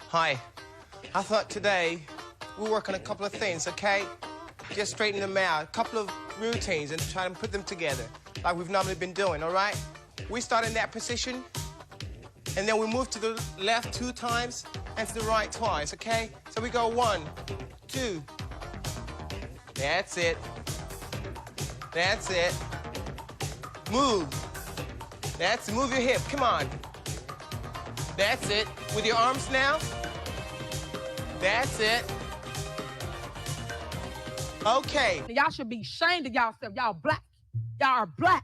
Hi. I thought today we'll work on a couple of things, okay? Just straighten them out, a couple of routines and try and put them together like we've normally been doing, all right? We start in that position, and then we move to the left 2 times and to the right twice, okay? So we go 1, 2. That's it. That's it. Move. That's it. Move your hip. Come on. That's it. With your arms now. That's it. Okay. Y'all should be ashamed of y'allself. Y'all black. Y'all are black.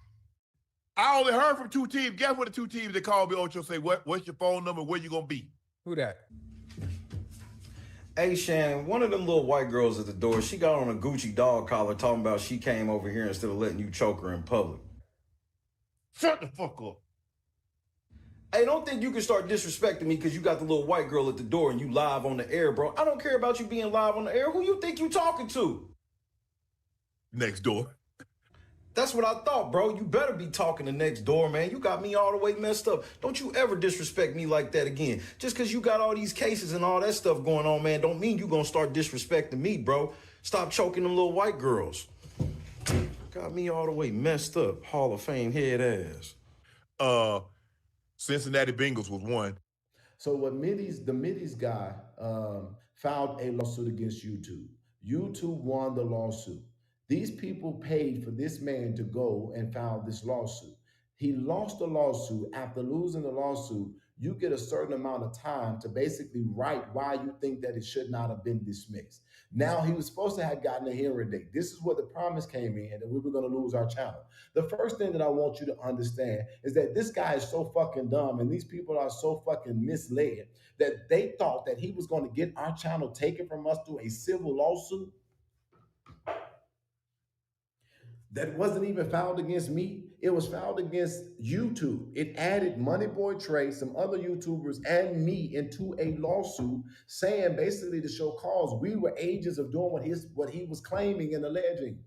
I only heard from 2 teams. Guess what the 2 teams that called me, Ocho, say, what's your phone number? Where you gonna be? Who that? Hey, Shannon, one of them little white girls at the door, she got on a Gucci dog collar talking about she came over here instead of letting you choke her in public. Shut the fuck up. Hey, don't think you can start disrespecting me because you got the little white girl at the door and you live on the air, bro. I don't care about you being live on the air. Who you think you talking to? Next door. That's what I thought, bro. You better be talking to next door, man. You got me all the way messed up. Don't you ever disrespect me like that again. Just because you got all these cases and all that stuff going on, man, don't mean you gonna start disrespecting me, bro. Stop choking them little white girls. Got me all the way messed up. Hall of Fame head ass. Cincinnati Bengals was one. So what the Middies guy filed a lawsuit against YouTube. YouTube won the lawsuit. These people paid for this man to go and file this lawsuit. He lost the lawsuit. After losing the lawsuit, you get a certain amount of time to basically write why you think that it should not have been dismissed. Now, he was supposed to have gotten a hearing date. This is where the promise came in, that we were going to lose our channel. The first thing that I want you to understand is that this guy is so fucking dumb and these people are so fucking misled that they thought that he was going to get our channel taken from us through a civil lawsuit that wasn't even filed against me. It was filed against YouTube. It added Money Boy Trey, some other YouTubers, and me into a lawsuit saying basically to show cause we were agents of doing what he was claiming and alleging.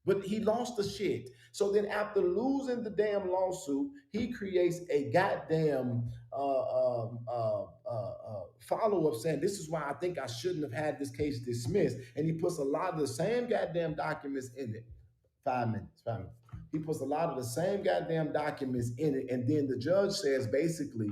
But he lost the shit. So then after losing the damn lawsuit, he creates a goddamn follow-up saying, this is why I think I shouldn't have had this case dismissed. And he puts a lot of the same goddamn documents in it. 5 minutes. He puts a lot of the same goddamn documents in it. And then the judge says, basically,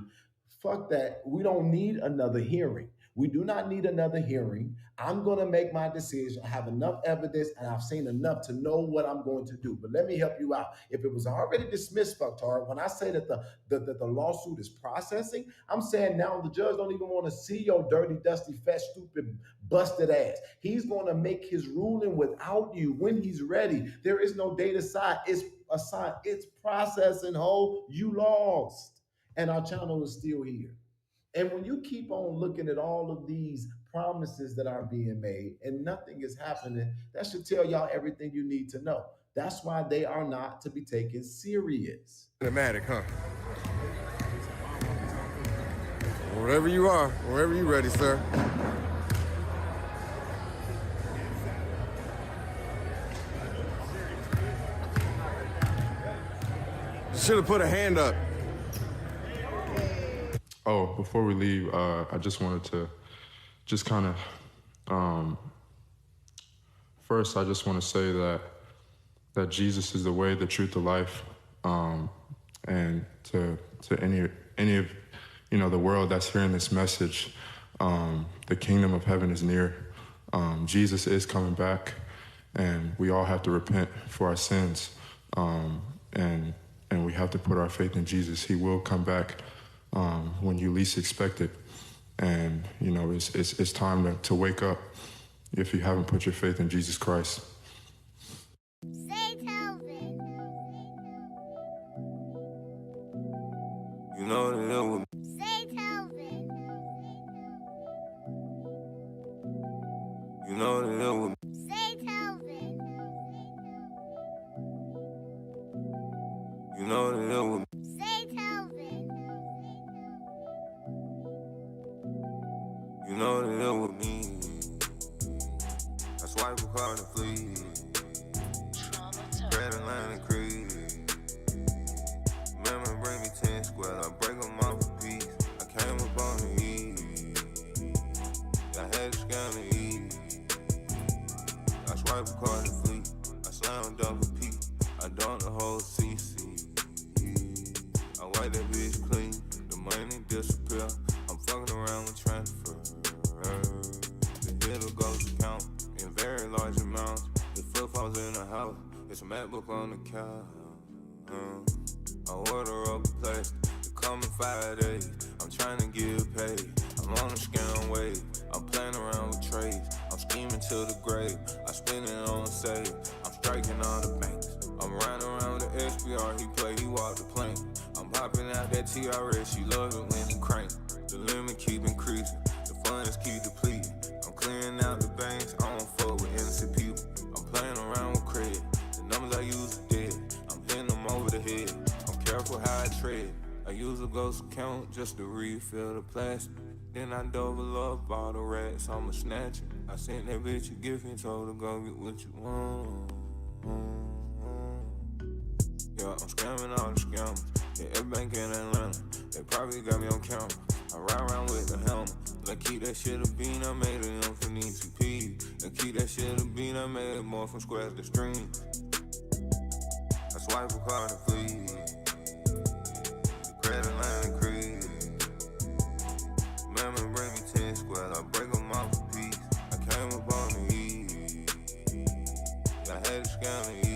fuck that. We don't need another hearing. We do not need another hearing. I'm going to make my decision. I have enough evidence and I've seen enough to know what I'm going to do. But let me help you out. If it was already dismissed, fucktard, when I say that the lawsuit is processing, I'm saying now the judge don't even want to see your dirty, dusty, fat, stupid, busted ass. He's going to make his ruling without you when he's ready. There is no date aside. It's assigned. It's processing, ho. You lost. And our channel is still here. And when you keep on looking at all of these promises that are being made and nothing is happening, that should tell y'all everything you need to know. That's why they are not to be taken serious. Dramatic, huh? Wherever you are, wherever you're ready, sir. Should have put a hand up. Oh, before we leave, I just wanted to just kind of, first, I just want to say that Jesus is the way, the truth, the life, and to any of, the world that's hearing this message, the kingdom of heaven is near. Jesus is coming back, and we all have to repent for our sins, and we have to put our faith in Jesus. He will come back when you least expect it. And, it's time to wake up if you haven't put your faith in Jesus Christ. Say Telvin. You know that it was. Say Telvin. You know that it was. Say Telvin. You know that it was. Say Telvin. You know that it was me. I swipe a card and flee. Red Atlanta Creed. Remember, bring me 10 square. I break them off a piece. I came up on the E. swipe a card and fleet. I slam dunk a P. I dunk the whole CC. I wipe that bitch clean. The money disappear. I'm fucking around with transfer. The hitter goes to count in very large amounts. The flip falls in the house. It's a MacBook on the couch. I order up a place. It come in 5 days. I'm trying to get paid. I'm on a scam wave. I'm playing around with trades. I'm scheming to the grave. I spend it on save. I'm striking all the banks. I'm riding around with the SPR. He play, he walk the plane. I'm popping out that TRS. She love it when he crank. The limit keep increasing. The funds keep depleting. I'm clearing out the banks. I don't fuck with innocent people. I'm playing around with credit. The numbers I use are dead. I'm hitting them over the head. I'm careful how I tread. I use a ghost account just to refill the plastic. Then I double up all the rats, I'm a snatcher. I sent that bitch a gift and told her go get what you want. Yeah, I'm scamming all the scammers. Yeah, every bank in Atlanta, they probably got me on camera. I ride around with the helmet. Like keep that shit a bean, I made it on for ECP. And keep that shit a bean, I made it more from squares to streams. I swipe a card and flee. The credit line increase. Mama bring me 10 squares, I break them off a piece. I came up on the E. I had to scam the E.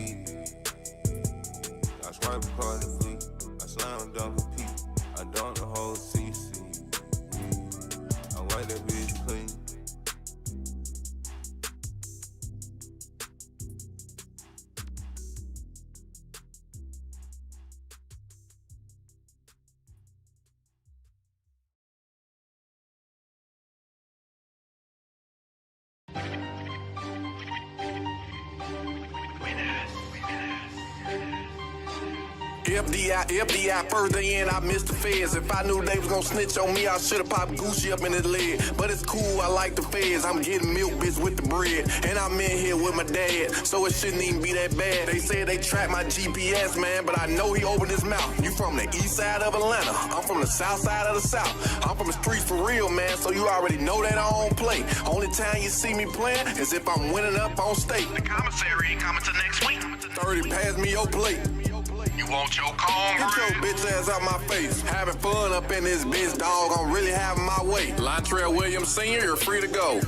I swipe a card and flee. I slam dunk a P. I dunk the whole CC. I wipe that bitch clean. FDI, further in, I missed the feds. If I knew they was gonna snitch on me, I should've popped Gucci up in his leg. But it's cool, I like the feds. I'm getting milk, bitch, with the bread. And I'm in here with my dad, so it shouldn't even be that bad. They said they tracked my GPS, man, but I know he opened his mouth. You from the east side of Atlanta, I'm from the south side of the south. I'm from the streets for real, man, so you already know that I don't play. Only time you see me playing is if I'm winning up on stake. The commissary ain't coming till next week. 30, pass me your plate. You want your cornbread? Get your bitch ass out my face. Having fun up in this bitch, dog. I'm really having my way. Lontrell Williams Sr., you're free to go.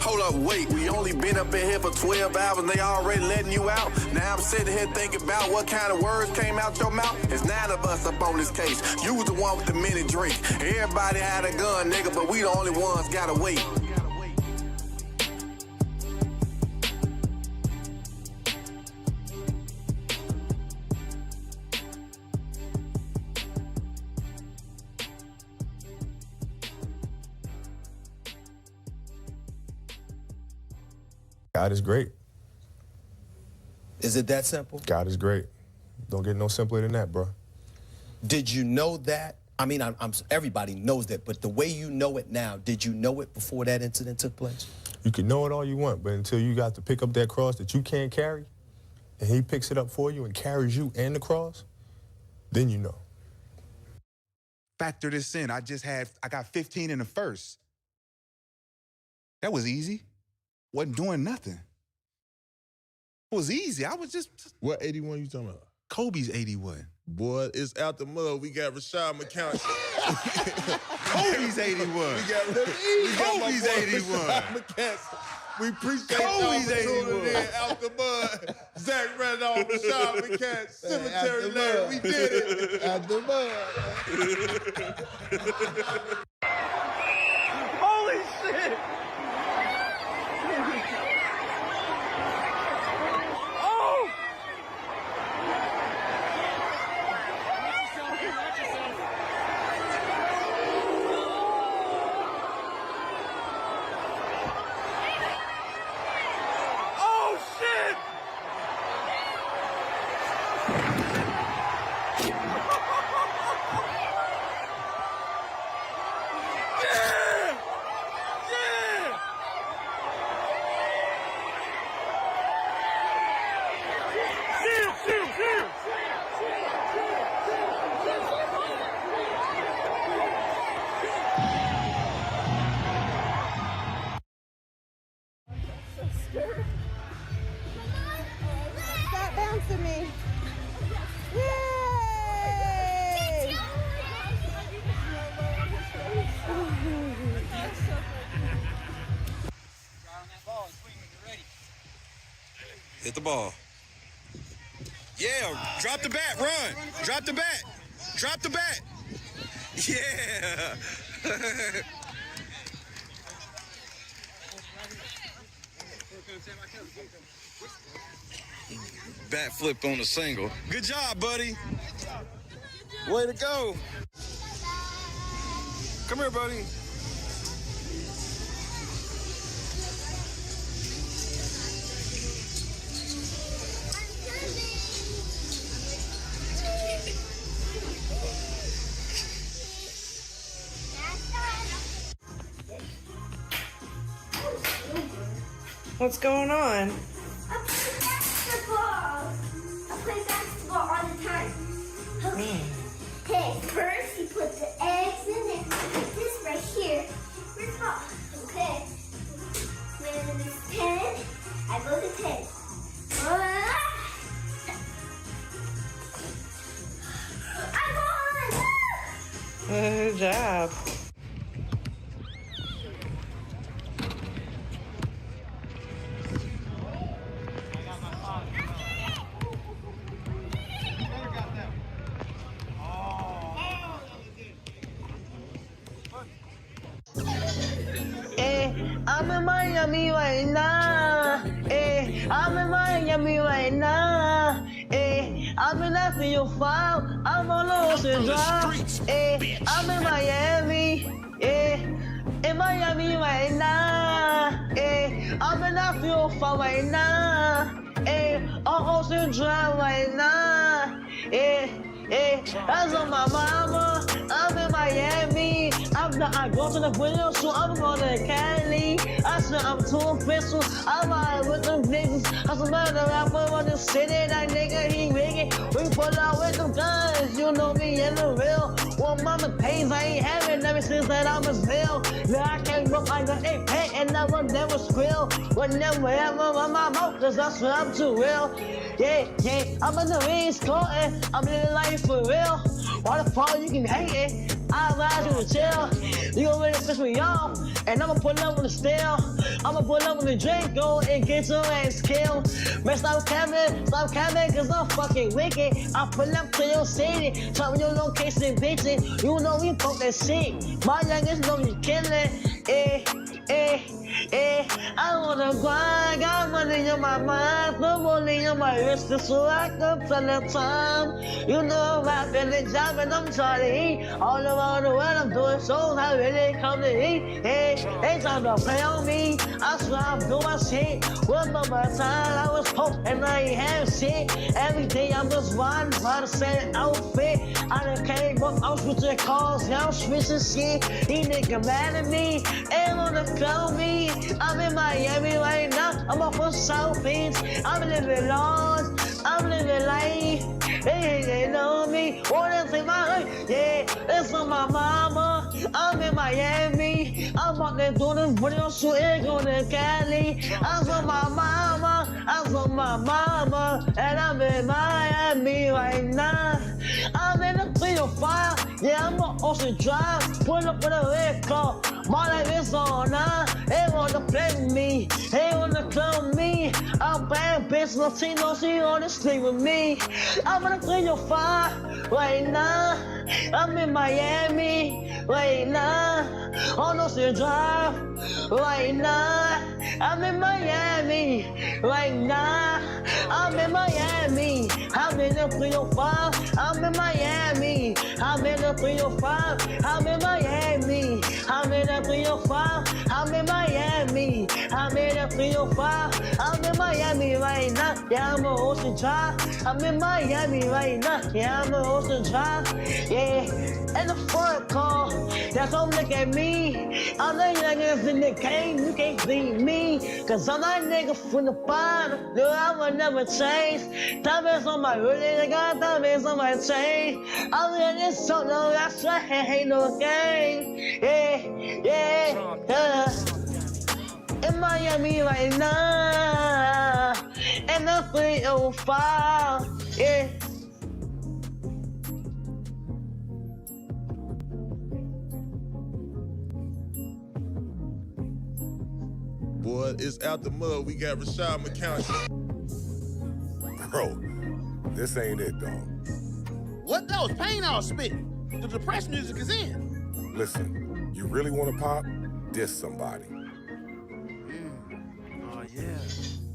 Hold up, wait. We only been up in here for 12 hours and they already letting you out. Now I'm sitting here thinking about what kind of words came out your mouth. It's 9 of us up on this case. You was the one with the mini drink. Everybody had a gun, nigga, but we the only ones gotta wait. God is great. Is it that simple? God is great. Don't get no simpler than that, bro. Did you know that? I mean, everybody knows that, but the way you know it now, did you know it before that incident took place? You can know it all you want, but until you got to pick up that cross that you can't carry, and he picks it up for you and carries you and the cross, then you know. Factor this in. I got 15 in the first. That was easy. Wasn't doing nothing. It was easy. I was just... What 81 you talking about? Kobe's 81. Boy, it's out the mud. We got Rashad McCown. Kobe's 81. Kobe's 81. We appreciate Kobe's y'all for 81. tuning in out the mud. Zach Randolph, Rashad McCown, Cemetery Lane. We did it. Out the mud. Holy shit! Oh! Oh shit! Yeah! Yeah! Hit the ball. Yeah, drop the bat, run. Drop the bat. Drop the bat. Yeah. Bat flip on the single. Good job, buddy. Way to go. Come here, buddy. What's going on? I play basketball all the time. Okay. Hey, first you put the eggs in it. Put this right here. We're top. Okay. With this pen, I go to 10. I won! Good job. I'm in Miami right now. I'm in Miami right now. I'm in after your file. I'm on Ocean Drive. I'm in Miami. In Miami right now. I'm in after your file right now. On Ocean Drive right now. That's on my mama. I'm in Miami. I go to the video, so I'm going to Cali. I said I'm too official. I'm out with them niggas. I said, man, the rapper on the city, that nigga, he rigging. We pull out with them guns, you know me in the real. Well, mama pays, I ain't having ever since that I was real. Now I came up like an 8-pack and I will never squill. Whenever ever on my mouth, cause I swear I'm too real. Yeah, I'm in the East Coast, I'm living life for real. Why the fuck you can hate it? I advise you to chill. You gon' really piss me off, and I'ma pull up on the steel. I'ma pull up on the drink, go and get your ass killed. Man, stop capping, cause I'm fucking wicked. I pull up to your city, tell me your location, bitchin'. You know we fuck that shit. My youngest know you killin'. I wanna grind, got money in my mind, put money in my wrist, so I can tell the time. You know I'm rapping the job and I'm trying to eat. All around the world I'm doing shows, I really come to eat. Ain't time to play on me, I swear I'm doing my shit. One of my time I was poor and I ain't have shit. Every day I'm just riding by the same outfit. I done came up, I'm switching cars, yeah, I'm switching shit. These niggas mad at me, ain't wanna clone me. I'm in Miami right now, I'm off of South Beach. I'm living large, I'm living life. They know me, wanna take my life. Yeah, it's on my mama. I'm in Miami. I'm out there doing this video shooting, going to Cali. I'm on my mama, I'm on my mama, and I'm in Miami right now. I'm in the 305, yeah, I'm on Ocean Drive. Pull up with a red car, my life is on now. They wanna play with me, they wanna clone me. I'm bad bitch, Latino, she wanna sleep with me. I'm in the 305 right now. I'm in Miami right now. On Ocean Drive right now. I'm in Miami right now. I'm in Miami. I'm in the 305. I'm in Miami. I'm in the 305. I'm in Miami. I'm in the 305. I'm in Miami. I'm in the 305. I'm in Miami right now. Yeah, I'm on Ocean Drive. I'm in Miami right now. Yeah, I'm on Ocean Drive. Yeah, and the front car. Now come look at me. I'm the youngest in the game. You can't beat me. Cause I'm that nigga from the bottom. No, I will never change. Diamonds on my really, I got diamonds on my chain. I'm in this song, no, that's why I ain't no game. Yeah. In Miami right now. And the 305. Yeah. Boy, it's out the mud. We got Rashad McCown. Bro, this ain't it, dog. What? That was pain I was spitting. The depressed music is in. Listen, you really want to pop? Diss somebody. Oh, yeah.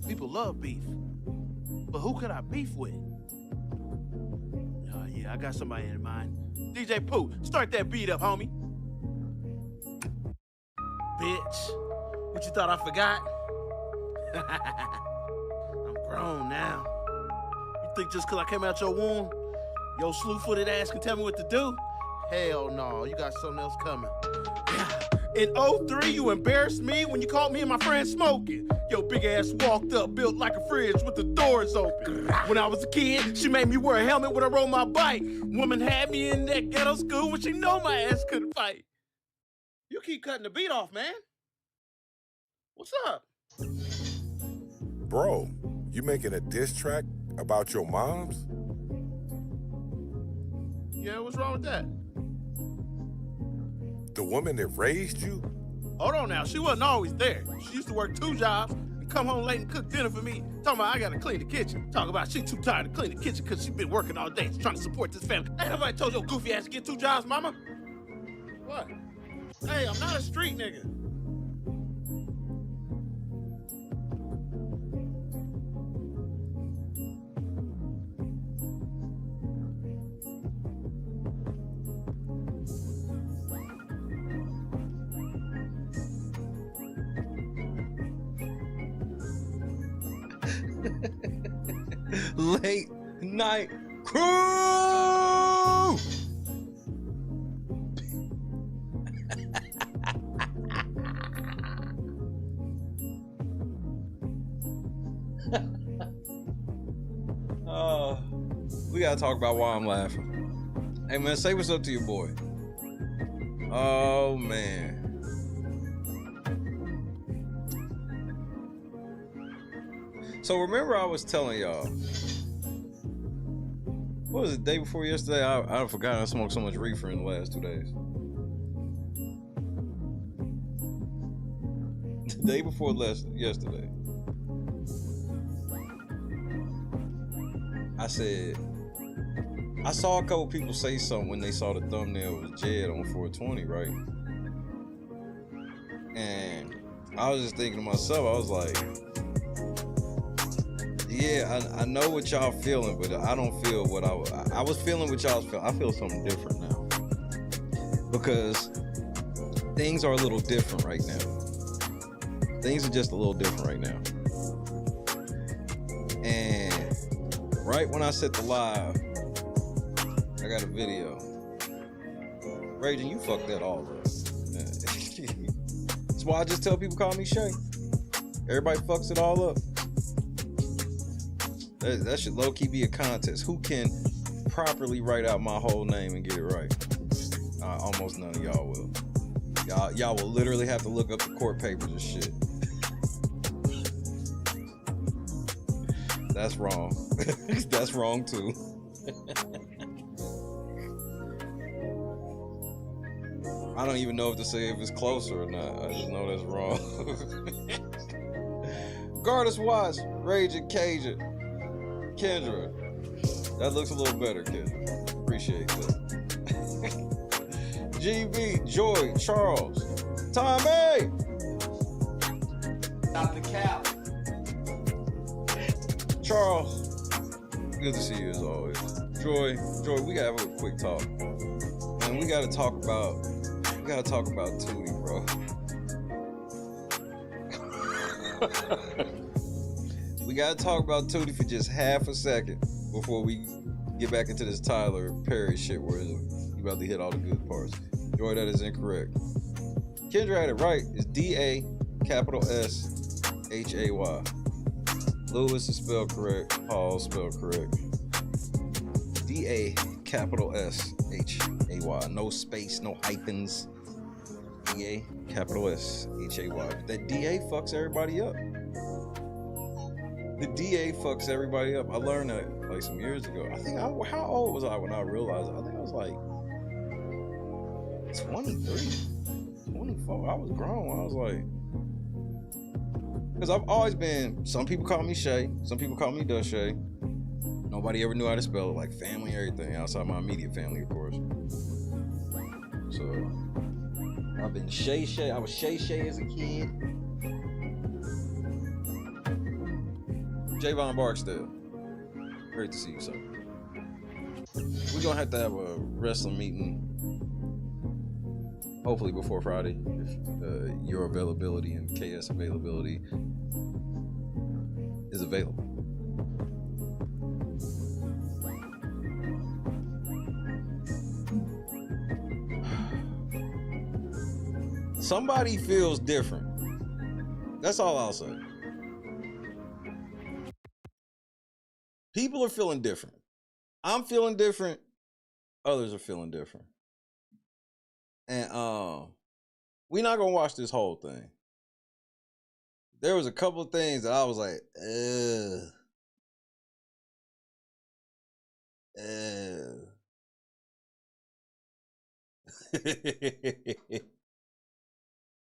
People love beef. But who could I beef with? Oh, yeah, I got somebody in mind. DJ Pooh, start that beat up, homie. Bitch, what you thought I forgot? I'm grown now. You think just because I came out your womb, your slew-footed ass can tell me what to do? Hell no, you got something else coming. In 03, you embarrassed me when you caught me and my friend smoking. Your big ass walked up, built like a fridge with the doors open. When I was a kid, she made me wear a helmet when I rode my bike. Woman had me in that ghetto school when she know my ass couldn't fight. You keep cutting the beat off, man. What's up? Bro, you making a diss track about your moms? Yeah, what's wrong with that? The woman that raised you? Hold on now, she wasn't always there. She used to work 2 jobs and come home late and cook dinner for me. Talking about I gotta clean the kitchen. Talking about she too tired to clean the kitchen because she been working all day trying to support this family. Ain't nobody told your goofy ass to get 2 jobs, mama? What? Hey, I'm not a street nigga. Late night crew. We gotta talk about why I'm laughing. Hey man, say what's up to your boy. Oh man. So remember I was telling y'all, what was it, day before yesterday? I forgot I smoked so much reefer in the last 2 days. The day before yesterday, I said, I saw a couple people say something when they saw the thumbnail was Jed on 420, right? And I was just thinking to myself, I was like, yeah, I know what y'all feeling, but I don't feel what I was feeling what y'all was feeling. I feel something different now. Because things are a little different right now. Things are just a little different right now. And right when I set the live, I got a video. Raging, you fucked that all up. That's why I just tell people call me Shay. Everybody fucks it all up. That should low-key be a contest. Who can properly write out my whole name and get it right? Almost none of y'all will. Y'all will literally have to look up the court papers and shit. That's wrong. That's wrong too. I don't even know if to say if it's closer or not. I just know that's wrong. Goddess Watts, Raging Cajun, Kendra. That looks a little better, Kendra. Appreciate that. GB, Joy, Charles, Tommy. Dr. Cap. Charles. Good to see you as always. Joy, we gotta have a quick talk. Man, we gotta talk about Tootie, bro. We gotta talk about Tootie for just half a second before we get back into this Tyler Perry shit where you about to hit all the good parts. Joy, that is incorrect. Kendra had it right. It's D-A capital S-H-A-Y. Lewis is spelled correct. Paul is spelled correct. D-A capital S-H-A-Y. No space, no hyphens. D-A capital S-H-A-Y. That D-A fucks everybody up. The DA fucks everybody up. I learned that like some years ago. How old was I when I realized it? I think I was like 23, 24. I was grown. I was like, because I've always been, some people call me Shay, some people call me Dushay. Nobody ever knew how to spell it, like family, everything, outside my immediate family, of course. So I've been Shay. I was Shay as a kid. Javon Barksdale, great to see you, sir. We're gonna have a wrestling meeting, hopefully before Friday, if your availability and KS availability is available. Somebody feels different. That's all I'll say. People are feeling different. I'm feeling different. Others are feeling different. And we're not gonna watch this whole thing. There was a couple of things that I was like,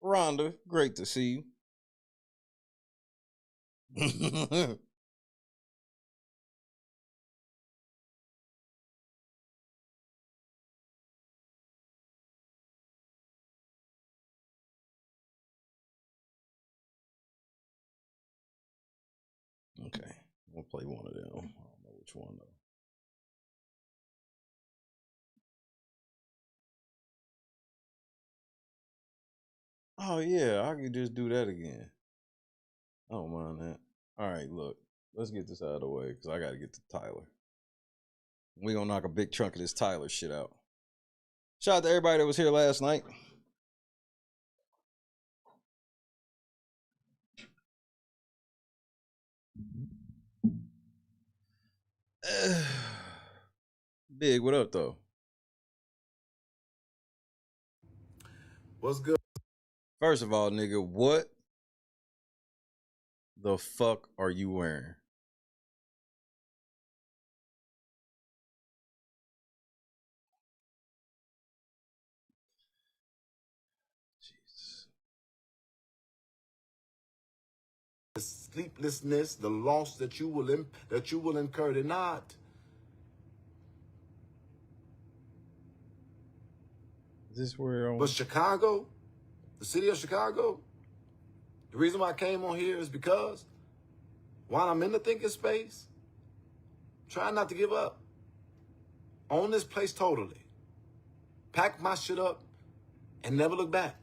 Rhonda, great to see you. Okay, we'll play one of them. I don't know which one though. Oh yeah, I could just do that again. I don't mind that. All right, look, let's get this out of the way because I got to get to Tyler. We're gonna knock a big chunk of this Tyler shit out. Shout out to everybody that was here last night. Big, what up though? What's good? First of all, nigga, what the fuck are you wearing? The sleeplessness, the loss that you will incur tonight. Is this where? But Chicago, the city of Chicago, the reason why I came on here is because while I'm in the thinking space, try not to give up. Own this place totally. Pack my shit up and never look back.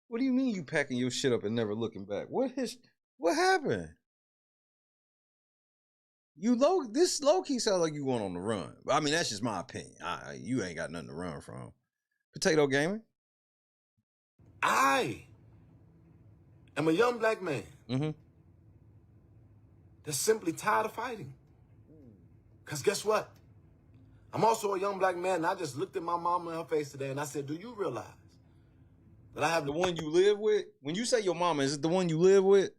What do you mean you packing your shit up and never looking back? What happened? This low key sounds like you going on the run. I mean, that's just my opinion. You ain't got nothing to run from. Potato Gaming. I am a young black man that's simply tired of fighting. Because guess what? I'm also a young black man, and I just looked at my mama in her face today, and I said, do you realize that I have the one you live with? When you say your mama, is it the one you live with?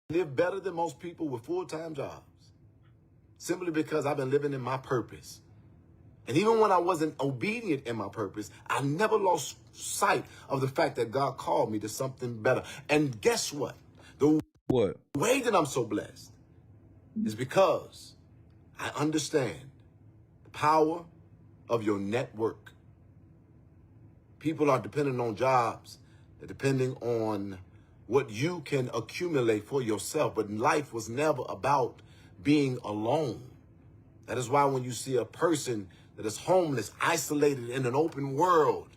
Live better than most people with full-time jobs. Simply because I've been living in my purpose. And even when I wasn't obedient in my purpose, I never lost sight of the fact that God called me to something better. And guess what? The way that I'm so blessed is because I understand the power of your network. People are depending on jobs. They're depending on what you can accumulate for yourself. But life was never about being alone. That is why when you see a person that is homeless, isolated in an open world,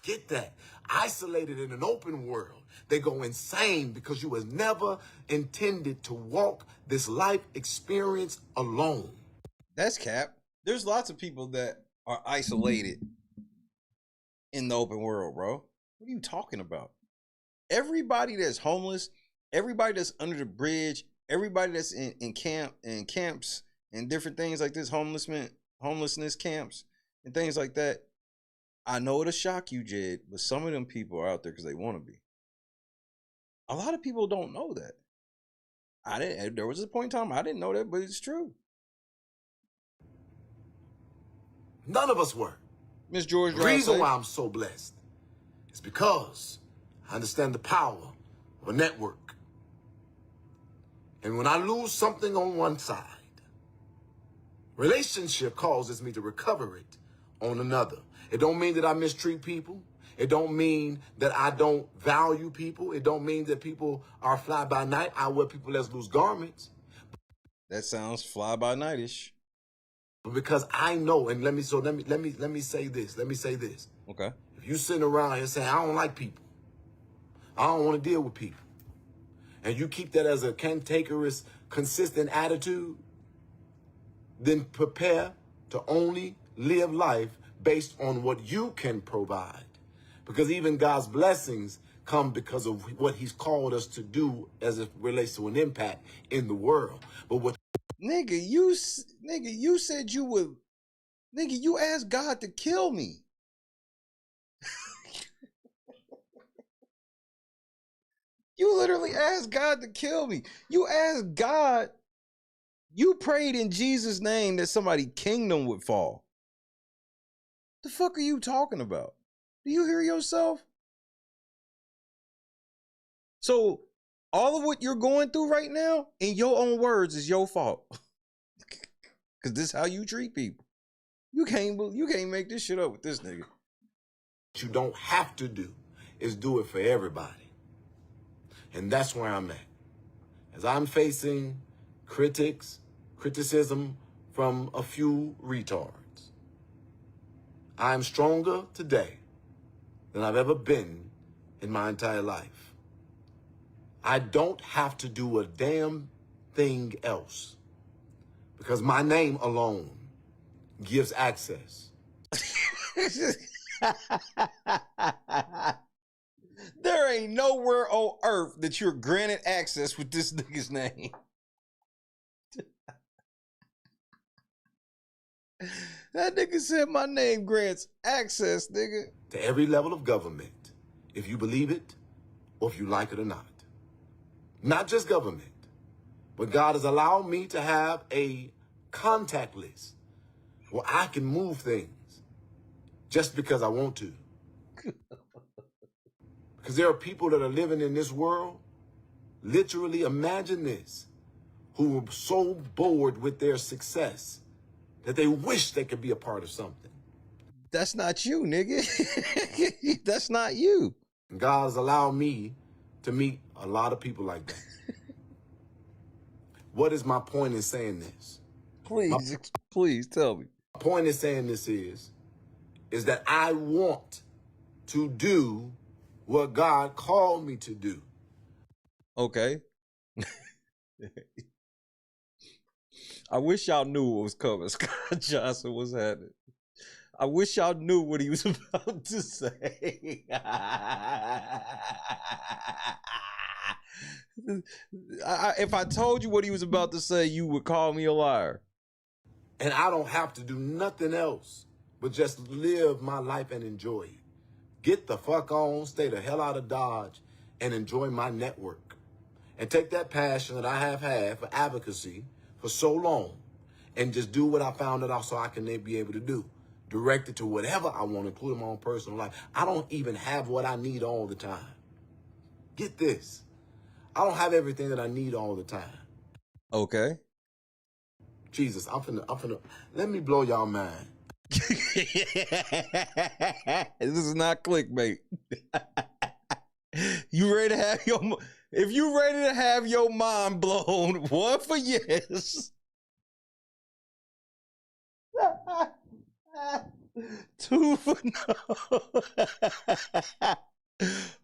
get that, isolated in an open world, they go insane because you was never intended to walk this life experience alone. That's cap. There's lots of people that are isolated in the open world, bro. What are you talking about? Everybody that's homeless, everybody that's under the bridge, everybody that's in camps and different things like this, homelessness camps and things like that. I know it'll shock you, Jed, but some of them people are out there because they want to be. A lot of people don't know that. There was a point in time I didn't know that, but it's true. None of us were. Miss George, the reason why I'm so blessed is because I understand the power of a network. And when I lose something on one side, relationship causes me to recover it on another. It don't mean that I mistreat people. It don't mean that I don't value people. It don't mean that people are fly by night. I wear people as loose garments. That sounds fly by nightish. But because I know, and let me say this. Let me say this. Okay. If you sitting around here saying, I don't like people, I don't want to deal with people, and you keep that as a cantankerous, consistent attitude, then prepare to only live life based on what you can provide. Because even God's blessings come because of what he's called us to do as it relates to an impact in the world. But what Nigga, you said you would, nigga, you asked God to kill me. You literally asked God to kill me. You asked God, you prayed in Jesus' name that somebody's kingdom would fall. The fuck are you talking about? Do you hear yourself? So all of what you're going through right now, in your own words, is your fault. Cause this is how you treat people. You can't make this shit up with this nigga. you don't have to do is do it for everybody. And that's where I'm at. As I'm facing criticism from a few retards, I'm stronger today than I've ever been in my entire life. I don't have to do a damn thing else because my name alone gives access. There ain't nowhere on earth that you're granted access with this nigga's name. That nigga said my name grants access, nigga. To every level of government, if you believe it or if you like it or not. Not just government, but God has allowed me to have a contact list where I can move things just because I want to. Because there are people that are living in this world, literally imagine this, who are so bored with their success that they wish they could be a part of something. That's not you, nigga. That's not you. God has allowed me to meet a lot of people like that. What is my point in saying this? Please tell me. My point in saying this is that I want to do what God called me to do. Okay. I wish y'all knew what was coming. Scott Johnson was happening. I wish y'all knew what he was about to say. If I told you what he was about to say, you would call me a liar. And I don't have to do nothing else but just live my life and enjoy it. Get the fuck on, stay the hell out of Dodge, and enjoy my network. And take that passion that I have had for advocacy for so long and just do what I found it out so I can be able to do. Direct it to whatever I want, including my own personal life. I don't even have what I need all the time. Get this. I don't have everything that I need all the time. Okay. Jesus, I'm finna, let me blow y'all mind. This is not clickbait. You ready to have if you ready to have your mind blown, one for yes. Two for no.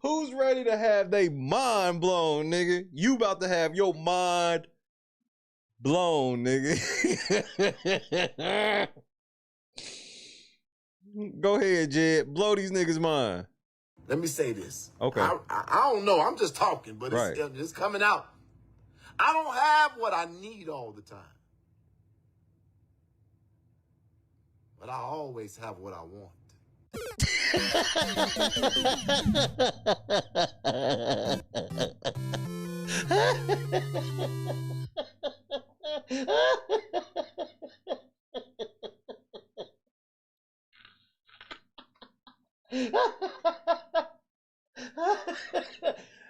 Who's ready to have their mind blown, nigga? You about to have your mind blown, nigga. Go ahead, Jed. Blow these niggas' mind. Let me say this. Okay. I don't know. I'm just talking, but it's coming out. I don't have what I need all the time. But I always have what I want.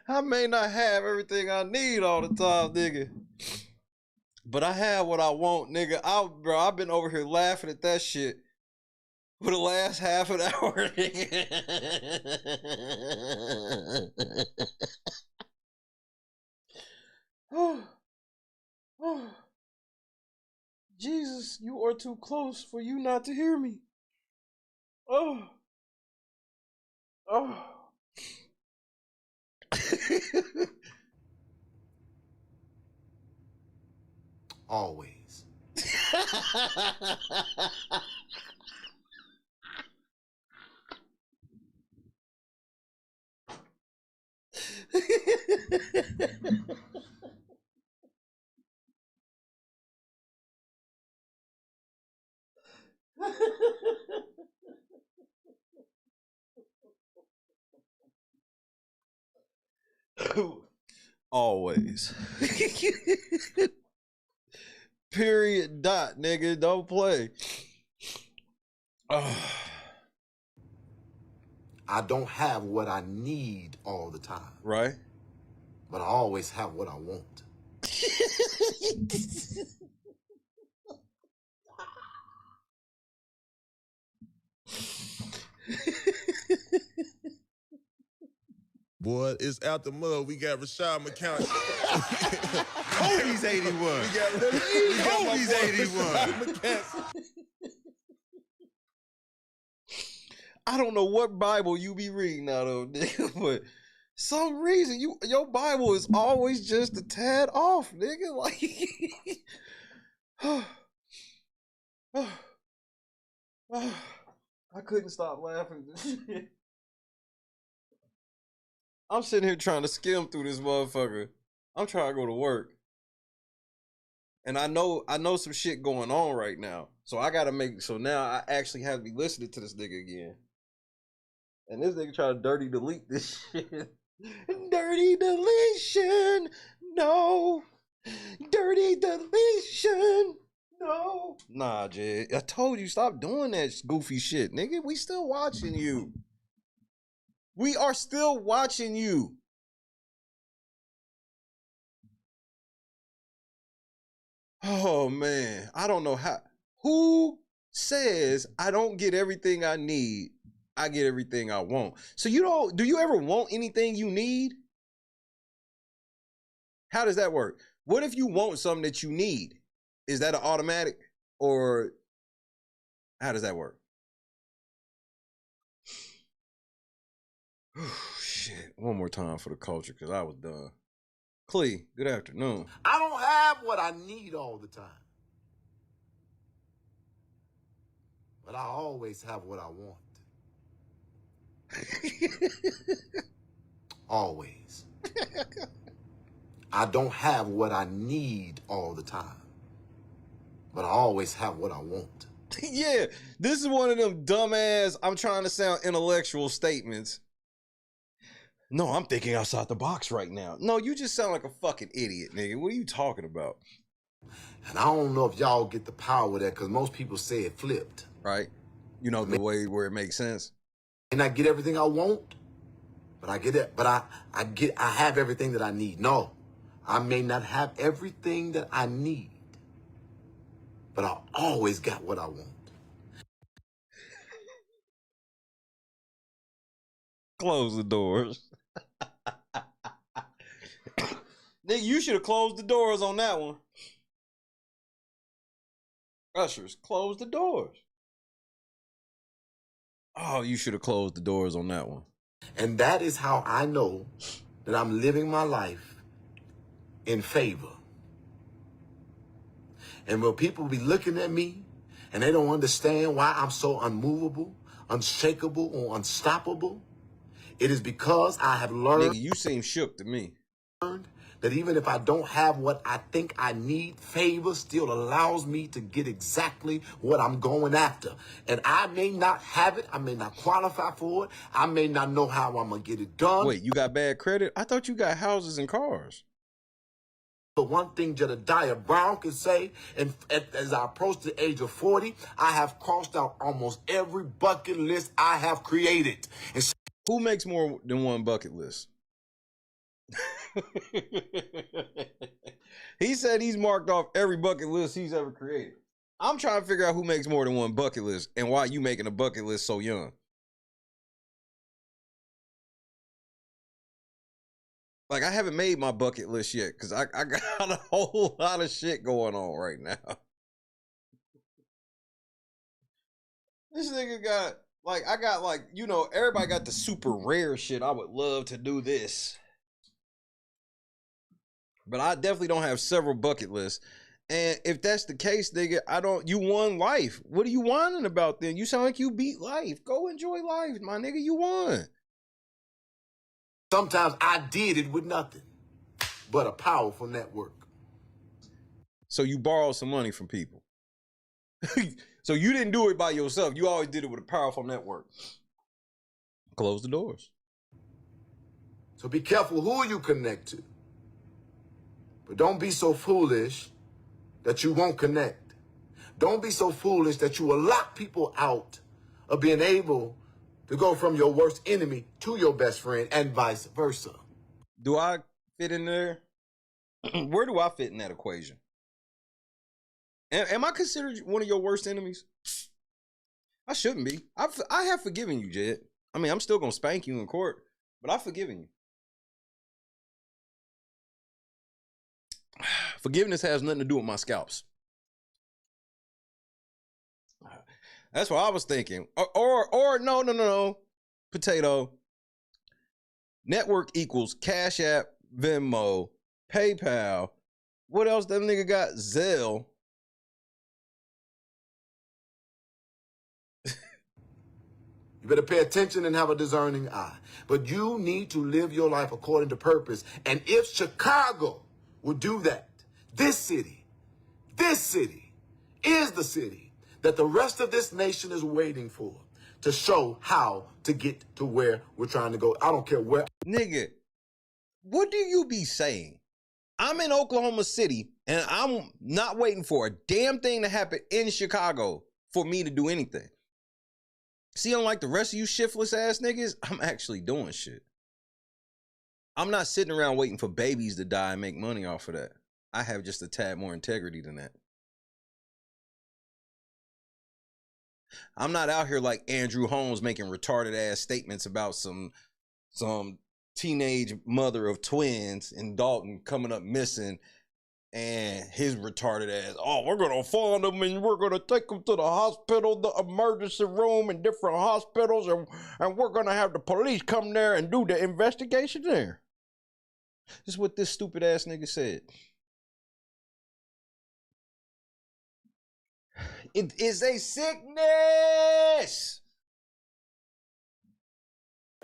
I may not have everything I need all the time, nigga. But I have what I want, nigga. Bro, I've been over here laughing at that shit for the last half an hour, nigga. Jesus, you are too close for you not to hear me. Oh. Always. Always. Period. Dot, nigga. Don't play. I don't have what I need all the time. Right. But I always have what I want. Boy, it's out the mud. We got Rashad McCown. Kobe's 81. Kobe's 81. I don't know what Bible you be reading out of, nigga, but some reason your Bible is always just a tad off, nigga. Like, I couldn't stop laughing at this shit. I'm sitting here trying to skim through this motherfucker. I'm trying to go to work. And I know some shit going on right now. So I gotta so now I actually have to be listening to this nigga again. And this nigga try to dirty delete this shit. Dirty deletion. No. Dirty deletion. No. Nah, Jay. I told you, stop doing that goofy shit, nigga. We still watching you. We are still watching you. Oh, man. I don't know how. Who says I don't get everything I need? I get everything I want. So do you ever want anything you need? How does that work? What if you want something that you need? Is that an automatic? Or how does that work? Shit. One more time for the culture, because I was done. Clee, good afternoon. I don't have what I need all the time. But I always have what I want. Always. I don't have what I need all the time. But I always have what I want. Yeah, this is one of them dumbass, I'm trying to sound intellectual statements. No, I'm thinking outside the box right now. No, you just sound like a fucking idiot, nigga. What are you talking about? And I don't know if y'all get the power of that, because most people say it flipped. Right? You know, the way where it makes sense. And I get everything I want, but I get it. But I have everything that I need. No, I may not have everything that I need, but I always got what I want. Close the doors. Nigga, you should have closed the doors on that one. Ushers, close the doors. Oh, you should have closed the doors on that one. And that is how I know that I'm living my life in favor. And when people be looking at me and they don't understand why I'm so unmovable, unshakable, or unstoppable, it is because I have learned. Nigga, you seem shook to me. That even if I don't have what I think I need, favor still allows me to get exactly what I'm going after. And I may not have it. I may not qualify for it. I may not know how I'm going to get it done. Wait, you got bad credit? I thought you got houses and cars. But one thing Jedediah Brown can say, and as I approach the age of 40, I have crossed out almost every bucket list I have created. And who makes more than one bucket list? He said he's marked off every bucket list he's ever created. I'm trying to figure out who makes more than one bucket list and why you making a bucket list so young. Like, I haven't made my bucket list yet because I got a whole lot of shit going on right now. This nigga got, like, I got, like, you know, everybody got the super rare shit. I would love to do this. But I definitely don't have several bucket lists. And if that's the case, nigga, you won life. What are you whining about then? You sound like you beat life. Go enjoy life, my nigga. You won. Sometimes I did it with nothing but a powerful network. So you borrowed some money from people. So you didn't do it by yourself. You always did it with a powerful network. Close the doors. So be careful who you connect to. But don't be so foolish that you won't connect. Don't be so foolish that you will lock people out of being able to go from your worst enemy to your best friend and vice versa. Do I fit in there? Where do I fit in that equation? Am I considered one of your worst enemies? I shouldn't be. I have forgiven you, Jed. I mean, I'm still going to spank you in court, but I've forgiven you. Forgiveness has nothing to do with my scalps. That's what I was thinking. Or no. Potato. Network equals Cash App, Venmo, PayPal. What else that nigga got? Zelle. You better pay attention and have a discerning eye. But you need to live your life according to purpose. And if Chicago would do that, this city is the city that the rest of this nation is waiting for to show how to get to where we're trying to go. I don't care where. Nigga, what do you be saying? I'm in Oklahoma City and I'm not waiting for a damn thing to happen in Chicago for me to do anything. See, unlike the rest of you shiftless ass niggas, I'm actually doing shit. I'm not sitting around waiting for babies to die and make money off of that. I have just a tad more integrity than that. I'm not out here like Andrew Holmes making retarded ass statements about some teenage mother of twins in Dalton coming up missing and his retarded ass, oh, we're going to find them and we're going to take them to the hospital, the emergency room in different hospitals, and we're going to have the police come there and do the investigation there. This is what this stupid ass nigga said. It is a sickness.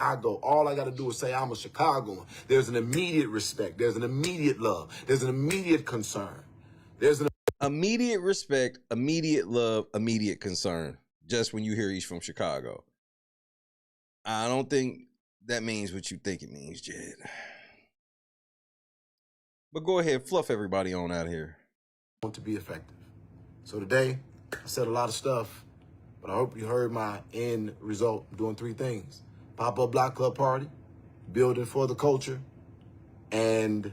All I got to do is say I'm a Chicagoan. There's an immediate respect. There's an immediate love. There's an immediate concern. There's an immediate respect, immediate love, immediate concern. Just when you hear he's from Chicago. I don't think that means what you think it means, Jed. But go ahead, fluff everybody on out of here. Want to be effective. So today, I said a lot of stuff, but I hope you heard my end result. I'm doing 3 things. Pop-up block club party, building for the culture, and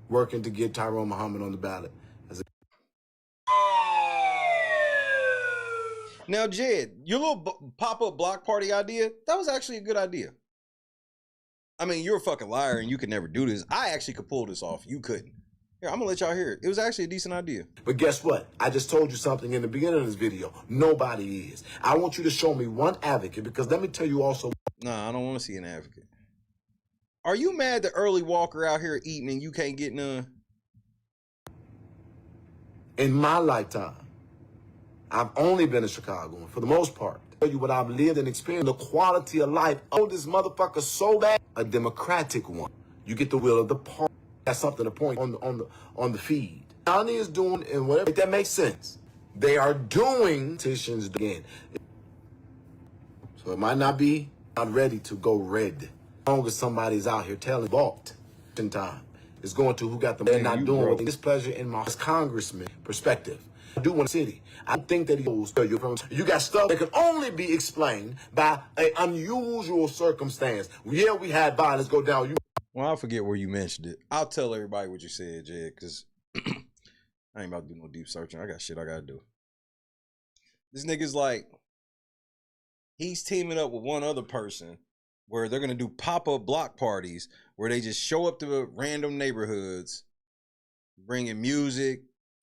working to get Tyrone Muhammad on the ballot. Now, Jed, your little pop-up block party idea, that was actually a good idea. I mean, you're a fucking liar and you could never do this. I actually could pull this off. You couldn't. Here, I'm gonna let y'all hear it. It was actually a decent idea. But guess what? I just told you something in the beginning of this video. Nobody is. I want you to show me one advocate, because let me tell you also. Nah, I don't want to see an advocate. Are you mad that Early Walker out here eating and you can't get none? In my lifetime, I've only been a Chicagoan for the most part. Tell you what I've lived and experienced. The quality of life. Oh, this motherfucker so bad. A democratic one. You get the will of the party. That's something to point on the feed. County is doing, and whatever, if that makes sense. They are doing petitions again. So it might not be not ready to go red. As long as somebody's out here telling balked in time. It's going to who got the. They're not doing what displeasure in my congressman perspective. I do want city. I think that he goes to you from. You got stuff that can only be explained by an unusual circumstance. Yeah, we had violence go down. Well, I forget where you mentioned it. I'll tell everybody what you said, Jed, because I ain't about to do no deep searching. I got shit I gotta do. This nigga's like, he's teaming up with one other person where they're gonna do pop-up block parties where they just show up to random neighborhoods, bringing music,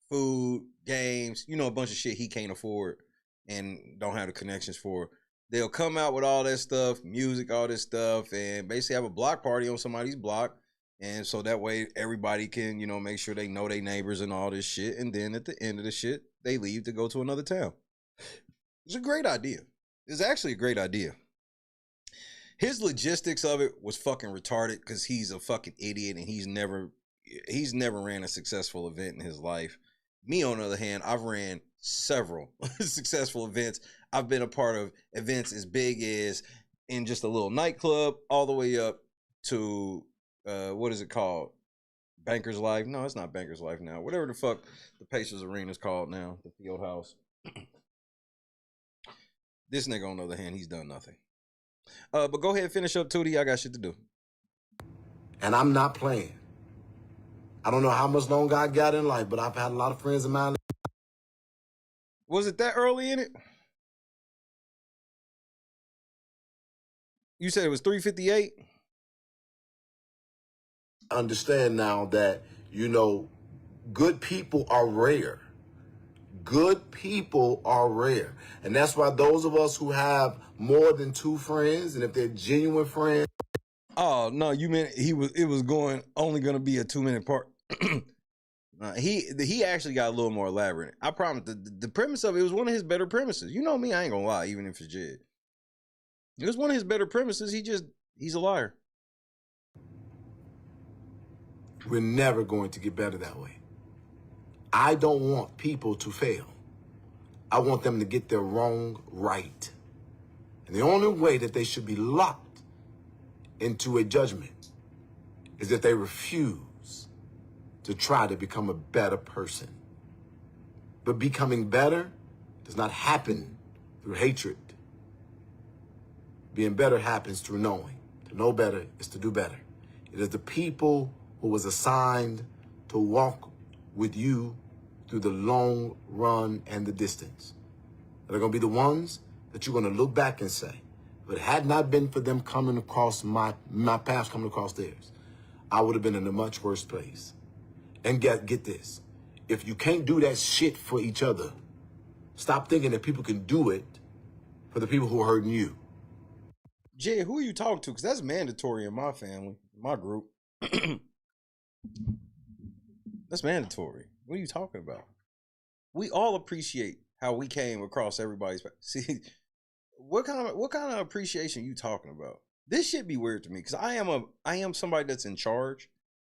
food, games, you know, a bunch of shit he can't afford and don't have the connections for. They'll come out with all that stuff, music, all this stuff, and basically have a block party on somebody's block. And so that way everybody can, you know, make sure they know their neighbors and all this shit. And then at the end of the shit, they leave to go to another town. It's a great idea. It's actually a great idea. His logistics of it was fucking retarded because he's a fucking idiot and he's never ran a successful event in his life. Me, on the other hand, I've ran several successful events. I've been a part of events as big as in just a little nightclub all the way up to, what is it called? Banker's Life? No, it's not Banker's Life now. Whatever the fuck the Pacers Arena is called now, the field house. This nigga, on the other hand, he's done nothing. But go ahead and finish up, Tootie. I got shit to do. And I'm not playing. I don't know how much longer I got in life, but I've had a lot of friends of mine. Was it that early in it? You said it was 3:58? Understand now that, you know, good people are rare. Good people are rare. And that's why those of us who have more than 2 friends, and if they're genuine friends. Oh, no, you meant it was only going to be a 2-minute part. He actually got a little more elaborate. I promise. The premise of it was one of his better premises. You know me, I ain't gonna lie, even if it's Jed. It was one of his better premises. He's a liar. We're never going to get better that way. I don't want people to fail. I want them to get their wrong right. And the only way that they should be locked into a judgment is if they refuse to try to become a better person. But becoming better does not happen through hatred. Being better happens through knowing. To know better is to do better. It is the people who was assigned to walk with you through the long run and the distance. They're going to be the ones that you're going to look back and say, if it had not been for them coming across my path, coming across theirs, I would have been in a much worse place. And get this, if you can't do that shit for each other, stop thinking that people can do it for the people who are hurting you. Jay, who are you talking to? Because that's mandatory in my family, my group. That's mandatory. What are you talking about? We all appreciate how we came across everybody's. See, what kind of appreciation you talking about? This shit be weird to me because I am somebody that's in charge.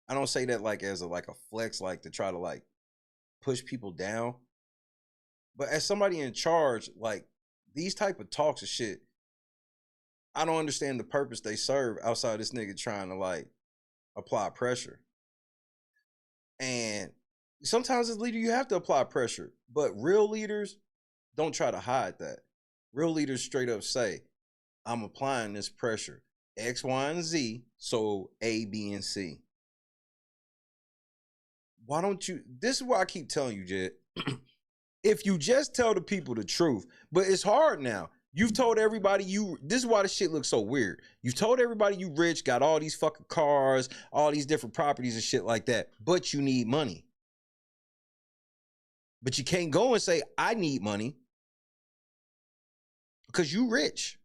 I don't say that like as a flex, like to try to like push people down. But as somebody in charge, like these type of talks of shit, I don't understand the purpose they serve outside this nigga trying to like apply pressure. And sometimes as a leader, you have to apply pressure, but real leaders don't try to hide that. Real leaders straight up say, I'm applying this pressure, X, Y, and Z, so A, B, and C. Why don't you, this is why I keep telling you, Jed, if you just tell the people the truth, but it's hard now. You've told everybody this is why this shit looks so weird. You've told everybody you rich, got all these fucking cars, all these different properties and shit like that, but you need money. But you can't go and say, I need money because you rich.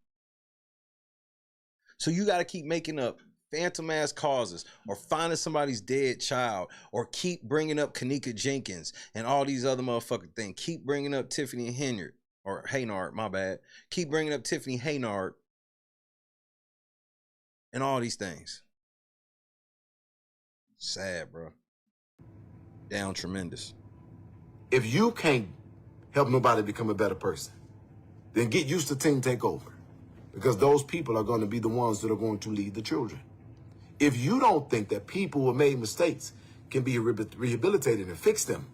So you got to keep making up phantom ass causes or finding somebody's dead child or keep bringing up Kanika Jenkins and all these other motherfucking things. Keep bringing up Tiffany Henyard. Or Haynard, my bad. Keep bringing up Tiffany Haynard and all these things. Sad, bro. Down tremendous. If you can't help nobody become a better person, then get used to team takeover. Because those people are going to be the ones that are going to lead the children. If you don't think that people who made mistakes can be rehabilitated and fix them,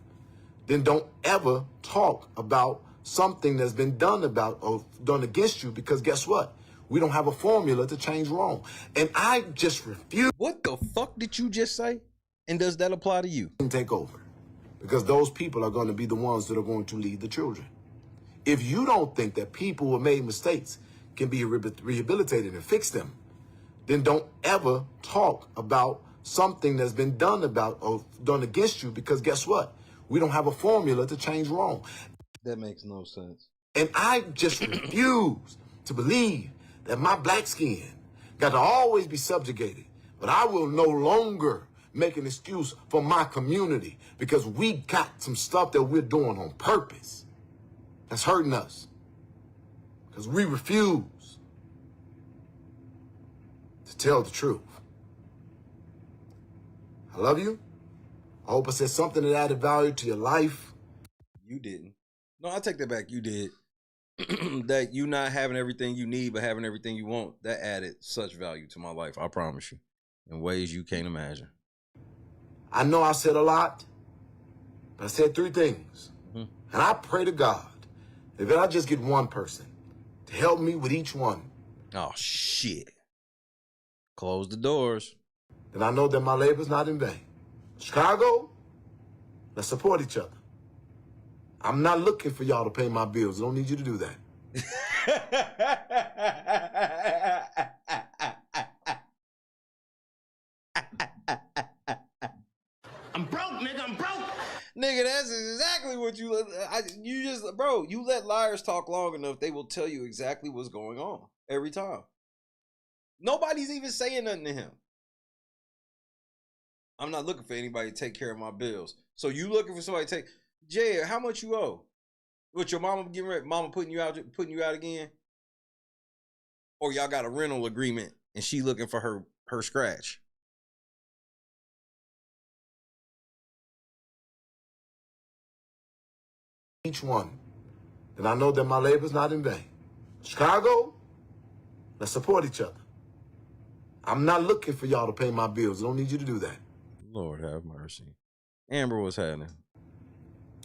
then don't ever talk about something that's been done about or done against you, because guess what? We don't have a formula to change wrong. And I just refuse. What the fuck did you just say? And does that apply to you? Take over. Because those people are going to be the ones that are going to lead the children. If you don't think that people who made mistakes can be rehabilitated and fix them, then don't ever talk about something that's been done about or done against you, because guess what? We don't have a formula to change wrong. That makes no sense. And I just refuse to believe that my black skin got to always be subjugated. But I will no longer make an excuse for my community, because we got some stuff that we're doing on purpose that's hurting us, because we refuse to tell the truth. I love you. I hope I said something that added value to your life. You didn't. No, I take that back. You did. That you not having everything you need, but having everything you want, that added such value to my life. I promise you, in ways you can't imagine. I know I said a lot, but I said 3 things. And I pray to God that if I just get one person to help me with each one. Oh, shit. Close the doors. Then I know that my labor's not in vain. Chicago, let's support each other. I'm not looking for y'all to pay my bills. I don't need you to do that. I'm broke, nigga. I'm broke. Nigga, that's exactly what you let liars talk long enough, they will tell you exactly what's going on every time. Nobody's even saying nothing to him. I'm not looking for anybody to take care of my bills. So you looking for somebody to take, Jay, how much you owe? What, your mama getting ready, mama putting you out again? Or y'all got a rental agreement and she looking for her scratch? Each one. Then I know that my labor's not in vain. Chicago, let's support each other. I'm not looking for y'all to pay my bills. I don't need you to do that. Lord have mercy. Amber, what's happening?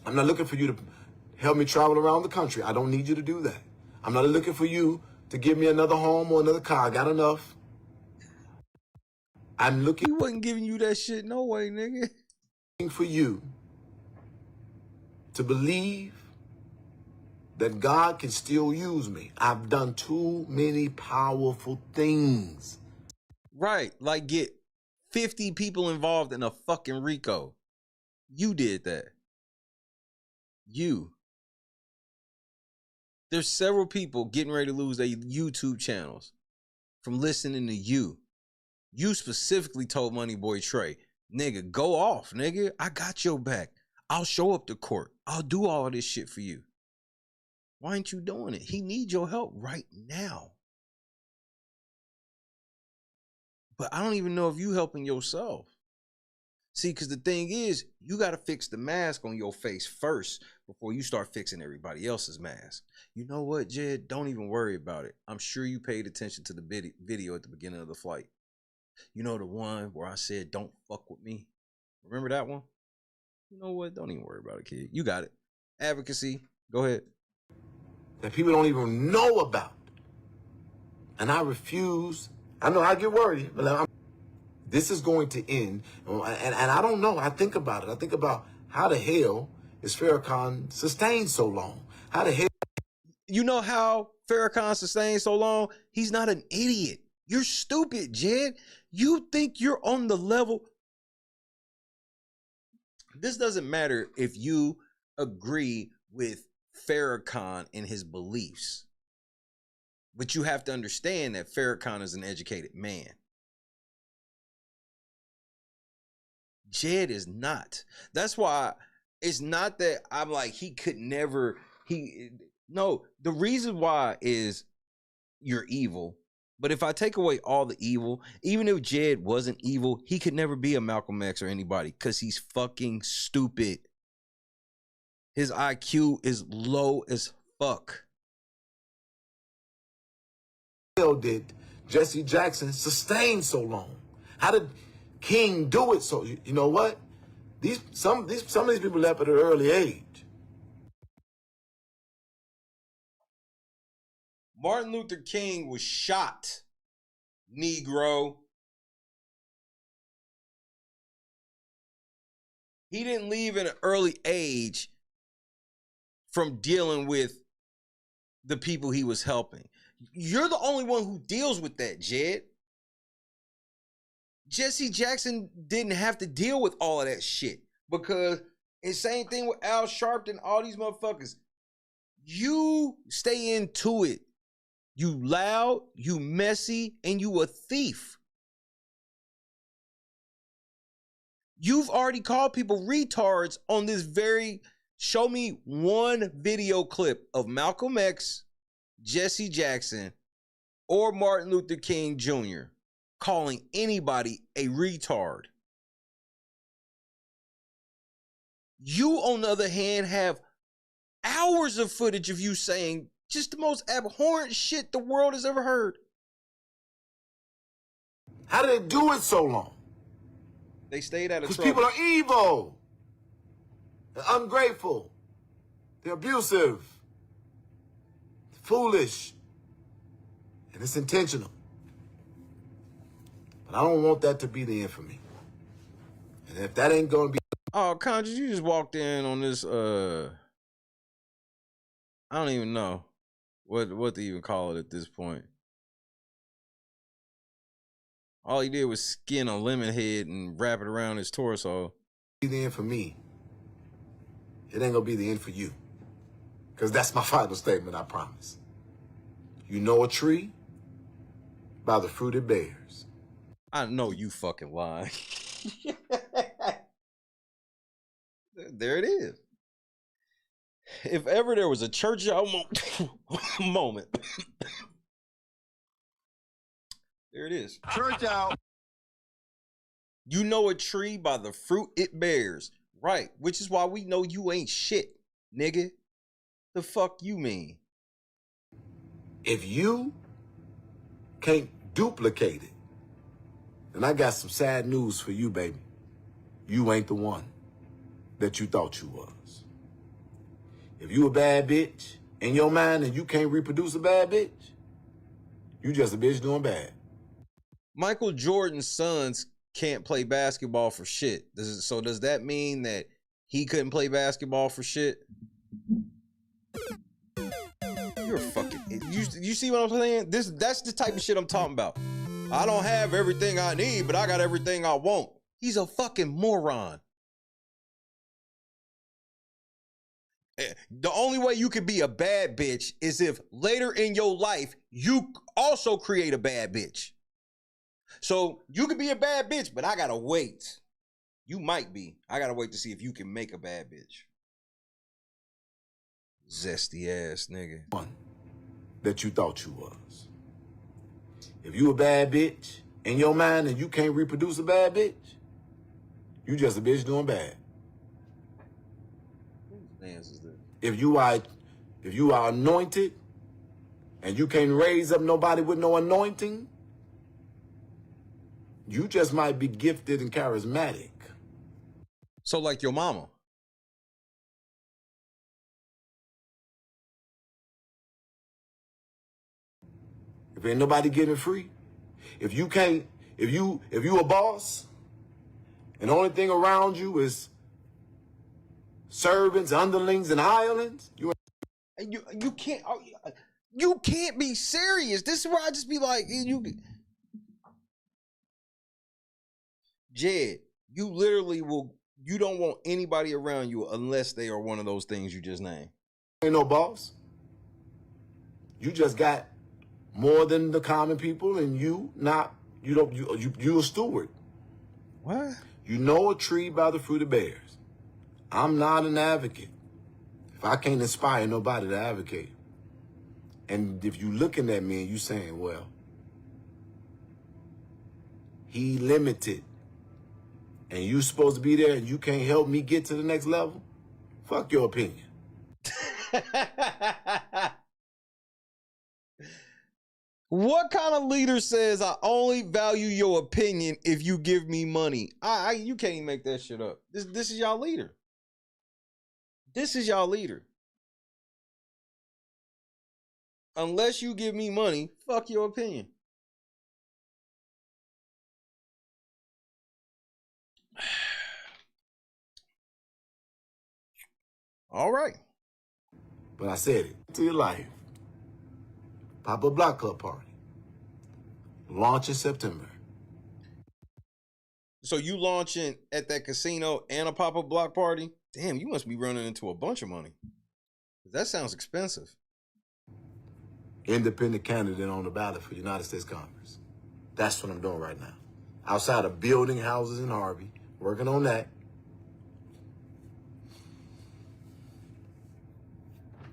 I'm not looking for you to help me travel around the country. I don't need you to do that. I'm not looking for you to give me another home or another car. I got enough. I'm looking. He wasn't giving you that shit no way, nigga. For you to believe that God can still use me. I've done too many powerful things. Right, like get 50 people involved in a fucking RICO. You did that. You. There's several people getting ready to lose their YouTube channels from listening to you. You specifically told Money Boy Trey, nigga, go off, nigga. I got your back. I'll show up to court. I'll do all of this shit for you. Why ain't you doing it? He needs your help right now. But I don't even know if you helping yourself. See, because the thing is, you got to fix the mask on your face first before you start fixing everybody else's mask. You know what, Jed? Don't even worry about it. I'm sure you paid attention to the video at the beginning of the flight. You know the one where I said, don't fuck with me? Remember that one? You know what? Don't even worry about it, kid. You got it. Advocacy. Go ahead. That people don't even know about. And I refuse. I know I get worried, but this is going to end. And I don't know. I think about it. I think about how the hell is Farrakhan sustained so long? How the hell? You know how Farrakhan sustained so long? He's not an idiot. You're stupid, Jed. You think you're on the level. This doesn't matter if you agree with Farrakhan and his beliefs. But you have to understand that Farrakhan is an educated man. Jed is not. That's why it's not that I'm like, he could never, no, the reason why is you're evil. But if I take away all the evil, even if Jed wasn't evil, he could never be a Malcolm X or anybody because he's fucking stupid. His IQ is low as fuck. How did Jesse Jackson sustain so long? How did King do it so? You know what? Some of these people left at an early age. Martin Luther King was shot, Negro. He didn't leave at an early age from dealing with the people he was helping. You're the only one who deals with that, Jed. Jesse Jackson didn't have to deal with all of that shit because it's same thing with Al Sharpton, all these motherfuckers. You stay into it. You loud, you messy, and you a thief. You've already called people retards on this very, show me one video clip of Malcolm X, Jesse Jackson, or Martin Luther King Jr. calling anybody a retard. You, on the other hand, have hours of footage of you saying just the most abhorrent shit the world has ever heard. How did they do it so long? They stayed out of Because trouble. people are evil. They're ungrateful. They're abusive. Foolish. And it's intentional. But I don't want that to be the end for me. And if that ain't going to be... Oh, Conjure, you just walked in on this, I don't even know what to even call it at this point. All he did was skin a lemon head and wrap it around his torso. Be the end for me. It ain't gonna be the end for you. Because that's my final statement, I promise. You know a tree by the fruit it bears. I know you fucking lying. There it is. If ever there was a Churchill moment, there it is. Church out. You know a tree by the fruit it bears. Right. Which is why we know you ain't shit, nigga. The fuck you mean? If you can't duplicate it, then I got some sad news for you, baby. You ain't the one that you thought you was. If you a bad bitch in your mind and you can't reproduce a bad bitch, you just a bitch doing bad. Michael Jordan's sons can't play basketball for shit. So does that mean that he couldn't play basketball for shit? You're fucking... You see what I'm saying? That's the type of shit I'm talking about. I don't have everything I need, but I got everything I want. He's a fucking moron. The only way you could be a bad bitch is if later in your life, you also create a bad bitch. So you could be a bad bitch, but I gotta wait. You might be. I gotta wait to see if you can make a bad bitch. Zesty ass nigga. One that you thought you was. If you a bad bitch in your mind and you can't reproduce a bad bitch, you just a bitch doing bad. If you are anointed and you can't raise up nobody with no anointing, you just might be gifted and charismatic. So like your mama. If ain't nobody getting free, if you a boss and the only thing around you is servants, underlings, and hirelings, you can't be serious. This is where I just be like, Jed, you literally you don't want anybody around you unless they are one of those things you just named. Ain't no boss. You just got more than the common people, and you a steward. What? You know a tree by the fruit it bears. I'm not an advocate. If I can't inspire nobody to advocate, and if you looking at me and you saying, well, he limited, and you supposed to be there and you can't help me get to the next level, fuck your opinion. What kind of leader says I only value your opinion if you give me money? You can't even make that shit up. This is y'all leader. This is y'all leader. Unless you give me money, fuck your opinion. All right. But I said it. To your life. Pop a block club party. Launch in September. So you launching at that casino and a pop-up block party? Damn, you must be running into a bunch of money. That sounds expensive. Independent candidate on the ballot for United States Congress. That's what I'm doing right now. Outside of building houses in Harvey, working on that.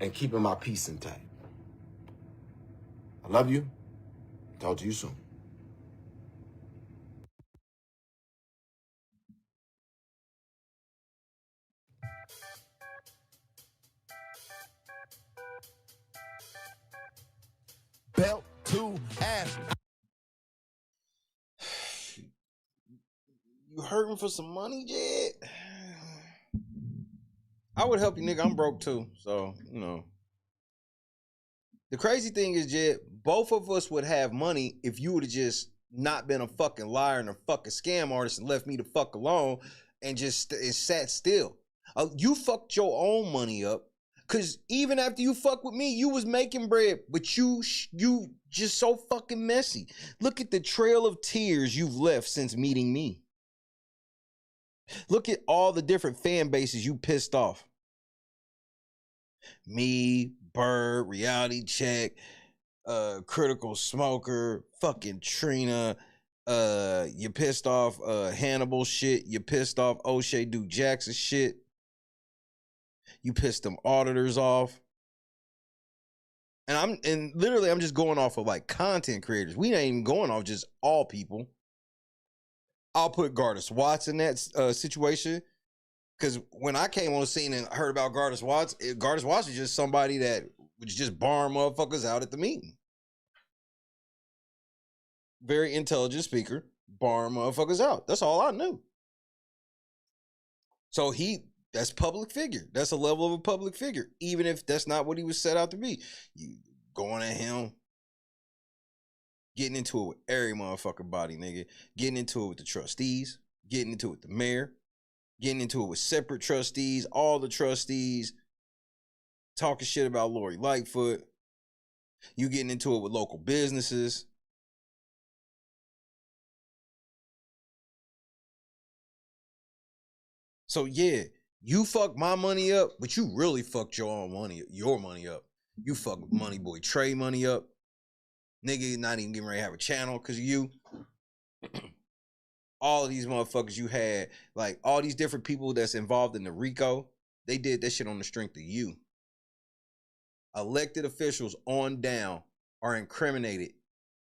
And keeping my peace intact. I love you. Talk to you soon. Belt to ass. You hurting for some money, Jed? I would help you, nigga. I'm broke too. So, you know. The crazy thing is, Jed, both of us would have money if you would have just not been a fucking liar and a fucking scam artist and left me the fuck alone and just sat still. You fucked your own money up. Cause even after you fuck with me, you was making bread, but you just so fucking messy. Look at the trail of tears you've left since meeting me. Look at all the different fan bases you pissed off. Me, Bird, Reality Check, Critical Smoker, fucking Trina. You pissed off Hannibal shit. You pissed off O'Shea Duke Jackson shit. You pissed them auditors off. And literally I'm just going off of like content creators. We ain't even going off just all people. I'll put Gardis Watts in that situation. Because when I came on the scene and heard about Gardis Watts is just somebody that was just barring motherfuckers out at the meeting. Very intelligent speaker, barring motherfuckers out. That's all I knew. So that's public figure. That's a level of a public figure, even if that's not what he was set out to be. You going at him, getting into it with every motherfucking body, nigga. Getting into it with the trustees, getting into it with the mayor, getting into it with separate trustees, all the trustees, talking shit about Lori Lightfoot. You getting into it with local businesses. So yeah, you fucked my money up, but you really fucked your money up. You fucked Money Boy Trey money up. Nigga not even getting ready to have a channel because of you. All of these motherfuckers you had, like all these different people that's involved in the RICO, they did that shit on the strength of you. Elected officials on down are incriminated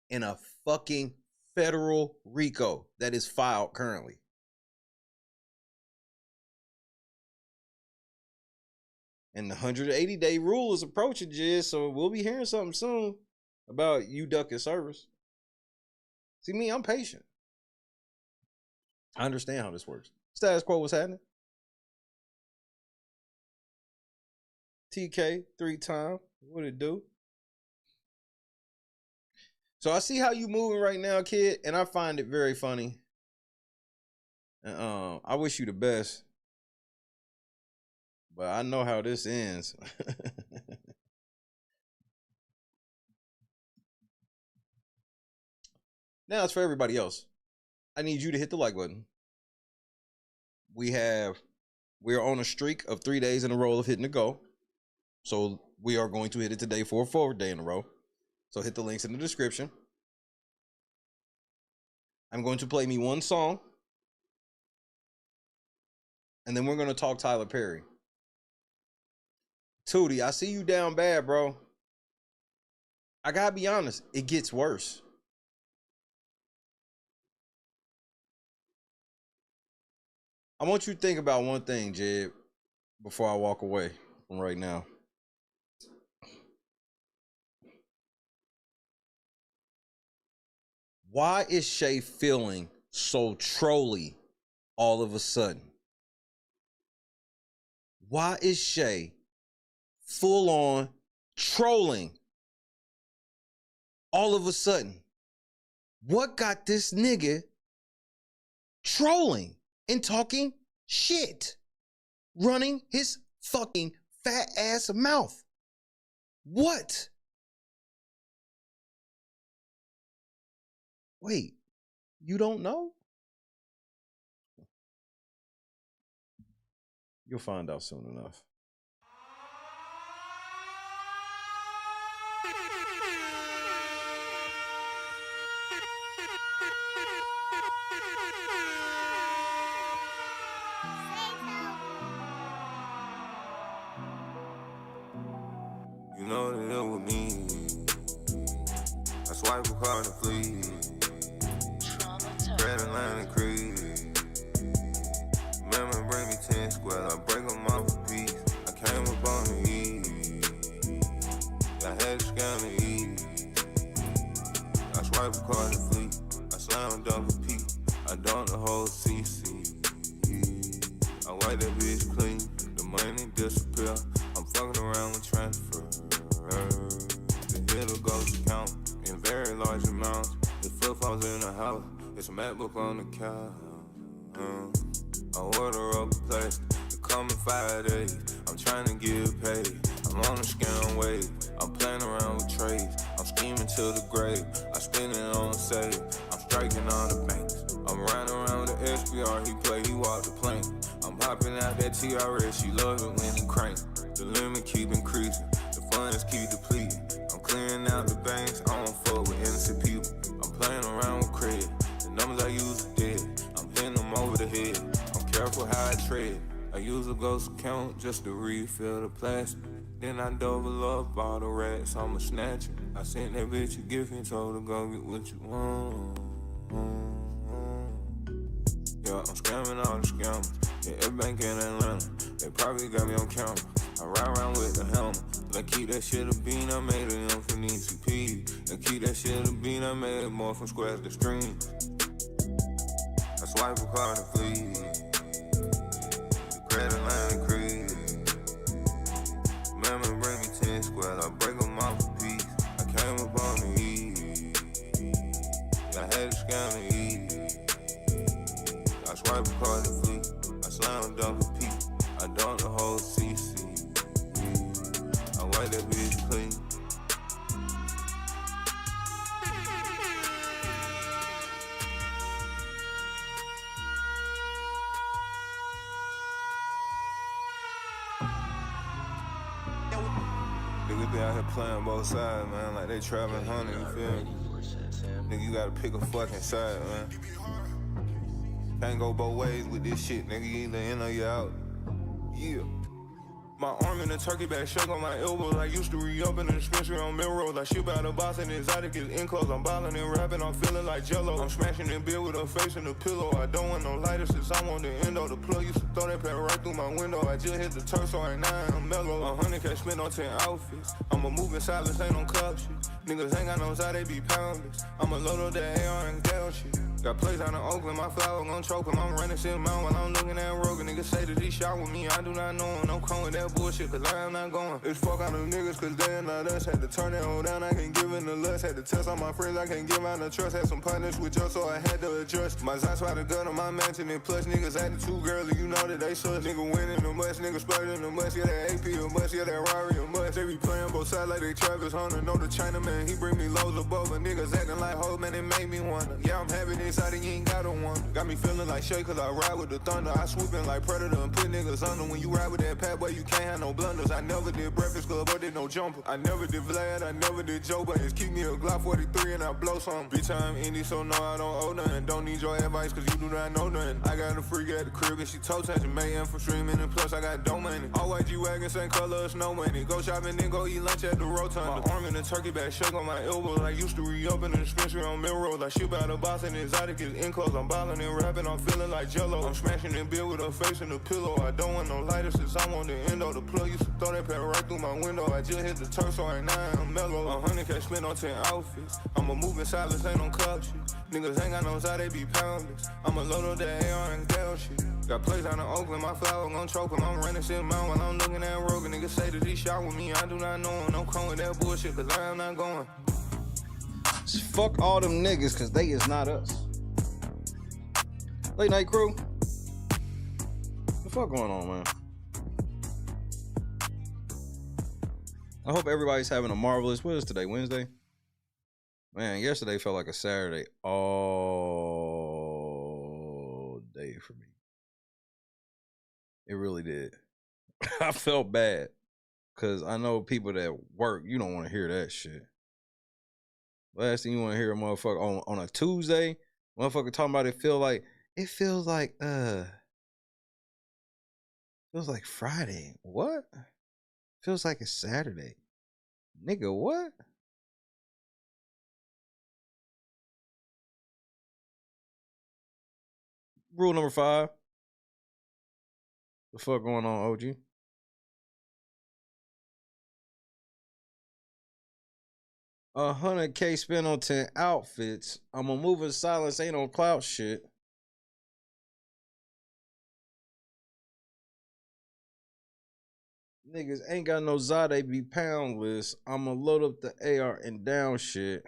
in a fucking federal RICO that is filed currently. And the 180-day rule is approaching, Jizz, so we'll be hearing something soon about you ducking service. See me, I'm patient. I understand how this works. Status quo, what's happening? TK, 3-time. What it do? So I see how you moving right now, kid, and I find it very funny. I wish you the best. But I know how this ends. Now it's for everybody else. I need you to hit the like button. We're on a streak of 3 days in a row of hitting the go. So we are going to hit it today for a 4th day in a row. So hit the links in the description. I'm going to play me one song. And then we're going to talk Tyler Perry. Tootie, I see you down bad, bro. I gotta be honest, it gets worse. I want you to think about one thing, Jed, before I walk away from right now. Why is Shay feeling so trolly all of a sudden? Why is Shay full on trolling all of a sudden? What got this nigga trolling and talking shit? Running his fucking fat ass mouth. What? Wait, you don't know? You'll find out soon enough. You know that it was me. I swipe a card to flee. Red Atlantic Creed. Remember, bring me 10 square. I break them off a piece. I came up on the E. I had to scam the E. I swipe a card to flee. I slam dunk a P. I dunk the whole CC. I wipe that bitch clean. The money disappear. I'm fucking around with transfer. The hitter goes to count in very large amounts. The flip-flops in the house. It's a MacBook on the couch. I order up a plate. It come in 5 days. I'm trying to get paid. I'm on a scam wave. I'm playing around with trades. I'm scheming to the grave. I spend it on save. I'm striking on the banks. I'm riding around with the SPR. He play, he walk the plane. I'm hopping out that TRS. She love it when he crank. The limit keep increasing. The funds keep depleting. I'm clearing out the banks. I don't fuck with innocent people. I'm playing around with credit. The numbers I use are dead. I'm hitting them over the head. I'm careful how I tread. I use a ghost account just to refill the plastic. Then I double up all the rats. I'ma snatch it. I sent that bitch a gift and told her go get what you want. Yeah, I'm scamming all the scammers. Yeah, every bank in Atlanta. They probably got me on camera. I ride around with the helmet. Like keep that shit a bean, I made it on from ECP. And keep that shit a bean, I made it more from squares to streams. I swipe a card to flee. Red Atlantic Creed. Remember, bring me 10 squares. I break them off a piece. I came up on the E. I had to scam the E. I swipe a card to flee. I slam dunk a P. I dunk the whole CC. I wipe that bitch clean. Niggas be out here playing both sides, man, like they traveling hunting, you feel me? Nigga, you gotta pick a fucking side, man. Can't go both ways with this shit, nigga, you either in or you out. Yeah. My arm in a turkey bag, shake on my elbows. I used to re-open the dispensary on Melrose. I ship out of Boston, exotic is in close. I'm ballin' and rapping, I'm feeling like Jello. I'm smashing in bed with her face in the pillow. I don't want no lighter since I'm on the endo. The plug used to throw that pack right through my window. I just hit the turf, so right now I'm mellow. 100K spent on 10 outfits. I'm a moving silence, ain't no club shit. Niggas ain't got no side, they be poundless. I'm a load of that AR and down shit. Got plays out in Oakland, my flower gon' choke him. I'm running shit mount while I'm looking at Rogan. Niggas say that he shot with me, I do not know him. No come with that bullshit, cause I am not going. It's fuck out them niggas, cause they ain't not us. Had to turn that hoe down, I can't give in the lust. Had to test on my friends, I can't give out the trust. Had some partners with us, so I had to adjust. My Zion's by the gun on my mansion, and plus niggas attitude girly, you know that they sus. Nigga winning the must, nigga splurting the must. Yeah, that AP a must, yeah, that Rari a must. They be playing both sides like they Travis Hunter. Know the Chinaman, he bring me loads of both. But niggas acting like hoes, man, it made me wonder. Yeah, I'm happy inside and you ain't got a one. Got me feeling like Shay, cause I ride with the thunder. I swoop in like Predator and put niggas under. When you ride with that pat, boy, you can't have no blunders. I never did Breakfast Club or did no jumper. I never did Vlad, I never did Joe, but it's keep me a Glock 43 and I blow some. Bitch, I'm indie, so no, I don't owe nothing. Don't need your advice, cause you do not know nothing. I got a freak at the crib and she toe touching man for streaming, and plus I got dough money. All white G-Wagon, same color of snow money. Go shopping, then go eat lunch at the Rotunda. My arm in a turkey bag, shake on my elbows. I used to re-open the dispensary on Melrose. I ship out of Boston, exotic is in close. I'm ballin' and rapping, I'm feeling like Jello. I'm smashing in bed with her face in the pillow. I don't want no lighter since I'm on the endo. The plug used to throw that pack right through my window. I just hit the turf, so right now I'm mellow. 100K spent on 10 outfits. I'm a moving silence, ain't no club shit. Niggas ain't got no side, they be poundless. I'm a load of that AR and down shit. Got plays out in Oakland, my flower gon' choke him. I'm running shit mount while I'm looking at Rogan. Niggas say that he shot with me, I do not know him. No come with that bullshit, cause I am not going. Fuck all them niggas, cause they is not us. Late night crew. What the fuck going on, man? I hope everybody's having a marvelous, what is today, Wednesday? Man, yesterday felt like a Saturday all day for me. It really did. I felt bad. Because I know people that work, you don't want to hear that shit. Last thing you want to hear a motherfucker on a Tuesday, motherfucker talking about it feels like Friday. What? Feels like it's Saturday. Nigga, what? Rule number 5. The fuck going on, OG? $100K spent on 10 outfits. I'm a move in silence, ain't on clout shit. Niggas ain't got no Zade be poundless. I'ma load up the AR and down shit.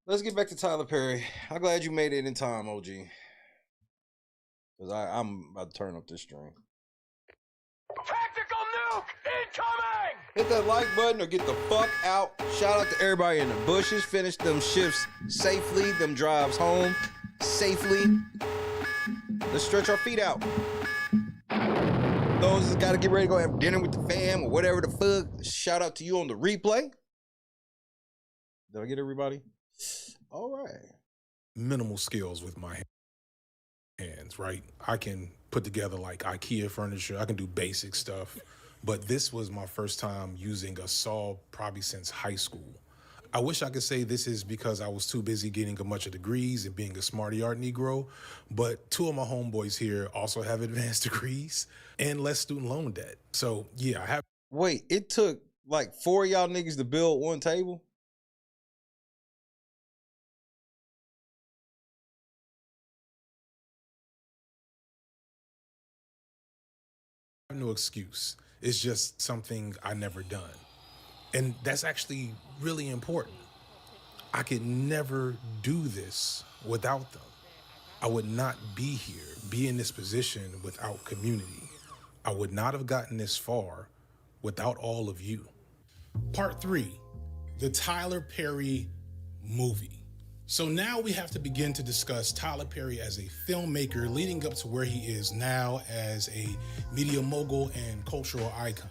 Let's get back to Tyler Perry. I'm glad you made it in time, OG. Because I'm about to turn up this stream. Tactical nuke incoming! Hit that like button or get the fuck out. Shout out to everybody in the bushes. Finish them shifts safely. Them drives home safely. Let's stretch our feet out. Those that's got to get ready to go have dinner with the fam or whatever the fuck. Shout out to you on the replay. Did I get everybody? All right. Minimal skills with my hands, right? I can put together like IKEA furniture. I can do basic stuff. But this was my first time using a saw probably since high school. I wish I could say this is because I was too busy getting a bunch of degrees and being a smarty art Negro, but 2 of my homeboys here also have advanced degrees and less student loan debt. So yeah, I have. Wait, it took like 4 of y'all niggas to build one table? No excuse. It's just something I never done. And that's actually really important. I could never do this without them. I would not be here, be in this position without community. I would not have gotten this far without all of you. Part 3, the Tyler Perry movie. So now we have to begin to discuss Tyler Perry as a filmmaker leading up to where he is now as a media mogul and cultural icon.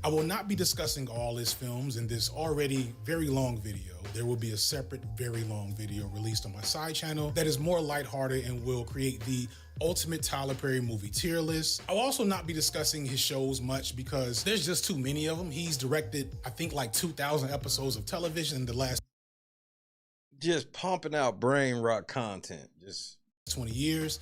I will not be discussing all his films in this already very long video. There will be a separate, very long video released on my side channel that is more lighthearted and will create the ultimate Tyler Perry movie tier list. I'll also not be discussing his shows much because there's just too many of them. He's directed, I think, like 2,000 episodes of television in the last just pumping out brain rot content. Just 20 years,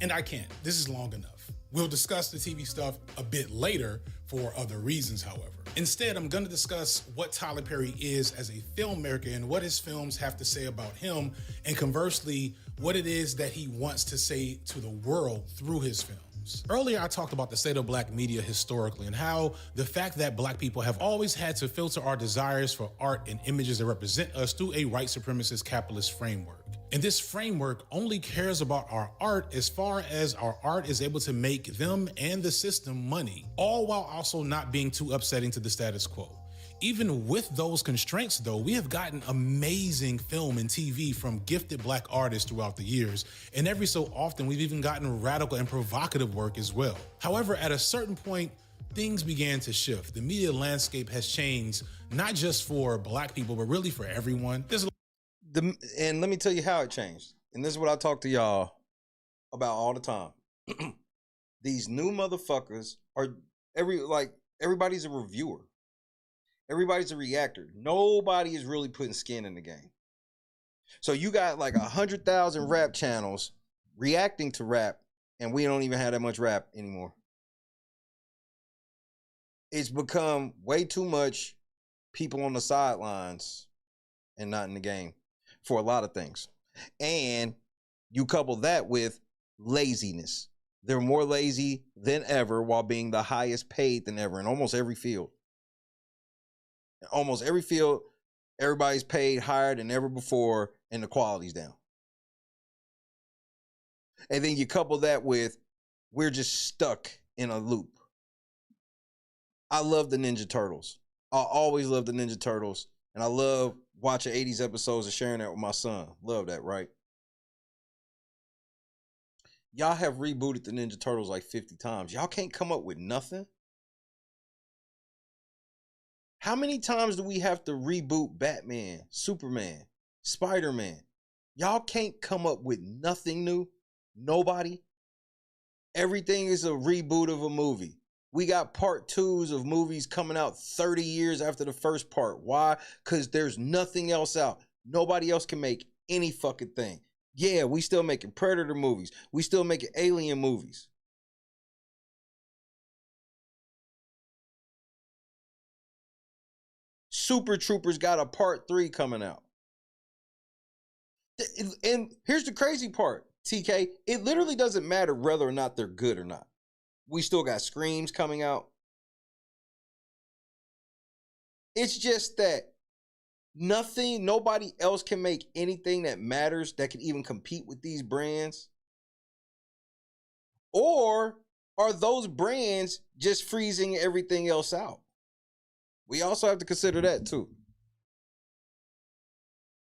and I can't. This is long enough. We'll discuss the TV stuff a bit later for other reasons, however. Instead, I'm going to discuss what Tyler Perry is as a filmmaker and what his films have to say about him, and conversely, what it is that he wants to say to the world through his films. Earlier, I talked about the state of black media historically and how the fact that black people have always had to filter our desires for art and images that represent us through a white supremacist capitalist framework. And this framework only cares about our art as far as our art is able to make them and the system money, all while also not being too upsetting to the status quo. Even with those constraints, though, we have gotten amazing film and TV from gifted black artists throughout the years, and every so often we've even gotten radical and provocative work as well. However, at a certain point, things began to shift. The media landscape has changed, not just for black people, but really for everyone. And let me tell you how it changed. And this is what I talk to y'all about all the time. These new motherfuckers are everybody's a reviewer. Everybody's a reactor. Nobody is really putting skin in the game. So you got like 100,000 rap channels reacting to rap, and we don't even have that much rap anymore. It's become way too much people on the sidelines and not in the game for a lot of things. And you couple that with laziness. They're more lazy than ever while being the highest paid than ever in almost every field. Almost every field, everybody's paid higher than ever before, and the quality's down. And then you couple that with, we're just stuck in a loop. I love the Ninja Turtles. I always love the Ninja Turtles. And I love watching 80s episodes and sharing that with my son. Love that, right? Y'all have rebooted the Ninja Turtles like 50 times. Y'all can't come up with nothing? How many times do we have to reboot Batman, Superman, Spider-Man? Y'all can't come up with nothing new? Nobody? Everything is a reboot of a movie. We got part 2s of movies coming out 30 years after the first part. Why? Because there's nothing else out. Nobody else can make any fucking thing. Yeah, we still making Predator movies. We still making Alien movies. Super Troopers got a part 3 coming out. And here's the crazy part, TK. It literally doesn't matter whether or not they're good or not. We still got Screams coming out. It's just that nobody else can make anything that matters that can even compete with these brands. Or are those brands just freezing everything else out? We also have to consider that too.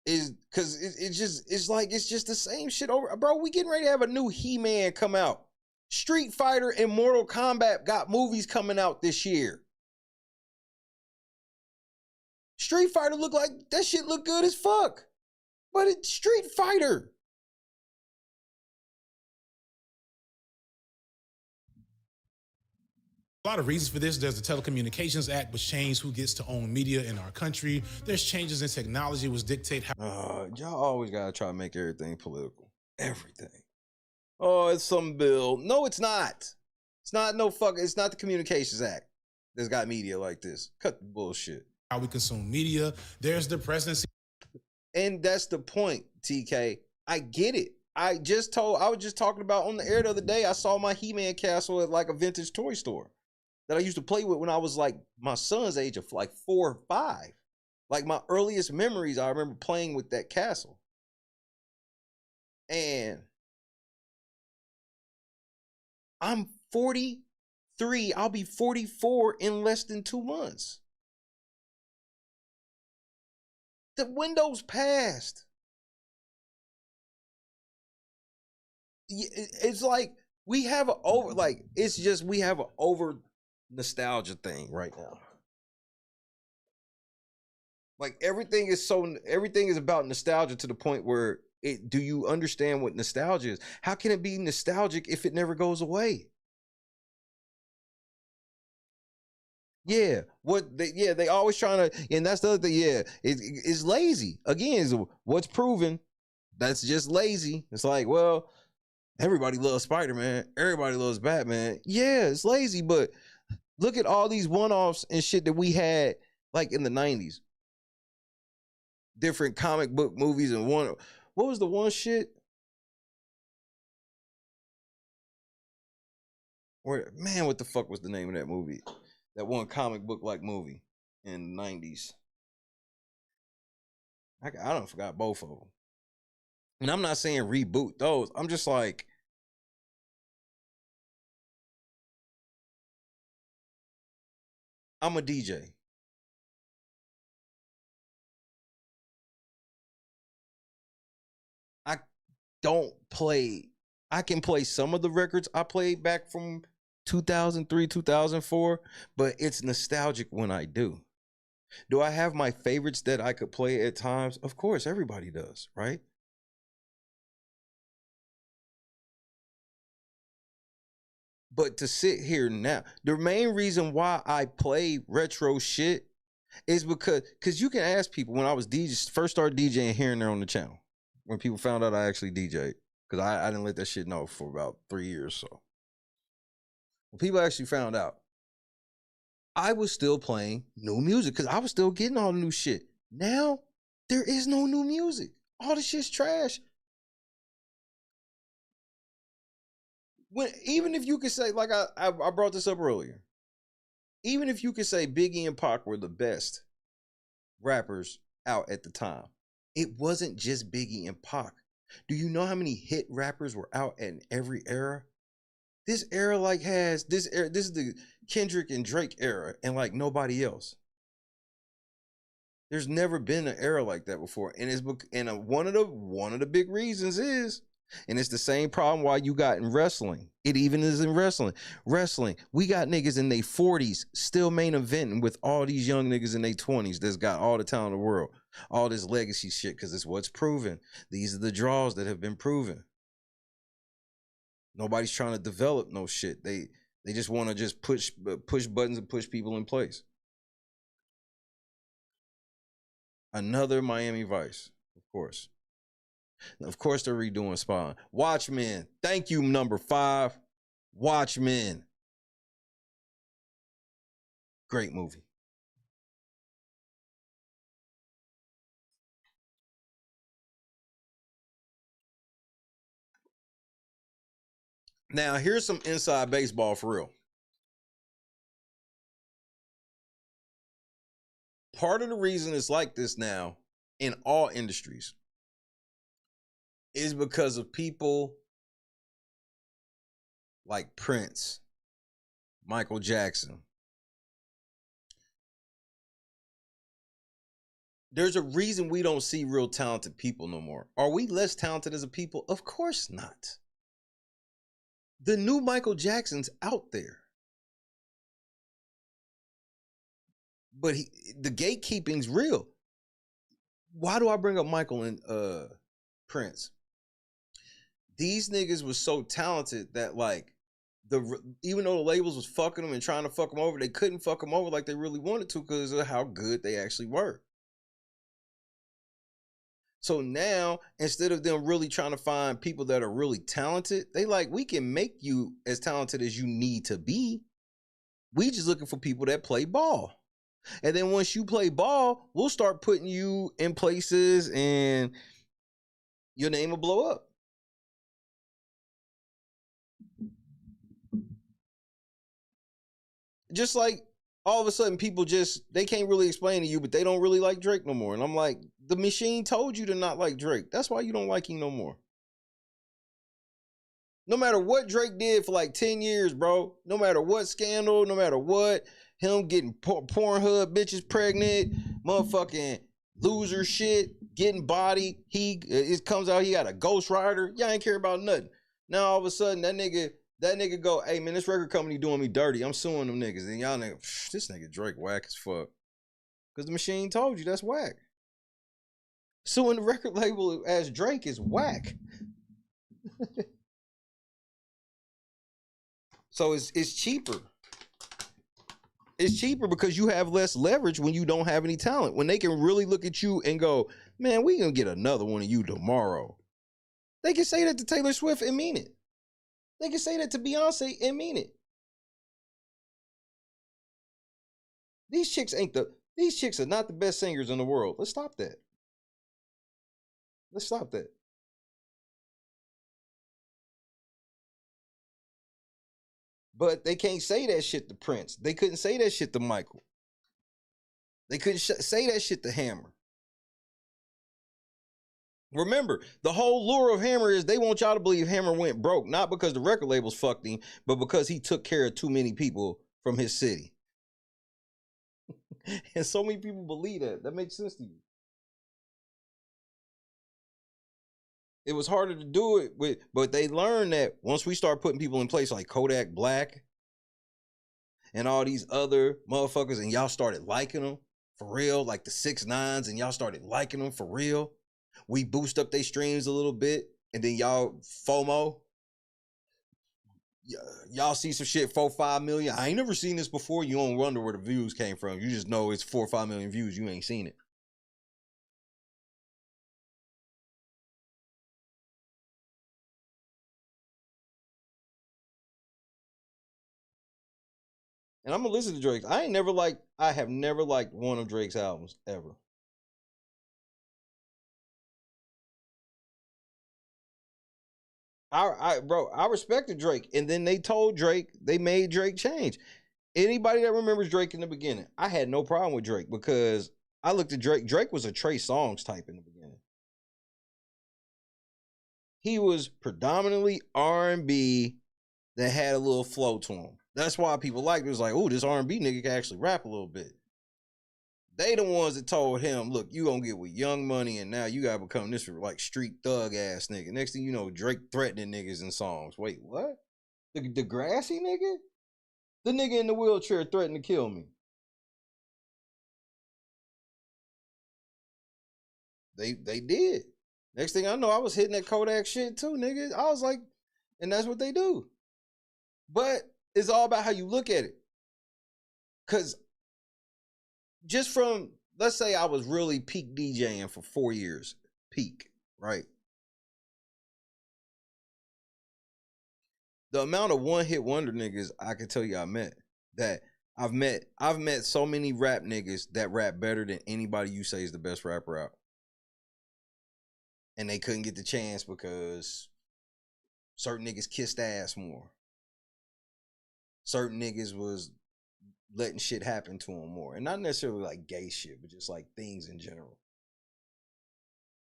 Is because it's just the same shit over, bro. We getting ready to have a new He-Man come out. Street Fighter and Mortal Kombat got movies coming out this year. Street Fighter look like that shit look good as fuck, but it's Street Fighter. A lot of reasons for this. There's the Telecommunications Act, which changed who gets to own media in our country. There's changes in technology, which dictate how. Y'all always gotta try to make everything political. Everything. Oh, it's some bill. No, it's not. It's not it's not the Communications Act that's got media like this. Cut the bullshit. How we consume media. There's the presidency. And that's the point, TK. I get it. I was just talking about on the air the other day, I saw my He-Man castle at like a vintage toy store that I used to play with when I was like my son's age of like 4 or 5. Like my earliest memories, I remember playing with that castle. And I'm 43. I'll be 44 in less than 2 months. The window's passed. It's like we have we have an over nostalgia thing right now. Like everything is about nostalgia to the point where do you understand what nostalgia is? How can it be nostalgic if it never goes away? Yeah, they always trying to, and that's the other thing. Yeah, it's lazy. Again, is what's proven. That's just lazy. It's like, well, everybody loves Spider-Man. Everybody loves Batman. Yeah, it's lazy, but look at all these one-offs and shit that we had like in the 90s. Different comic book movies and what was the one shit? What the fuck was the name of that movie? That one comic book like movie in the 90s. I don't forgot both of them. And I'm not saying reboot those. I'm just like, I'm a DJ. I don't play. I can play some of the records I played back from 2003, 2004, but it's nostalgic when I do. Do I have my favorites that I could play at times? Of course, everybody does, right? But to sit here now, the main reason why I play retro shit is because you can ask people when I was first started DJing here and there on the channel, when people found out I actually DJ'd, because I didn't let that shit know for about 3 years or so. When people actually found out, I was still playing new music because I was still getting all the new shit. Now, there is no new music. All the shit's trash. Even if you could say, like I brought this up earlier, even if you could say Biggie and Pac were the best rappers out at the time. It wasn't just Biggie and Pac. Do you know how many hit rappers were out in every era? This era has this era. This is the Kendrick and Drake era, and like nobody else. There's never been an era like that before, and one of the big reasons is, and it's the same problem why you got in wrestling. It even is in wrestling. We got niggas in their 40s still main eventing with all these young niggas in their 20s that's got all the talent in the world, all this legacy shit, because it's what's proven. These are the draws that have been proven. Nobody's trying to develop no shit. They just want to just push buttons and push people in place. Another Miami Vice, of course. Of course, they're redoing Spawn. Watchmen. Thank you, number 5. Watchmen. Great movie. Now, here's some inside baseball for real. Part of the reason it's like this now in all industries is because of people like Prince, Michael Jackson. There's a reason we don't see real talented people no more. Are we less talented as a people? Of course not. The new Michael Jackson's out there. But the gatekeeping's real. Why do I bring up Michael and Prince? These niggas was so talented that like even though the labels was fucking them and trying to fuck them over, they couldn't fuck them over like they really wanted to because of how good they actually were. So now, instead of them really trying to find people that are really talented, they like, we can make you as talented as you need to be. We just looking for people that play ball. And then once you play ball, we'll start putting you in places and your name will blow up. Just like all of a sudden people they can't really explain to you, but they don't really like Drake no more. And I'm like, the machine told you to not like Drake. That's why you don't like him no more. No matter what Drake did for like 10 years, bro, no matter what scandal, no matter what, him getting Pornhub bitches pregnant, motherfucking loser shit, getting body, it comes out he got a ghostwriter. Y'all ain't care about nothing. Now all of a sudden that nigga go, hey man, this record company doing me dirty. I'm suing them niggas. And y'all nigga, this nigga Drake whack as fuck. Because the machine told you that's whack. Suing the record label as Drake is whack. So it's cheaper. It's cheaper because you have less leverage when you don't have any talent. When they can really look at you and go, man, we gonna get another one of you tomorrow. They can say that to Taylor Swift and mean it. They can say that to Beyonce and mean it. These chicks are not the best singers in the world. Let's stop that. Let's stop that. But they can't say that shit to Prince. They couldn't say that shit to Michael. They couldn't say that shit to Hammer. Remember, the whole lure of Hammer is they want y'all to believe Hammer went broke, not because the record labels fucked him, but because he took care of too many people from his city. And so many people believe that. That makes sense to you. It was harder to do it but they learned that once we start putting people in place like Kodak Black and all these other motherfuckers, and y'all started liking them for real, like the 6ix9ines, and y'all started liking them for real. We boost up their streams a little bit, and then y'all FOMO. Y'all see some shit 4-5 million. I ain't never seen this before. You don't wonder where the views came from. You just know it's 4 or 5 million views. You ain't seen it. And I'm gonna listen to Drake. I have never liked one of Drake's albums ever. I respected Drake, and then they made Drake change. Anybody that remembers Drake in the beginning, I had no problem with Drake because I looked at Drake. Drake was a Trey Songz type in the beginning. He was predominantly R&B that had a little flow to him. That's why people liked it. It was like, oh, this R&B nigga can actually rap a little bit. They the ones that told him, look, you gonna get with Young Money, and now you gotta become this like street thug ass nigga. Next thing you know, Drake threatening niggas in songs. Wait, what? The grassy nigga? The nigga in the wheelchair threatened to kill me. They did. Next thing I know, I was hitting that Kodak shit too, nigga. I was like, and that's what they do. But it's all about how you look at it. Cause just from, let's say I was really peak DJing for 4 years, peak, right? The amount of one-hit wonder niggas I can tell you I met, that I've met so many rap niggas that rap better than anybody you say is the best rapper out. And they couldn't get the chance because certain niggas kissed ass more. Certain niggas was letting shit happen to them more. And not necessarily like gay shit, but just like things in general.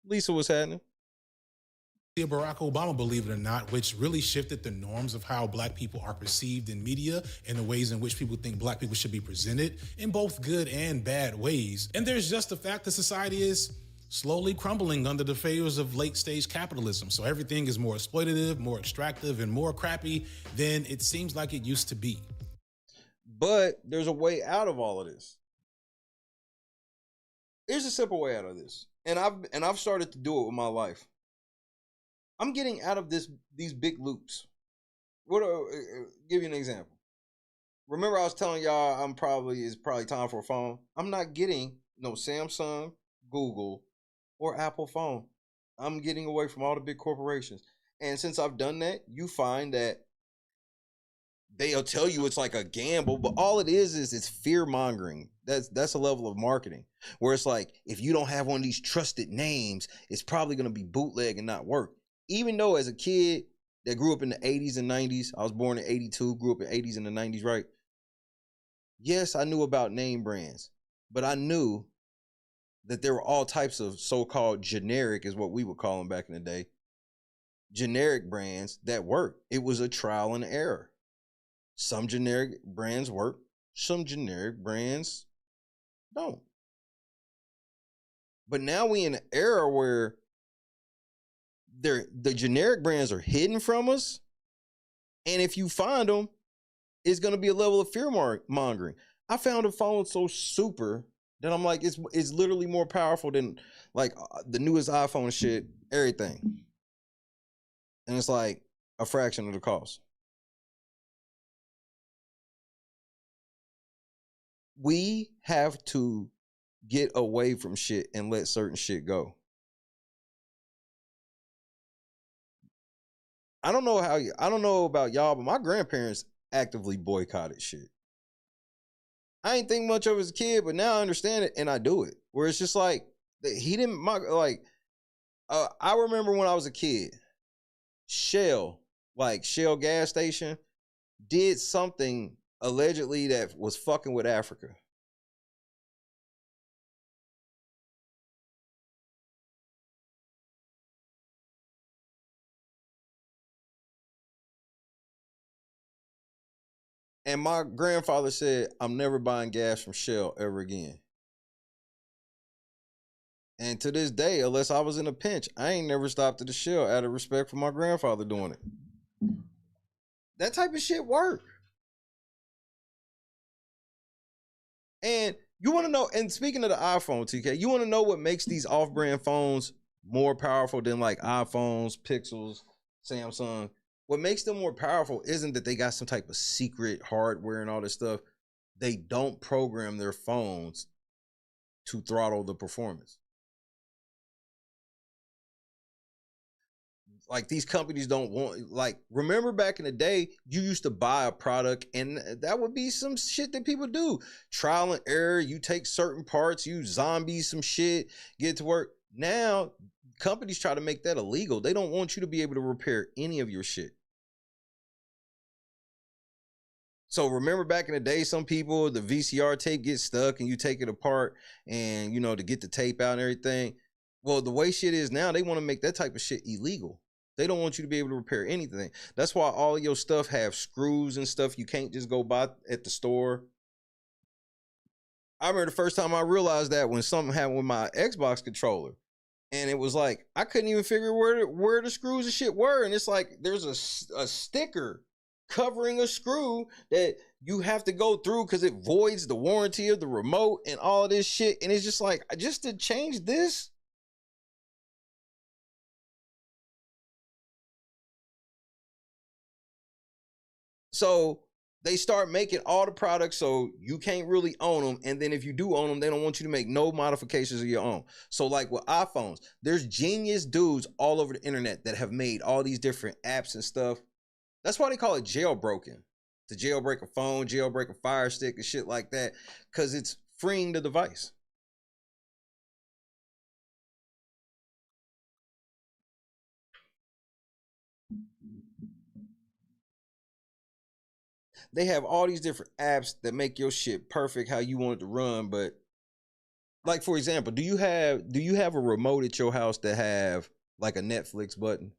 Lisa, what's happening? Barack Obama, believe it or not, which really shifted the norms of how black people are perceived in media and the ways in which people think black people should be presented in both good and bad ways. And there's just the fact that society is slowly crumbling under the failures of late-stage capitalism. So everything is more exploitative, more extractive, and more crappy than it seems like it used to be. But there's a way out of all of this. There's a simple way out of this. And I've started to do it with my life. I'm getting out of these big loops. Give you an example. Remember I was telling y'all it's probably time for a phone. I'm not getting no Samsung, Google, or Apple phone. I'm getting away from all the big corporations. And since I've done that, you find that they'll tell you it's like a gamble, but all it is it's fear mongering. That's a level of marketing where it's like, if you don't have one of these trusted names, it's probably going to be bootleg and not work. Even though as a kid that grew up in the 80s and 90s, I was born in 82, grew up in the 80s and the 90s, right? Yes, I knew about name brands, but I knew that there were all types of so-called generic, is what we would call them back in the day, generic brands that work. It was a trial and error. Some generic brands work, some generic brands don't. But now we in an era where the generic brands are hidden from us, and if you find them, it's going to be a level of fear mongering. I found a phone so super that I'm like, it's literally more powerful than like the newest iPhone shit, everything. And it's like a fraction of the cost. We have to get away from shit and let certain shit go. I don't know about y'all, but my grandparents actively boycotted shit. I ain't think much of it as a kid, but now I understand it and I do it. Where it's just like, I remember when I was a kid, Shell gas station, did something allegedly that was fucking with Africa. And my grandfather said, I'm never buying gas from Shell ever again. And to this day, unless I was in a pinch, I ain't never stopped at the Shell out of respect for my grandfather doing it. That type of shit work. And you want to know, and speaking of the iPhone, TK, you want to know what makes these off-brand phones more powerful than like iPhones, Pixels, Samsung? What makes them more powerful isn't that they got some type of secret hardware and all this stuff. They don't program their phones to throttle the performance. Like these companies don't want, like, remember back in the day, you used to buy a product and that would be some shit that people do. Trial and error, you take certain parts, you zombie some shit, get it to work. Now, companies try to make that illegal. They don't want you to be able to repair any of your shit. So remember back in the day, some people, the VCR tape gets stuck and you take it apart and, you know, to get the tape out and everything. Well, the way shit is now, they want to make that type of shit illegal. They don't want you to be able to repair anything. That's why all your stuff have screws and stuff you can't just go buy at the store. I remember the first time I realized that when something happened with my Xbox controller. And it was like, I couldn't even figure where the screws and shit were. And it's like, there's a sticker covering a screw that you have to go through because it voids the warranty of the remote and all of this shit. And it's just like, just to change this. So they start making all the products so you can't really own them. And then if you do own them, they don't want you to make no modifications of your own. So like with iPhones, there's genius dudes all over the internet that have made all these different apps and stuff. That's why they call it jailbroken. To jailbreak a phone, jailbreak a Fire Stick and shit like that, because it's freeing the device. They have all these different apps that make your shit perfect how you want it to run. But like, for example, do you have a remote at your house that have like a Netflix button?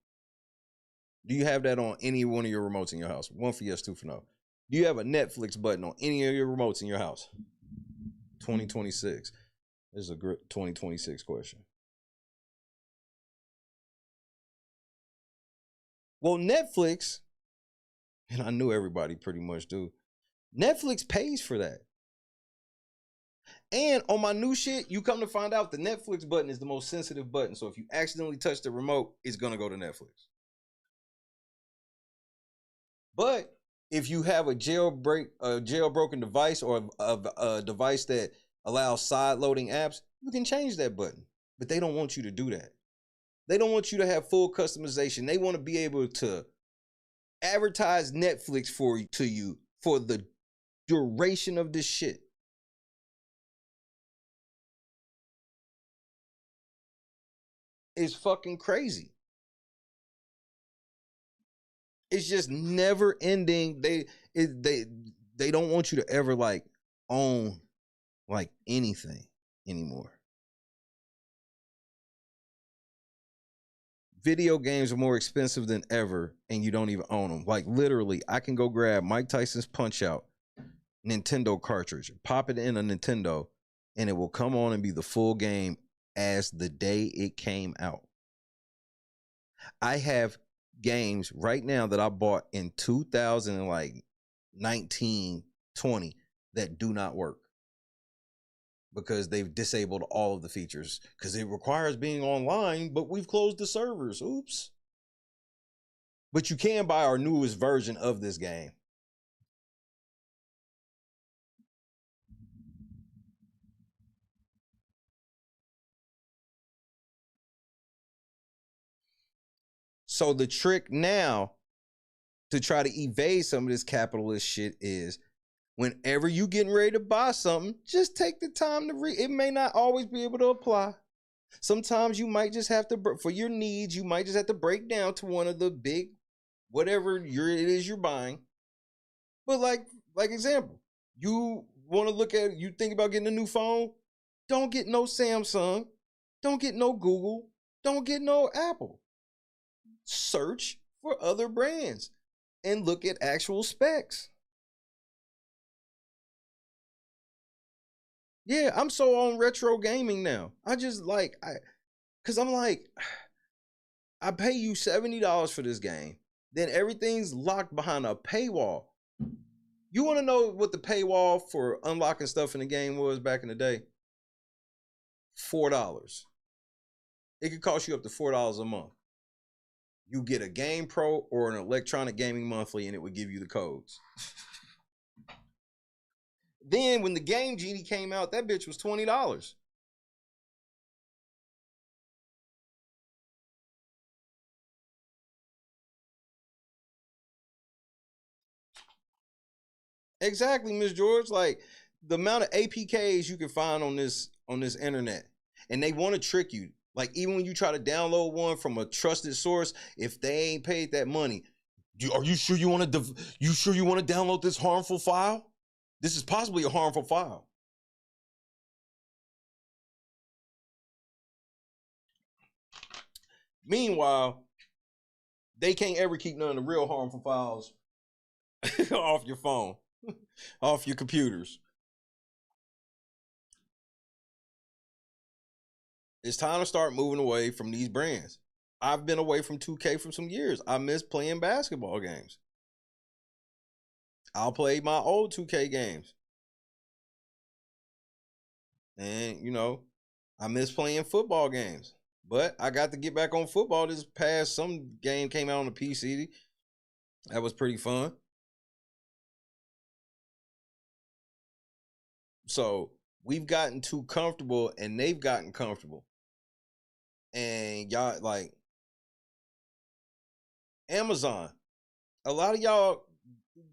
Do you have that on any one of your remotes in your house? One for yes, two for no. Do you have a Netflix button on any of your remotes in your house? 2026. This is a great 2026 question. Well, Netflix, and I knew everybody pretty much do, Netflix pays for that. And on my new shit, you come to find out the Netflix button is the most sensitive button. So if you accidentally touch the remote, it's going to go to Netflix. But if you have a jailbroken device or a device that allows side loading apps, you can change that button. But they don't want you to do that. They don't want you to have full customization. They want to be able to advertise Netflix to you for the duration of this shit. It's fucking crazy. It's just never ending. They don't want you to ever like own like anything anymore. Video games are more expensive than ever and you don't even own them. Like literally, I can go grab Mike Tyson's Punch-Out Nintendo cartridge, pop it in a Nintendo, and it will come on and be the full game as the day it came out. I have games right now that I bought in 2019, 20 that do not work because they've disabled all of the features because it requires being online, but we've closed the servers. Oops. But you can buy our newest version of this game. So the trick now to try to evade some of this capitalist shit is whenever you getting ready to buy something, just take the time to read. It may not always be able to apply. Sometimes you might just have to, for your needs, you might just have to break down to one of the big, whatever it is you're buying. But like example, you want to look at, you think about getting a new phone, don't get no Samsung, don't get no Google, don't get no Apple. Search for other brands and look at actual specs. Yeah, I'm so on retro gaming now. I just like, cause I'm like, I pay you $70 for this game. Then everything's locked behind a paywall. You want to know what the paywall for unlocking stuff in the game was back in the day? $4. It could cost you up to $4 a month. You get a Game Pro or an electronic gaming monthly and it would give you the codes. Then when the Game Genie came out, that bitch was $20. Exactly, Miss George. Like the amount of APKs you can find on this internet, and they want to trick you. Like even when you try to download one from a trusted source, if they ain't paid that money, Are you sure you want to download this harmful file? This is possibly a harmful file. Meanwhile, they can't ever keep none of the real harmful files off your phone, off your computers. It's time to start moving away from these brands. I've been away from 2K for some years. I miss playing basketball games. I'll play my old 2K games. And, you know, I miss playing football games. But I got to get back on football this past, some game came out on the PC. That was pretty fun. So we've gotten too comfortable and they've gotten comfortable. And y'all, like, Amazon. A lot of y'all,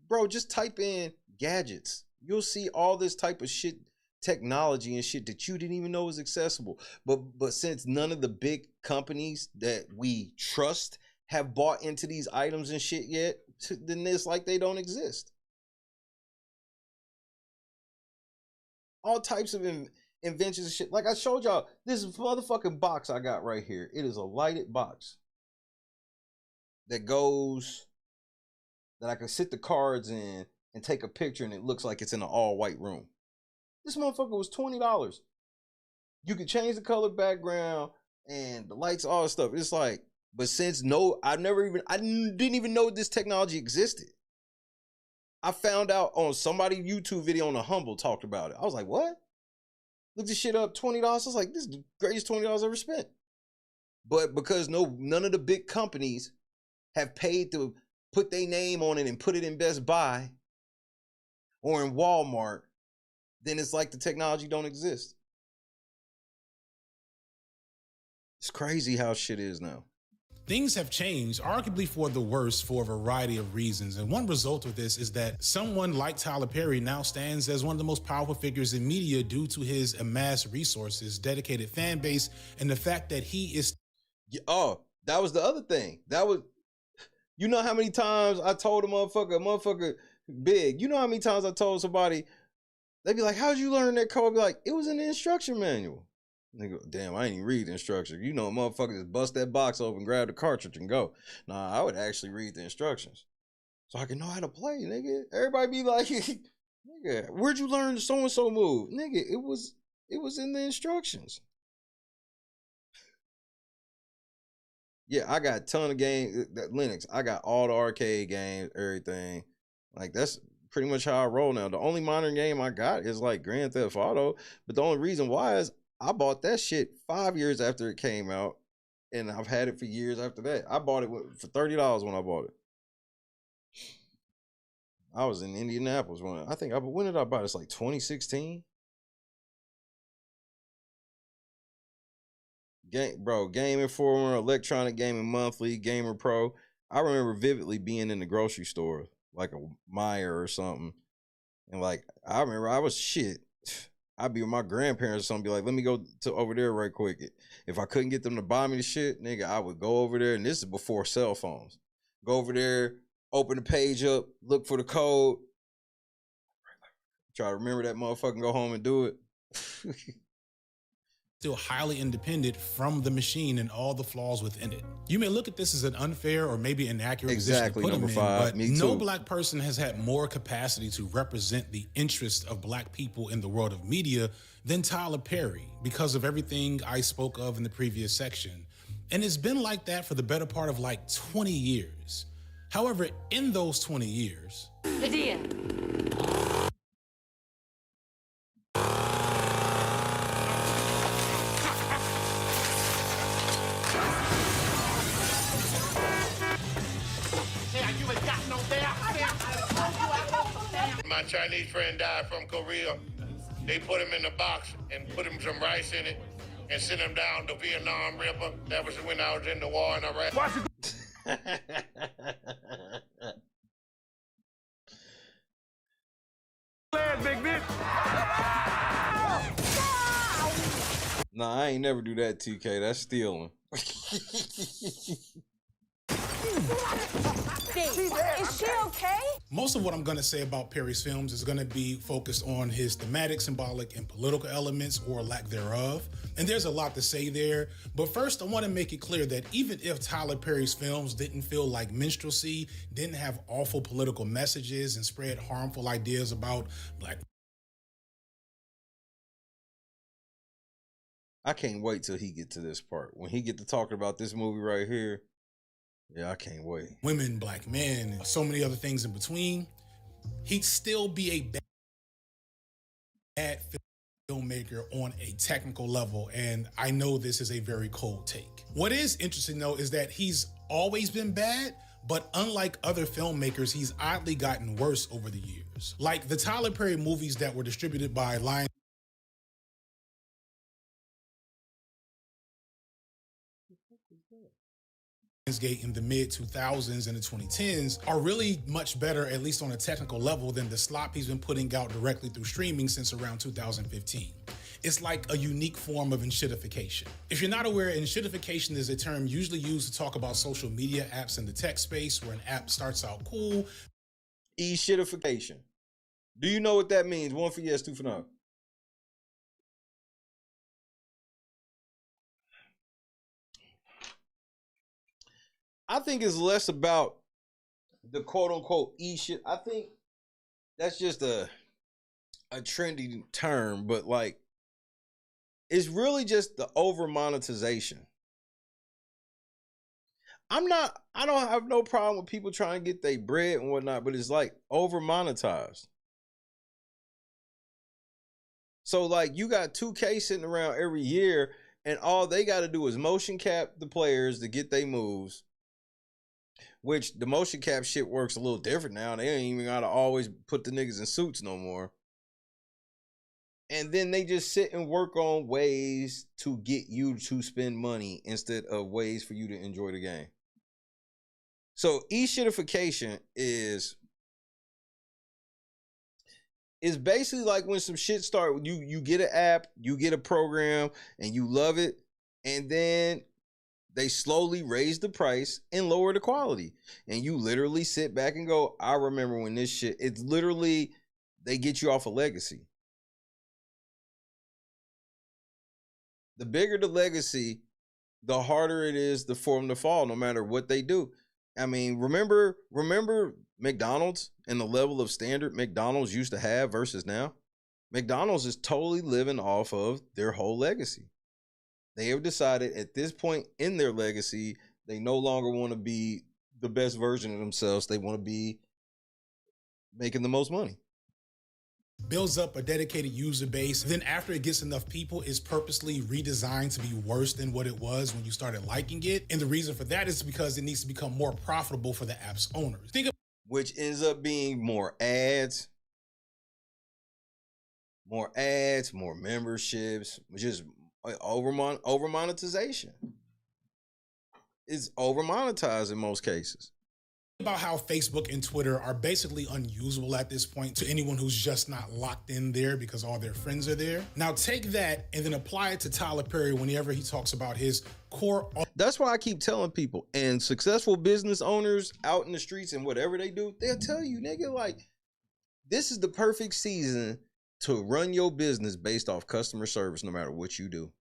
bro, just type in gadgets. You'll see all this type of shit, technology and shit that you didn't even know was accessible. But since none of the big companies that we trust have bought into these items and shit yet, then it's like they don't exist. All types of inventions and shit. Like I showed y'all, this motherfucking box I got right here. It is a lighted box that goes, that I can sit the cards in and take a picture and it looks like it's in an all-white room. This motherfucker was $20. You can change the color background and the lights, all this stuff. It's like, but since I didn't even know this technology existed. I found out on somebody's YouTube video on the Humble talked about it. I was like, what? Look this shit up, $20. I was like, this is the greatest $20 I ever spent. But because none of the big companies have paid to put their name on it and put it in Best Buy or in Walmart, then it's like the technology don't exist. It's crazy how shit is now. Things have changed, arguably for the worse, for a variety of reasons. And one result of this is that someone like Tyler Perry now stands as one of the most powerful figures in media due to his amassed resources, dedicated fan base, and the fact that he is... Oh, that was the other thing. That was... You know how many times I told a motherfucker big. You know how many times I told somebody, they'd be like, how'd you learn that code? I'd be like, it was in the instruction manual. Nigga, damn, I ain't even read the instructions. You know, motherfucker just bust that box open, grab the cartridge and go. Nah, I would actually read the instructions so I can know how to play, nigga. Everybody be like, nigga, where'd you learn so-and-so move? Nigga, it was in the instructions. Yeah, I got a ton of games, Linux. I got all the arcade games, everything. Like, that's pretty much how I roll now. The only modern game I got is like Grand Theft Auto, but the only reason why is I bought that shit 5 years after it came out, and I've had it for years after that. I bought it for $30 when I bought it. I was in Indianapolis when when did I buy this? Like 2016? Game Informer, Electronic Gaming Monthly, Gamer Pro. I remember vividly being in the grocery store, like a Meijer or something, and like I remember I was shit. I'd be with my grandparents or something, be like, let me go to over there right quick. If I couldn't get them to buy me the shit, nigga, I would go over there, and this is before cell phones. Go over there, open the page up, look for the code, try to remember that motherfucker, go home and do it. Still highly independent from the machine and all the flaws within it. You may look at this as an unfair or maybe inaccurate position to put him in, but no black person has had more capacity to represent the interests of black people in the world of media than Tyler Perry, because of everything I spoke of in the previous section. And it's been like that for the better part of like 20 years. However, in those 20 years... Lydia. My Chinese friend died from Korea. They put him in a box and put him some rice in it and sent him down the Vietnam River. That was when I was in the war in Iraq. Nah, I ain't never do that, TK. That's stealing. Is she okay? Most of what I'm going to say about Perry's films is going to be focused on his thematic, symbolic, and political elements, or lack thereof. And there's a lot to say there. But first, I want to make it clear that even if Tyler Perry's films didn't feel like minstrelsy, didn't have awful political messages, and spread harmful ideas about Black. I can't wait till he get to this part. When he get to talking about this movie right here, yeah, I can't wait. Women, Black men, and so many other things in between, he'd still be a bad filmmaker on a technical level, and I know this is a very cold take. What is interesting, though, is that he's always been bad, but unlike other filmmakers, he's oddly gotten worse over the years. Like the Tyler Perry movies that were distributed by Lionsgate in the mid-2000s and the 2010s are really much better, at least on a technical level, than the slop he's been putting out directly through streaming since around 2015. It's like a unique form of enshittification. If you're not aware, enshittification is a term usually used to talk about social media apps in the tech space, where an app starts out cool. E-shittification. Do you know what that means? 1 for yes, 2 for no. I think it's less about the quote-unquote e-shit. I think that's just a trendy term, but like, it's really just the over-monetization. I don't have no problem with people trying to get their bread and whatnot, but it's like over-monetized. So like, you got 2K sitting around every year, and all they got to do is motion cap the players to get their moves. Which the motion cap shit works a little different now. They ain't even gotta always put the niggas in suits no more. And then they just sit and work on ways to get you to spend money instead of ways for you to enjoy the game. So e-shittification is basically like when some shit start, you get an app, you get a program, and you love it, and then they slowly raise the price and lower the quality. And you literally sit back and go, I remember when this shit, it's literally, they get you off a legacy. The bigger the legacy, the harder it is for them to fall, no matter what they do. I mean, remember McDonald's and the level of standard McDonald's used to have versus now? McDonald's is totally living off of their whole legacy. They have decided at this point in their legacy, they no longer want to be the best version of themselves. They want to be making the most money. Builds up a dedicated user base. Then after it gets enough people, it's purposely redesigned to be worse than what it was when you started liking it. And the reason for that is because it needs to become more profitable for the app's owners. Which ends up being more ads, more memberships, which is over monetization. It's over monetized in most cases. About how Facebook and Twitter are basically unusable at this point to anyone who's just not locked in there because all their friends are there. Now take that and then apply it to Tyler Perry whenever he talks about his core. That's why I keep telling people, and successful business owners out in the streets and whatever they do, they'll tell you, nigga, like, this is the perfect season to run your business based off customer service, no matter what you do.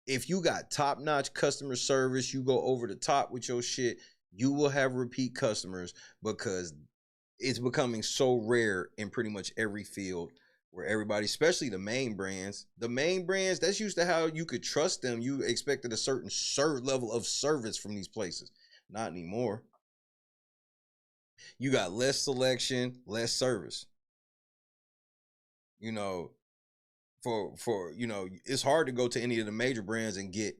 If you got top-notch customer service, you go over the top with your shit, you will have repeat customers, because it's becoming so rare in pretty much every field where everybody, especially the main brands, that's used to how you could trust them. You expected a certain level of service from these places. Not anymore. You got less selection, less service. You know, for you know, it's hard to go to any of the major brands and get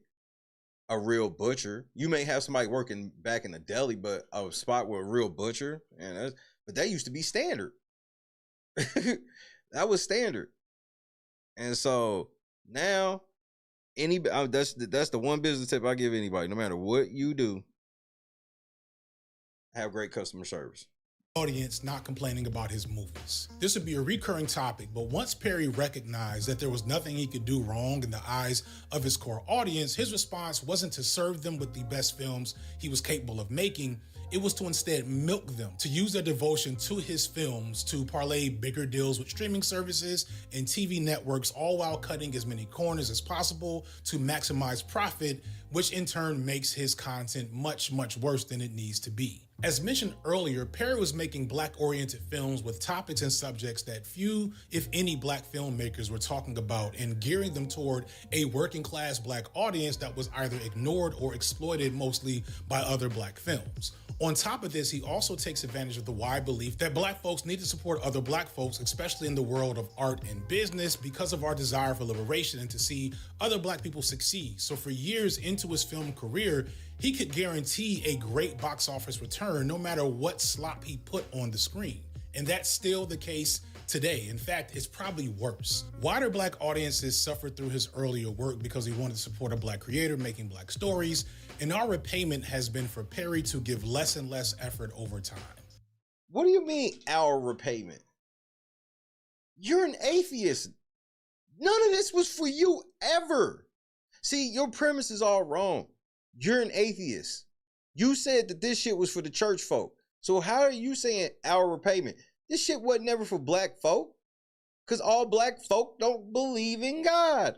a real butcher. You may have somebody working back in the deli, but a spot with a real butcher, but that used to be standard. That was standard. And so now, that's the one business tip I give anybody: no matter what you do, have great customer service. audience not complaining about his movies. This would be a recurring topic, but once Perry recognized that there was nothing he could do wrong in the eyes of his core audience, his response wasn't to serve them with the best films he was capable of making. It was to instead milk them, to use their devotion to his films to parlay bigger deals with streaming services and TV networks, all while cutting as many corners as possible to maximize profit, which in turn makes his content much, much worse than it needs to be. As mentioned earlier, Perry was making Black-oriented films with topics and subjects that few, if any, Black filmmakers were talking about, and gearing them toward a working-class Black audience that was either ignored or exploited mostly by other Black films. On top of this, he also takes advantage of the wide belief that Black folks need to support other Black folks, especially in the world of art and business, because of our desire for liberation and to see other Black people succeed. So for years into his film career, he could guarantee a great box office return no matter what slop he put on the screen. And that's still the case today. In fact, it's probably worse. Wider Black audiences suffered through his earlier work because he wanted to support a Black creator making Black stories, and our repayment has been for Perry to give less and less effort over time. What do you mean, our repayment? You're an atheist. None of this was for you ever. See, your premise is all wrong. You're an atheist. You said that this shit was for the church folk. So how are you saying our repayment? This shit wasn't never for Black folk. Because all Black folk don't believe in God.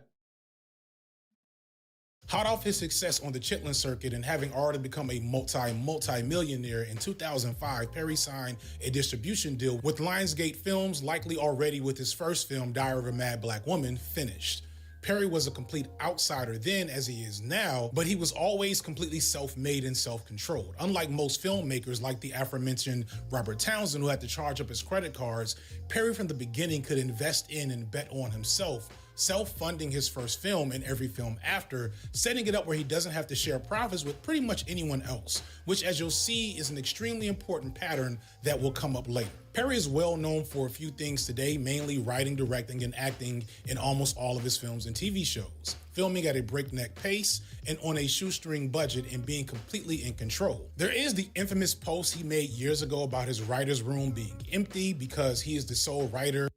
Hot off his success on the Chitlin circuit and having already become a multi-millionaire in 2005, Perry signed a distribution deal with Lionsgate Films, likely already with his first film, Diary of a Mad Black Woman, finished. Perry was a complete outsider then, as he is now, but he was always completely self-made and self-controlled. Unlike most filmmakers like the aforementioned Robert Townsend, who had to charge up his credit cards, Perry from the beginning could invest in and bet on himself, self-funding his first film and every film after, setting it up where he doesn't have to share profits with pretty much anyone else, which, as you'll see, is an extremely important pattern that will come up later. Perry is well known for a few things today, mainly writing, directing, and acting in almost all of his films and TV shows, filming at a breakneck pace and on a shoestring budget and being completely in control. There is the infamous post he made years ago about his writer's room being empty because he is the sole writer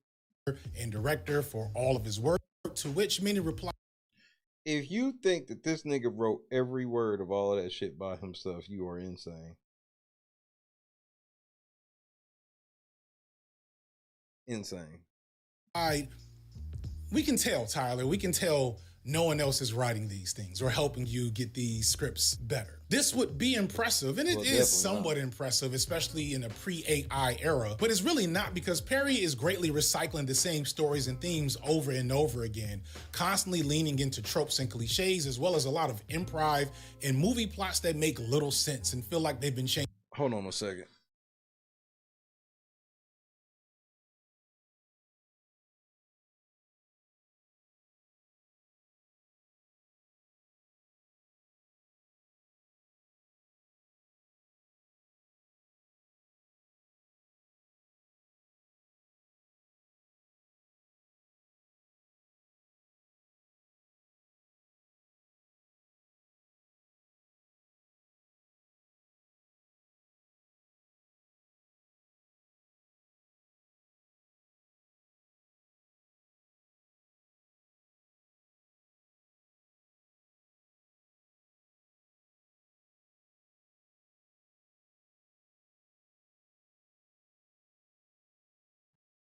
and director for all of his work, to which many replied, if you think that this nigga wrote every word of all of that shit by himself, you are insane. Insane. We can tell, Tyler, we can tell no one else is writing these things or helping you get these scripts better. This would be impressive, and it is somewhat impressive, especially in a pre-AI era, but it's really not, because Perry is greatly recycling the same stories and themes over and over again, constantly leaning into tropes and cliches, as well as a lot of improv and movie plots that make little sense and feel like they've been changed. Hold on a second.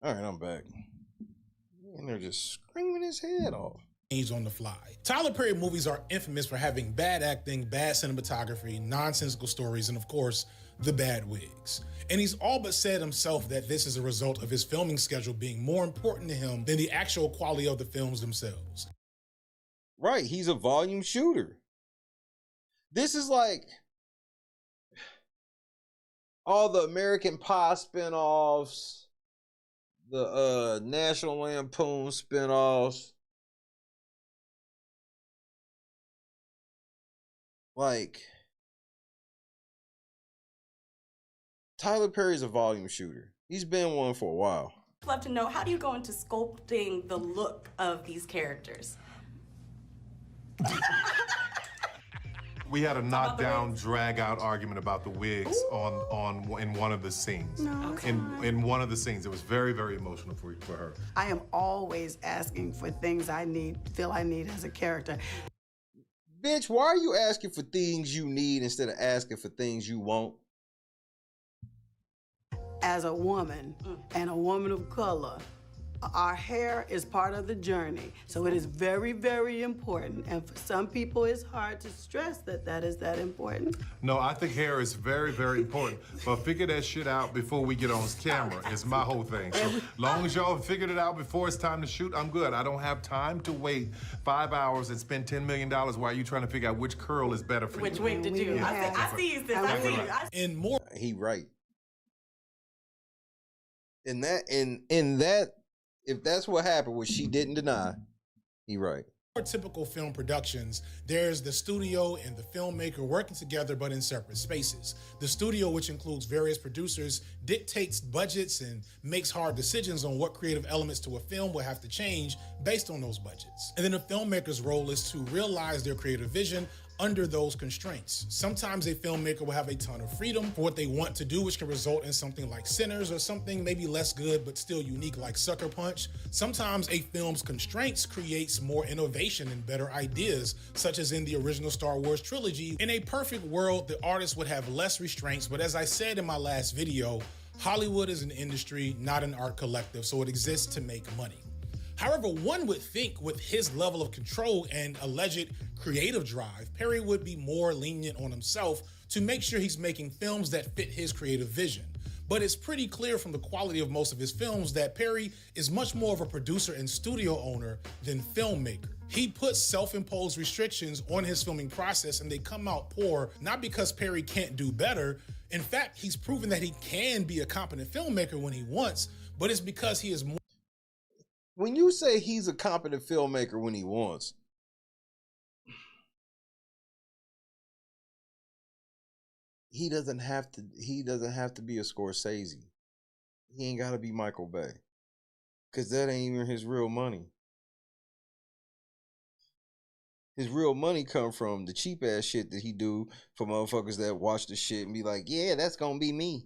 All right, I'm back. And they're just screaming his head off. He's on the fly. Tyler Perry movies are infamous for having bad acting, bad cinematography, nonsensical stories, and of course, the bad wigs. And he's all but said himself that this is a result of his filming schedule being more important to him than the actual quality of the films themselves. Right, he's a volume shooter. This is like all the American Pie spinoffs, the National Lampoon spinoffs. Like, Tyler Perry's a volume shooter. He's been one for a while. I'd love to know, how do you go into sculpting the look of these characters? We had a knockdown, drag-out argument about the wigs in one of the scenes. No, it's in one of the scenes, it was very, very emotional for her. I am always asking for things I feel I need as a character. Bitch, why are you asking for things you need instead of asking for things you want? As a woman and a woman of color, our hair is part of the journey. So it is very, very important. And for some people, it's hard to stress that is that important. No, I think hair is very, very important. But figure that shit out before we get on camera is my whole thing. So long as y'all figured it out before it's time to shoot, I'm good. I don't have time to wait 5 hours and spend $10 million while you trying to figure out which curl is better for you. Which wig did you? Yeah. I see you, sis. I see you. In more, he right. In that, if that's what happened, which she didn't deny, he right. For typical film productions, there's the studio and the filmmaker working together but in separate spaces. The studio, which includes various producers, dictates budgets and makes hard decisions on what creative elements to a film will have to change based on those budgets. And then the filmmaker's role is to realize their creative vision under those constraints. Sometimes a filmmaker will have a ton of freedom for what they want to do, which can result in something like Sinners or something maybe less good but still unique like Sucker Punch. Sometimes a film's constraints creates more innovation and better ideas, such as in the original Star Wars trilogy. In a perfect world, the artist would have less restraints, but as I said in my last video, Hollywood is an industry, not an art collective, so it exists to make money. However, one would think with his level of control and alleged creative drive, Perry would be more lenient on himself to make sure he's making films that fit his creative vision. But it's pretty clear from the quality of most of his films that Perry is much more of a producer and studio owner than filmmaker. He puts self-imposed restrictions on his filming process and they come out poor, not because Perry can't do better. In fact, he's proven that he can be a competent filmmaker when he wants, but it's because he is more. When you say he's a competent filmmaker when he wants, he doesn't have to be a Scorsese. He ain't got to be Michael Bay, because that ain't even his real money. His real money come from the cheap ass shit that he do for motherfuckers that watch the shit and be like, yeah, that's gonna be me.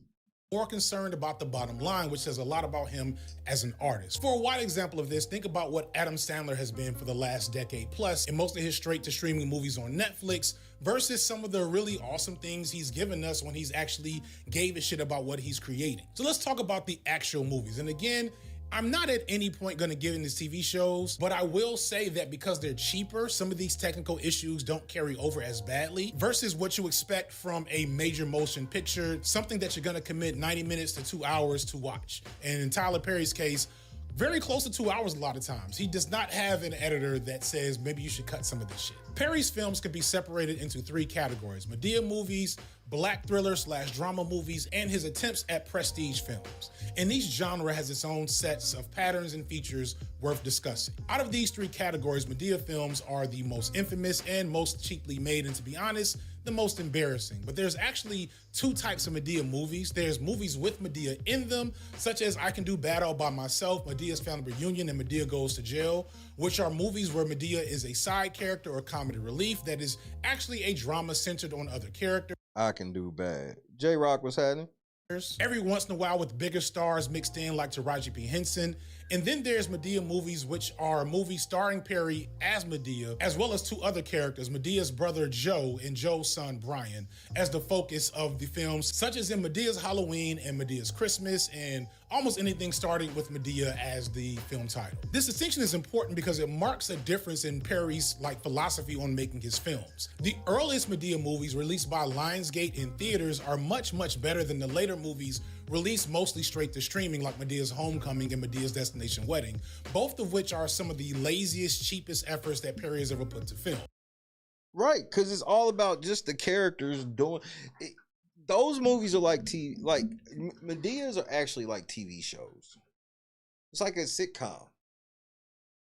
More concerned about the bottom line, which says a lot about him as an artist. For a wide example of this, think about what Adam Sandler has been for the last decade plus in most of his straight-to-streaming movies on Netflix versus some of the really awesome things he's given us when he's actually gave a shit about what he's creating. So let's talk about the actual movies. And again, I'm not at any point gonna give in his TV shows, but I will say that because they're cheaper, some of these technical issues don't carry over as badly versus what you expect from a major motion picture, something that you're gonna commit 90 minutes to 2 hours to watch. And in Tyler Perry's case, very close to 2 hours a lot of times. He does not have an editor that says, maybe you should cut some of this shit. Perry's films can be separated into 3 categories: Madea movies, black thriller/drama movies, and his attempts at prestige films. And each genre has its own sets of patterns and features worth discussing. Out of these 3 categories, Madea films are the most infamous and most cheaply made, and to be honest, the most embarrassing. But there's actually 2 types of Madea movies. There's movies with Madea in them, such as I Can Do Bad All By Myself, Medea's Family Reunion, and Madea Goes to Jail, which are movies where Madea is a side character or comedy relief that is actually a drama centered on other characters. I Can Do Bad. J-Rock, what's happening? Every once in a while with bigger stars mixed in like Taraji P. Henson. And then there's Madea movies, which are movies starring Perry as Madea, as well as 2 other characters, Medea's brother Joe and Joe's son Brian, as the focus of the films, such as in Medea's Halloween and Medea's Christmas, and almost anything starting with Madea as the film title. This distinction is important because it marks a difference in Perry's philosophy on making his films. The earliest Madea movies released by Lionsgate in theaters are much, much better than the later movies released mostly straight to streaming like Medea's Homecoming and Medea's Destination Wedding, both of which are some of the laziest, cheapest efforts that Perry has ever put to film. Right, because it's all about just the characters doing it. Those movies are like Medea's are actually like TV shows. It's like a sitcom.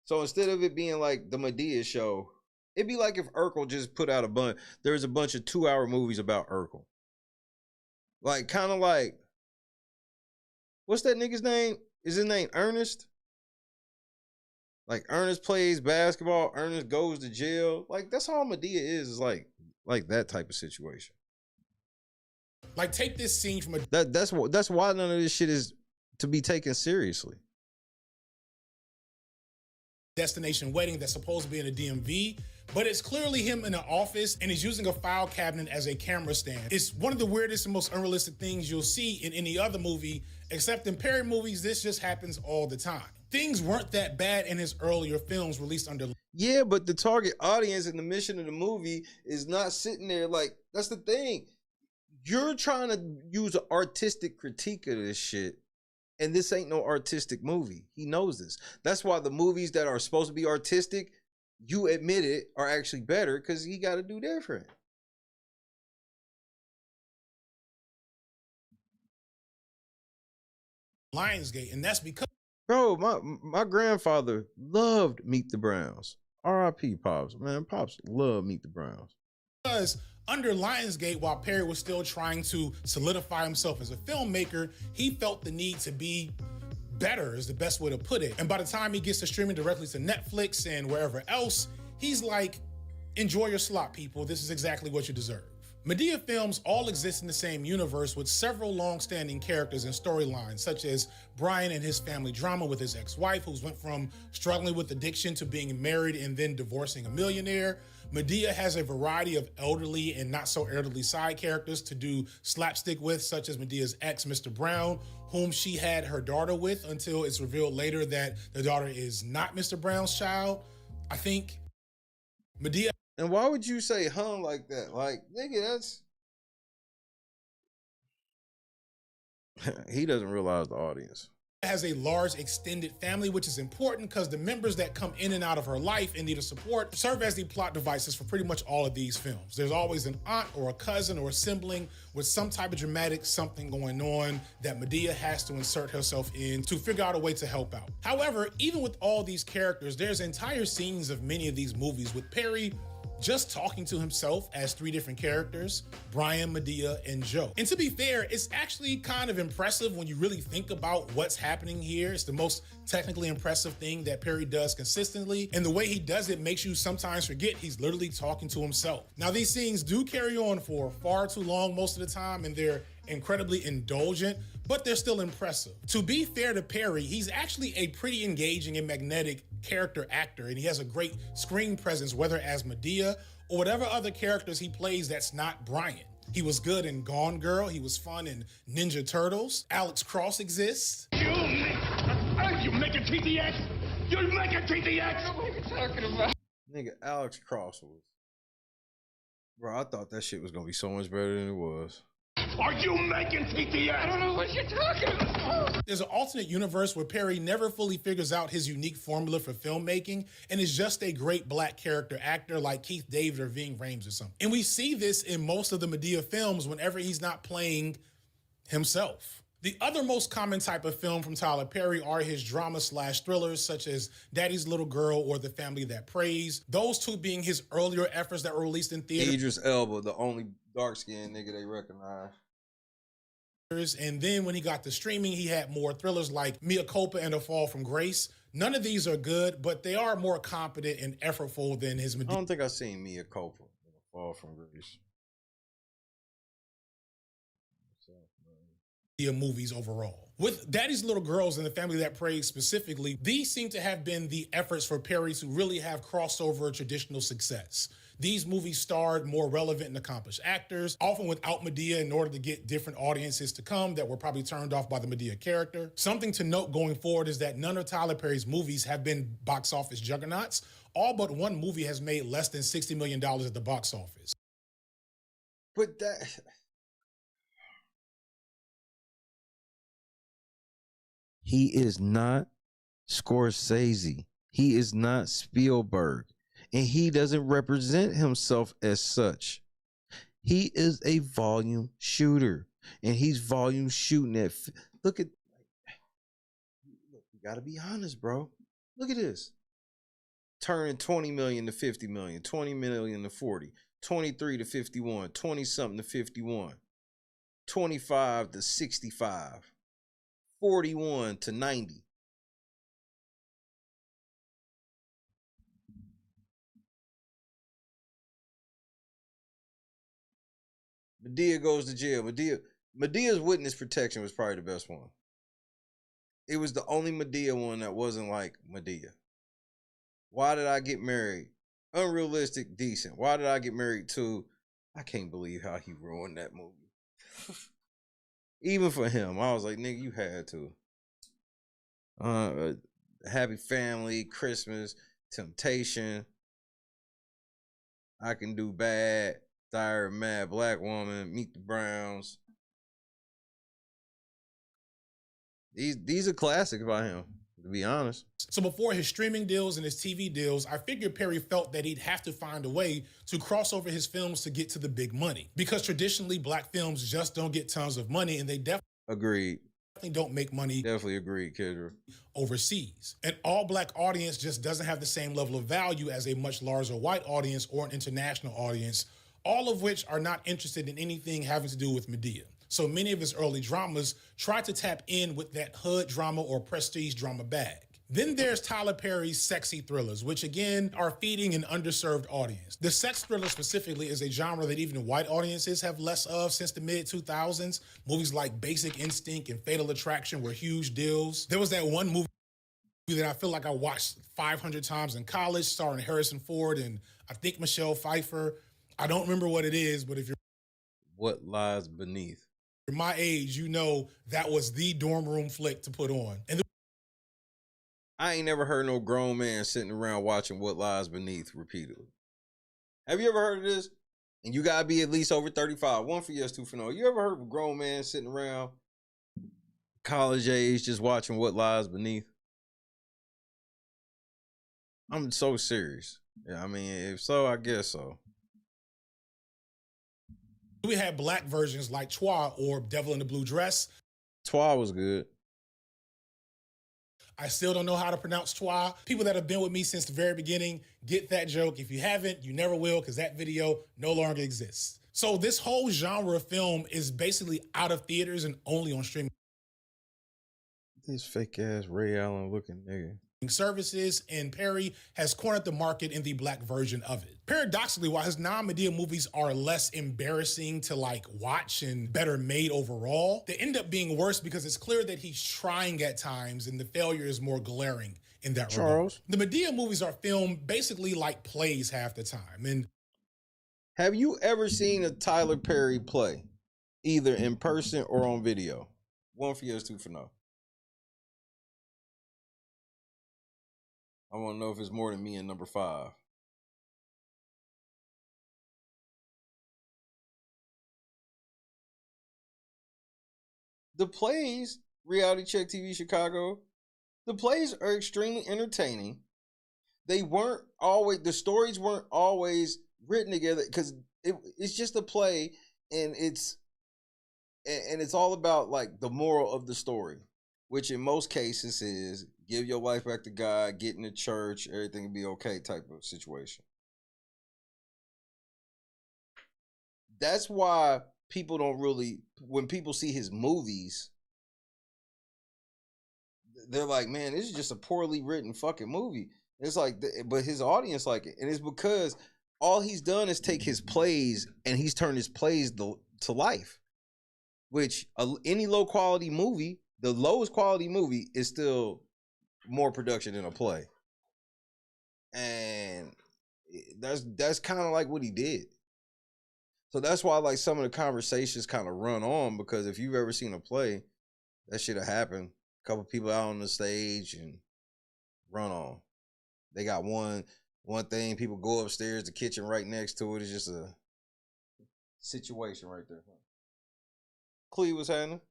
So instead of it being like the Madea show, it'd be like if Urkel just put out there's a bunch of 2-hour movies about Urkel. Like, kind of like, what's that nigga's name? Is his name Ernest? Like, Ernest plays basketball, Ernest goes to jail. Like, that's all Madea is like like that type of situation. Like, take this scene from a That's why none of this shit is to be taken seriously. destination wedding that's supposed to be in a DMV, but it's clearly him in an office and he's using a file cabinet as a camera stand. It's one of the weirdest and most unrealistic things you'll see in any other movie, except in Perry movies, this just happens all the time. Things weren't that bad in his earlier films released under... Yeah, but the target audience and the mission of the movie is not sitting there like, that's the thing. You're trying to use an artistic critique of this shit, and this ain't no artistic movie. He knows this. That's why the movies that are supposed to be artistic, you admit it, are actually better because he got to do different. Lionsgate, and that's because... Bro, my grandfather loved Meet the Browns. R.I.P. Pops. Man, Pops loved Meet the Browns. Because under Lionsgate, while Perry was still trying to solidify himself as a filmmaker, he felt the need to be better, is the best way to put it. And by the time he gets to streaming directly to Netflix and wherever else, he's like, enjoy your slot, people. This is exactly what you deserve. Madea films all exist in the same universe with several long-standing characters and storylines, such as Brian and his family drama with his ex-wife, who's went from struggling with addiction to being married and then divorcing a millionaire. Madea has a variety of elderly and not so elderly side characters to do slapstick with, such as Medea's ex, Mr. Brown, whom she had her daughter with until it's revealed later that the daughter is not Mr. Brown's child. I think Madea... And why would you say hung like that? Like, nigga, that's... He doesn't realize the audience. Has a large extended family, which is important because the members that come in and out of her life in need of support serve as the plot devices for pretty much all of these films. There's always an aunt or a cousin or a sibling with some type of dramatic something going on that Madea has to insert herself in to figure out a way to help out. However, even with all these characters, there's entire scenes of many of these movies with Perry just talking to himself as three different characters, Brian, Madea, and Joe. And to be fair, it's actually kind of impressive when you really think about what's happening here. It's the most technically impressive thing that Perry does consistently. And the way he does it makes you sometimes forget he's literally talking to himself. Now, these scenes do carry on for far too long most of the time, and they're incredibly indulgent, but they're still impressive. To be fair to Perry, he's actually a pretty engaging and magnetic character actor, and he has a great screen presence, whether as Madea or whatever other characters he plays that's not Brian. He was good in Gone Girl. He was fun in Ninja Turtles. Alex Cross exists. You make a TTX? You make a TTX? What are you talking about? Nigga, Alex Cross was... Bro, I thought that shit was gonna be so much better than it was. Are you making TTX? I don't know what you're talking about. There's an alternate universe where Perry never fully figures out his unique formula for filmmaking and is just a great black character actor like Keith David or Ving Rhames or something. And we see this in most of the Madea films whenever he's not playing himself. The other most common type of film from Tyler Perry are his drama/thrillers such as Daddy's Little Girl or The Family That Prays. Those two being his earlier efforts that were released in theaters. Idris Elba, the only dark-skinned nigga they recognize. And then when he got to streaming, he had more thrillers like Mea Culpa and A Fall from Grace. None of these are good, but they are more competent and effortful than his Madea. I don't think I've seen Mea Culpa in A Fall from Grace. Movies overall. With Daddy's Little Girls and The Family That Prays specifically, these seem to have been the efforts for Perry to really have crossover traditional success. These movies starred more relevant and accomplished actors, often without Madea in order to get different audiences to come that were probably turned off by the Madea character. Something to note going forward is that none of Tyler Perry's movies have been box office juggernauts. All but one movie has made less than $60 million at the box office. But that... He is not Scorsese. He is not Spielberg. And he doesn't represent himself as such. He is a volume shooter. And he's volume shooting at... Look, you gotta be honest, bro. Look at this. Turning 20 million to 50 million, 20 million to 40, 23 to 51, 20-something to 51, 25 to 65. 41 to 90. Madea goes to jail. Medea's witness protection was probably the best one. It was the only Madea one that wasn't like Madea. Why Did I Get Married? Unrealistic, decent. Why Did I Get Married to? I can't believe how he ruined that movie. Even for him, I was like, nigga, you had to. Happy Family, Christmas, Temptation, I Can Do Bad, Diary of a Mad Black Woman, Meet the Browns. These are classics by him, to be honest. So before his streaming deals and his TV deals, I figured Perry felt that he'd have to find a way to cross over his films to get to the big money. Because traditionally, black films just don't get tons of money, and they definitely don't make money. Definitely agreed, Kendra. Overseas. An all-black audience just doesn't have the same level of value as a much larger white audience or an international audience, all of which are not interested in anything having to do with Madea. So many of his early dramas tried to tap in with that hood drama or prestige drama bag. Then there's Tyler Perry's sexy thrillers, which again are feeding an underserved audience. The sex thriller specifically is a genre that even white audiences have less of since the mid-2000s. Movies like Basic Instinct and Fatal Attraction were huge deals. There was that one movie that I feel like I watched 500 times in college, starring Harrison Ford and I think Michelle Pfeiffer. I don't remember what it is, but if you're What Lies Beneath? my age, you know that was the dorm room flick to put on. And I ain't never heard no grown man sitting around watching What Lies Beneath repeatedly. Have you ever heard of this? And you gotta be at least over 35. One for yes, two for no. You ever heard of a grown man sitting around college age just watching What Lies Beneath? I'm so serious. Yeah, I mean, if so, I guess so. we had black versions like Twa or Devil in the Blue Dress. Twa was good. I still don't know how to pronounce Twa. People that have been with me since the very beginning get that joke. If you haven't, you never will, because that video no longer exists. So this whole genre of film is basically out of theaters and only on streaming This fake ass Ray Allen looking nigga. services, and Perry has cornered the market in the black version of it. Paradoxically, while his non-Madea movies are less embarrassing to like watch and better made overall, they end up being worse because it's clear that he's trying at times and the failure is more glaring in that regard. The Madea movies are filmed basically like plays half the time. And have you ever seen a Tyler Perry play, either in person or on video? One for yes, two for no. I want to know if it's more than me and number 5. The plays, Reality Check TV Chicago, the plays are extremely entertaining. They weren't always, the stories weren't always written together because it's just a play, and it's all about like the moral of the story, which in most cases is give your life back to God, get in the church, everything will be okay type of situation. That's why people don't really, when people see his movies, they're like, man, this is just a poorly written fucking movie. It's like, but his audience like it. And it's because all he's done is take his plays and he's turned his plays to life, which any low quality movie, the lowest quality movie is still more production than a play. And that's kind of like what he did. So that's why like some of the conversations kind of run on, because if you've ever seen a play, that should have happened. A couple people out on the stage and run on. They got one thing, people go upstairs, the kitchen right next to it is just a situation right there. Cleve, what's happening?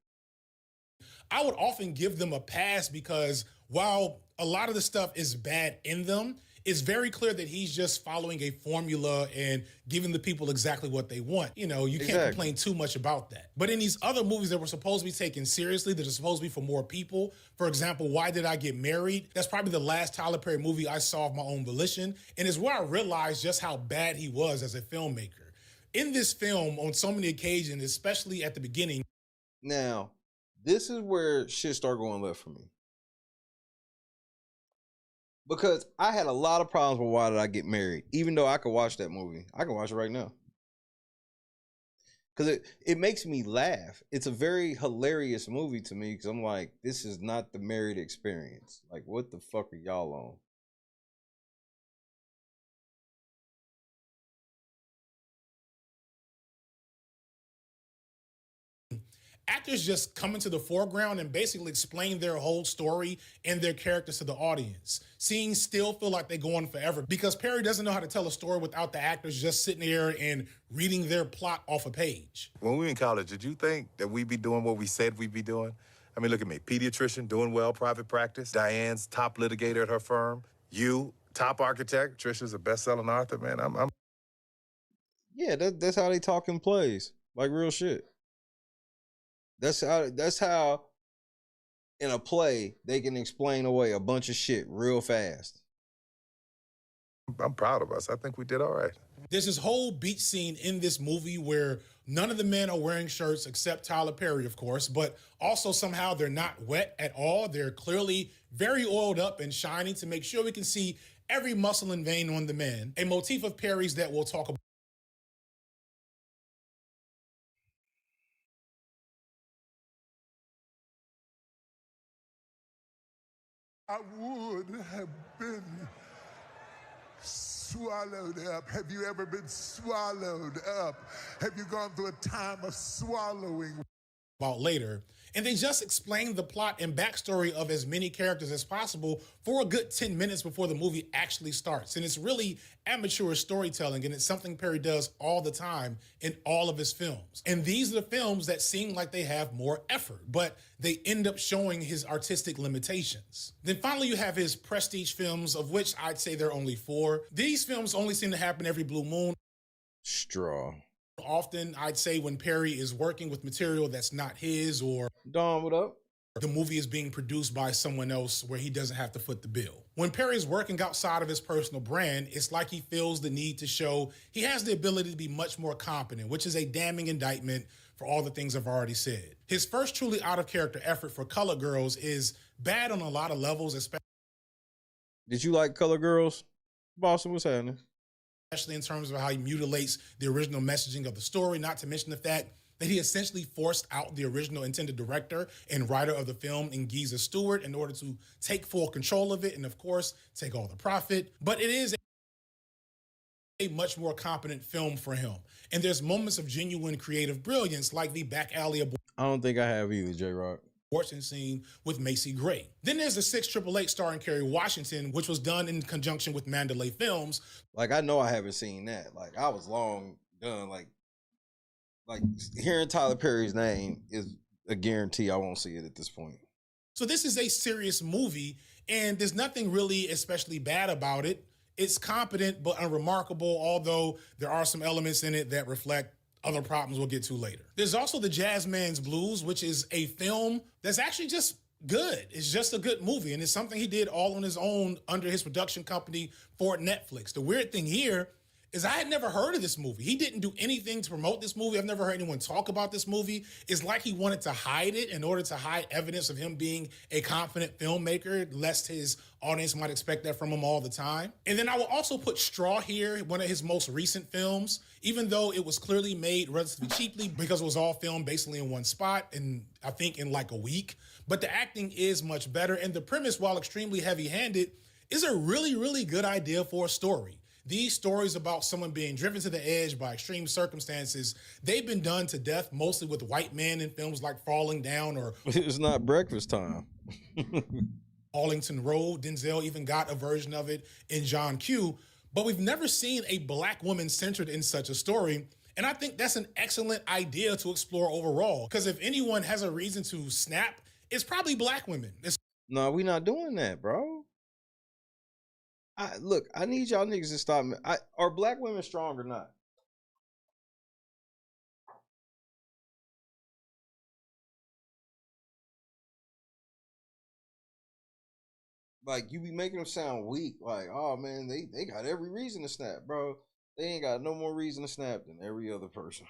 I would often give them a pass because while a lot of the stuff is bad in them, it's very clear that he's just following a formula and giving the people exactly what they want. You know, you can't complain too much about that. But in these other movies that were supposed to be taken seriously, that are supposed to be for more people, for example, Why Did I Get Married? That's probably the last Tyler Perry movie I saw of my own volition, and it's where I realized just how bad he was as a filmmaker. In this film, on so many occasions, especially at the beginning. Now, this is where shit started going left for me. Because I had a lot of problems with Why Did I Get Married? Even though I could watch that movie. I can watch it right now. Because it makes me laugh. It's a very hilarious movie to me because I'm like, this is not the Married Experience. Like, what the fuck are y'all on? Actors just come into the foreground and basically explain their whole story and their characters to the audience. Scenes still feel like they go on forever because Perry doesn't know how to tell a story without the actors just sitting there and reading their plot off a page. When we were in college, did you think that we'd be doing what we said we'd be doing? I mean, look at me, pediatrician, doing well, private practice. Diane's top litigator at her firm. You, top architect. Trisha's a best-selling author, man. I'm... Yeah, that's how they talk in plays. Like real shit. That's how in a play they can explain away a bunch of shit real fast. I'm proud of us. I think we did all right. There's this whole beach scene in this movie where none of the men are wearing shirts except Tyler Perry, of course, but also somehow they're not wet at all. They're clearly very oiled up and shiny to make sure we can see every muscle and vein on the men. A motif of Perry's that we'll talk about. I would have been swallowed up. Have you ever been swallowed up? Have you gone through a time of swallowing? About later. And they just explain the plot and backstory of as many characters as possible for a good 10 minutes before the movie actually starts. And it's really amateur storytelling, and it's something Perry does all the time in all of his films. And these are the films that seem like they have more effort, but they end up showing his artistic limitations. Then finally you have his prestige films, of which I'd say there are only 4. These films only seem to happen every blue moon. Straw. Often, I'd say when Perry is working with material that's not his, or Don, what up? The movie is being produced by someone else where he doesn't have to foot the bill. When Perry's working outside of his personal brand, it's like he feels the need to show he has the ability to be much more competent, which is a damning indictment for all the things I've already said. His first truly out-of-character effort for Color Girls is bad on a lot of levels, especially. Did you like Color Girls? Boston, what's happening? Especially in terms of how he mutilates the original messaging of the story, not to mention the fact that he essentially forced out the original intended director and writer of the film in Giza Stewart in order to take full control of it and, of course, take all the profit. But it is a much more competent film for him. And there's moments of genuine creative brilliance, like the back alley abortion. I don't think I have either, J-Rock. Scene with Macy Gray. Then there's the 688 starring Kerry Washington, which was done in conjunction with Mandalay Films. Like, I know I haven't seen that. Like, I was long done. Like hearing Tyler Perry's name is a guarantee I won't see it at this point. So this is a serious movie, and there's nothing really especially bad about it. It's competent but unremarkable, although there are some elements in it that reflect other problems we'll get to later. There's also The Jazzman's Blues, which is a film that's actually just good. It's just a good movie, and it's something he did all on his own under his production company for Netflix. The weird thing here is I had never heard of this movie. He didn't do anything to promote this movie. I've never heard anyone talk about this movie. It's like he wanted to hide it in order to hide evidence of him being a confident filmmaker, lest his audience might expect that from him all the time. And then I will also put Straw here, one of his most recent films, even though it was clearly made relatively cheaply because it was all filmed basically in one spot, and I think in like a week. But the acting is much better, and the premise, while extremely heavy-handed, is a really, really good idea for a story. These stories about someone being driven to the edge by extreme circumstances, they've been done to death, mostly with white men in films like Falling Down or It's Not Breakfast Time. Arlington Road. Denzel even got a version of it in John Q. But we've never seen a black woman centered in such a story. And I think that's an excellent idea to explore overall. Because if anyone has a reason to snap, it's probably black women. No, we not doing that, bro. Look, I need y'all niggas to stop me. Are black women strong or not? Like, you be making them sound weak. Like, oh man, they got every reason to snap, bro. They ain't got no more reason to snap than every other person.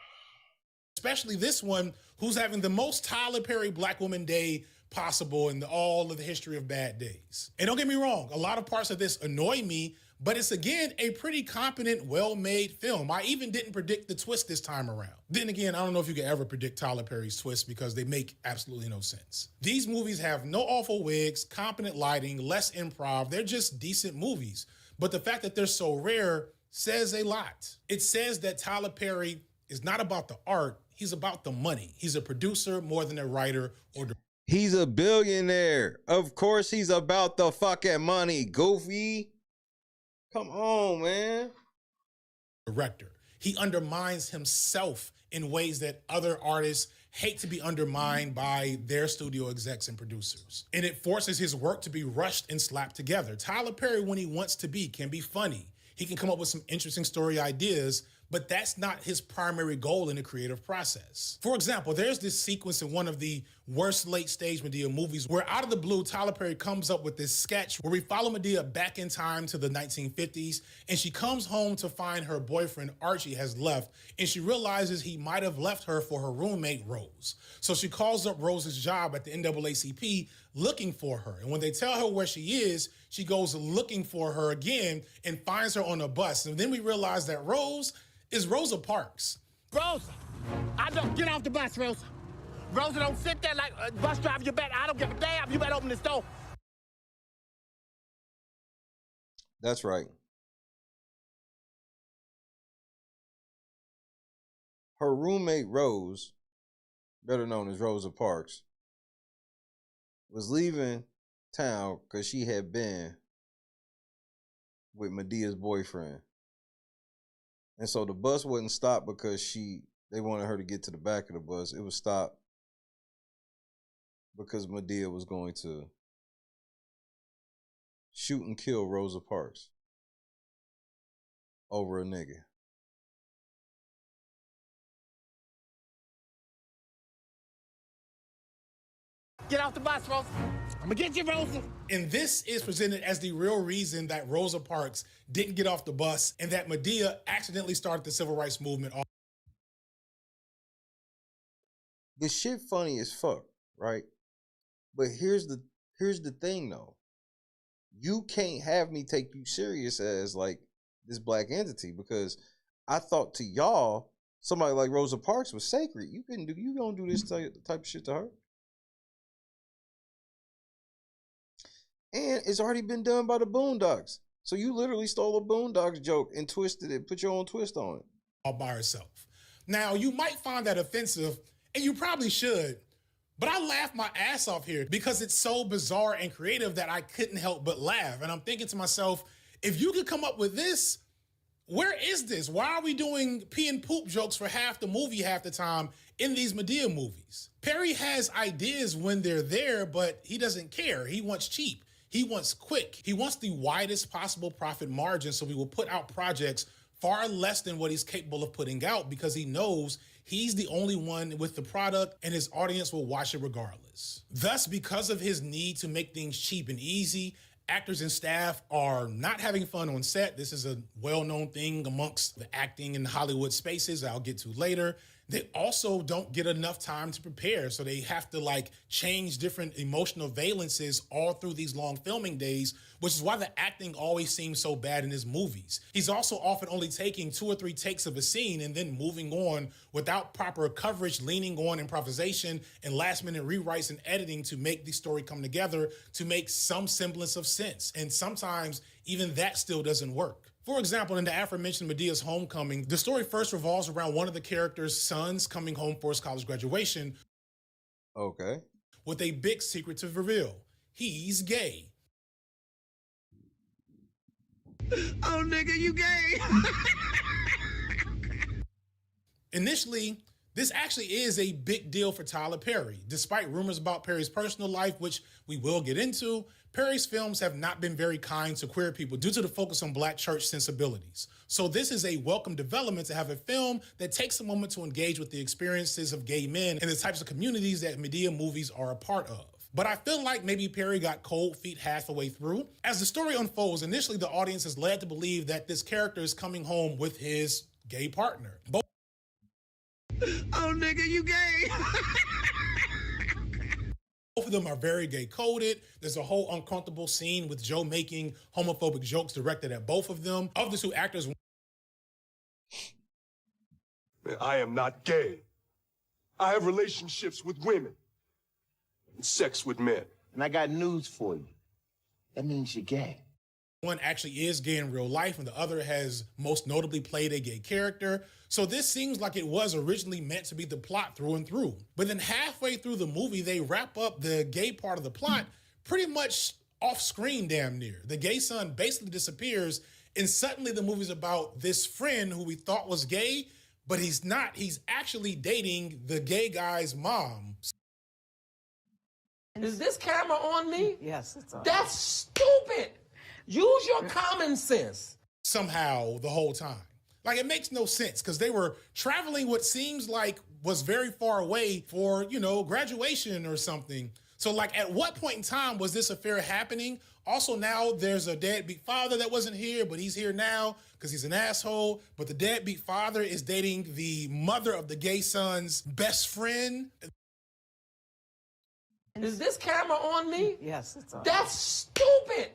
Especially this one, who's having the most Tyler Perry Black Woman Day possible in all of the history of bad days. And don't get me wrong, a lot of parts of this annoy me, but it's again a pretty competent, well-made film. I even didn't predict the twist this time around. Then again, I don't know if you could ever predict Tyler Perry's twists because they make absolutely no sense. These movies have no awful wigs, competent lighting, less improv. They're just decent movies. But the fact that they're so rare says a lot. It says that Tyler Perry is not about the art, he's about the money. He's a producer more than a writer or director. He's a billionaire. Of course he's about the fucking money, goofy. Come on, man. Director. He undermines himself in ways that other artists hate to be undermined by their studio execs and producers. And it forces his work to be rushed and slapped together. Tyler Perry, when he wants to be, can be funny. He can come up with some interesting story ideas, but that's not his primary goal in the creative process. For example, there's this sequence in one of the worst late-stage Madea movies where out of the blue, Tyler Perry comes up with this sketch where we follow Madea back in time to the 1950s, and she comes home to find her boyfriend, Archie, has left, and she realizes he might have left her for her roommate, Rose. So she calls up Rose's job at the NAACP looking for her, and when they tell her where she is, she goes looking for her again and finds her on a bus. And then we realize that Rose is Rosa Parks. Rose, I don't get off the bus, Rose. Rosa, don't sit there like a bus driver. You better, I don't give a damn. You better open this door. That's right. Her roommate, Rose, better known as Rosa Parks, was leaving town because she had been with Medea's boyfriend. And so the bus wasn't stopped because they wanted her to get to the back of the bus. It was stopped because Madea was going to shoot and kill Rosa Parks over a nigga. Get off the bus, Rosa. I'm gonna get you, Rosa. And this is presented as the real reason that Rosa Parks didn't get off the bus and that Madea accidentally started the civil rights movement. The shit funny as fuck, right? But here's the thing though. You can't have me take you serious as like this black entity because I thought to y'all somebody like Rosa Parks was sacred. You gonna do this type of shit to her? And it's already been done by the Boondocks. So you literally stole a Boondocks joke and twisted it, put your own twist on it. All by herself. Now, you might find that offensive, and you probably should, but I laughed my ass off here because it's so bizarre and creative that I couldn't help but laugh. And I'm thinking to myself, if you could come up with this, where is this? Why are we doing pee and poop jokes for half the movie half the time in these Madea movies? Perry has ideas when they're there, but he doesn't care. He wants cheap. He wants quick. He wants the widest possible profit margin, so he will put out projects far less than what he's capable of putting out because he knows he's the only one with the product and his audience will watch it regardless. Thus, because of his need to make things cheap and easy, actors and staff are not having fun on set. This is a well-known thing amongst the acting in Hollywood spaces I'll get to later. They also don't get enough time to prepare, so they have to like change different emotional valences all through these long filming days, which is why the acting always seems so bad in his movies. He's also often only taking 2 or 3 takes of a scene and then moving on without proper coverage, leaning on improvisation and last-minute rewrites and editing to make the story come together to make some semblance of sense. And sometimes even that still doesn't work. For example, in the aforementioned Medea's Homecoming, the story first revolves around one of the characters' sons coming home for his college graduation. Okay. With a big secret to reveal. He's gay. Oh, nigga, you gay. Initially, this actually is a big deal for Tyler Perry. Despite rumors about Perry's personal life, which we will get into, Perry's films have not been very kind to queer people due to the focus on black church sensibilities. So this is a welcome development to have a film that takes a moment to engage with the experiences of gay men and the types of communities that Madea movies are a part of. But I feel like maybe Perry got cold feet half the way through. As the story unfolds, initially the audience is led to believe that this character is coming home with his gay partner. Oh, nigga, you gay. Both of them are very gay coded. There's a whole uncomfortable scene with Joe making homophobic jokes directed at both of them. Of the two actors, I am not gay. I have relationships with women and sex with men. And I got news for you. That means you're gay. one actually is gay in real life and the other has most notably played a gay character. So this seems like it was originally meant to be the plot through and through. But then halfway through the movie, they wrap up the gay part of the plot pretty much off screen damn near. The gay son basically disappears and suddenly the movie's about this friend who we thought was gay, but he's not. He's actually dating the gay guy's mom. Is this camera on me? Yes, it's on. That's stupid. Use your common sense. Somehow the whole time. Like, it makes no sense because they were traveling what seems like was very far away for, you know, graduation or something. So, like, at what point in time was this affair happening? Also, now there's a deadbeat father that wasn't here, but he's here now because he's an asshole. But the deadbeat father is dating the mother of the gay son's best friend. Is this camera on me? Yes, it's on. That's stupid.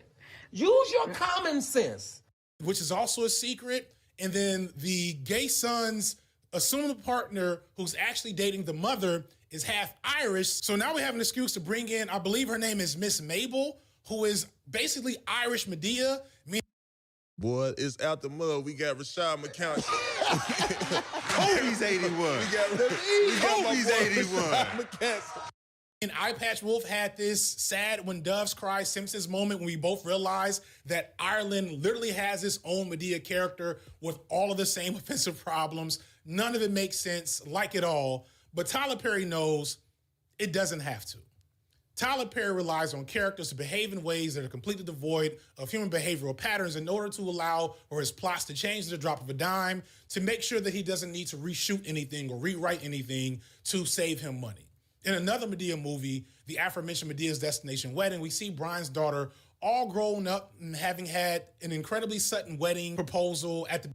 Use your common sense. Which is also a secret. And then the gay son's assumed partner, who's actually dating the mother, is half Irish. So now we have an excuse to bring in, I believe her name is Miss Mabel, who is basically Irish Medea. Boy, it's out the mud. We got Rashad McCown. Kobe's 81. We got my boy 81. And Eye Patch Wolf had this sad when doves cry Simpsons moment when we both realized that Ireland literally has its own Medea character with all of the same offensive problems. None of it makes sense, like it all. But Tyler Perry knows it doesn't have to. Tyler Perry relies on characters to behave in ways that are completely devoid of human behavioral patterns in order to allow for his plots to change at the drop of a dime to make sure that he doesn't need to reshoot anything or rewrite anything to save him money. In another Medea movie, the aforementioned Medea's Destination Wedding, we see Brian's daughter all grown up and having had an incredibly sudden wedding proposal at the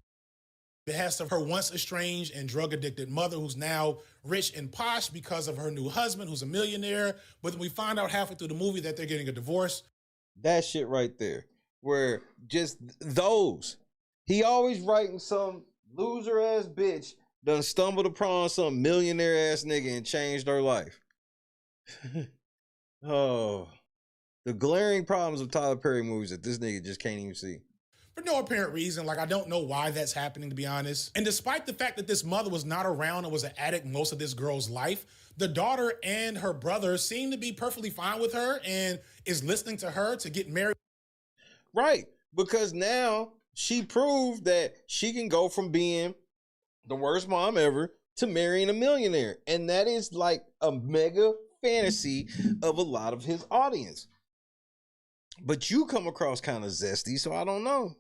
behest of her once estranged and drug-addicted mother, who's now rich and posh because of her new husband, who's a millionaire. But then we find out halfway through the movie that they're getting a divorce. That shit right there, where just those, he always writing some loser-ass bitch done stumbled upon some millionaire-ass nigga and changed her life. Oh, the glaring problems of Tyler Perry movies that this nigga just can't even see. For no apparent reason. Like, I don't know why that's happening, to be honest. And despite the fact that this mother was not around and was an addict most of this girl's life, the daughter and her brother seem to be perfectly fine with her and is listening to her to get married. Right, because now she proved that she can go from being the worst mom ever to marrying a millionaire. And that is like a mega fantasy of a lot of his audience. But you come across kind of zesty, so I don't know.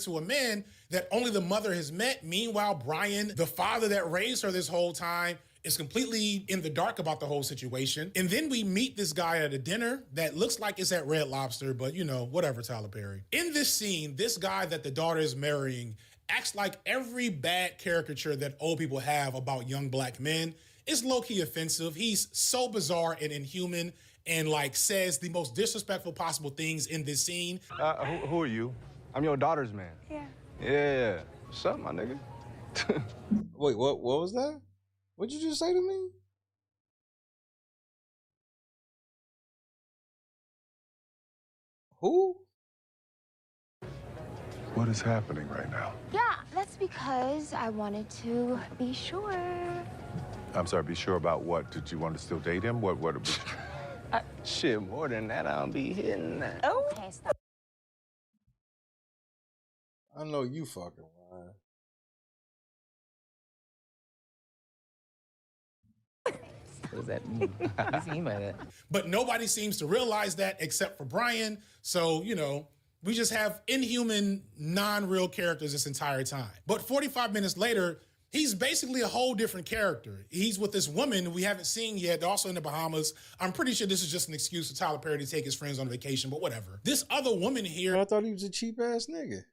To a man that only the mother has met. Meanwhile, Brian, the father that raised her this whole time, is completely in the dark about the whole situation. And then we meet this guy at a dinner that looks like it's at Red Lobster, but you know, whatever, Tyler Perry. In this scene, this guy that the daughter is marrying acts like every bad caricature that old people have about young black men. It's low-key offensive. He's so bizarre and inhuman and like says the most disrespectful possible things in this scene. Who are you? I'm your daughter's man. Yeah. Yeah. What's up, my nigga? Wait, what was that? What'd you just say to me? Who? What is happening right now? Yeah, that's because I wanted to be sure. I'm sorry, be sure about what? Did you want to still date him? What? Shit, more than that, I'll be hitting that. Oh. Okay, stop. I know you fucking lying. What does that mean? What does he mean by that? But nobody seems to realize that except for Brian. So, you know, we just have inhuman, non-real characters this entire time. But 45 minutes later, he's basically a whole different character. He's with this woman we haven't seen yet, also in the Bahamas. I'm pretty sure this is just an excuse for Tyler Perry to take his friends on vacation, but whatever. This other woman here... I thought he was a cheap-ass nigga.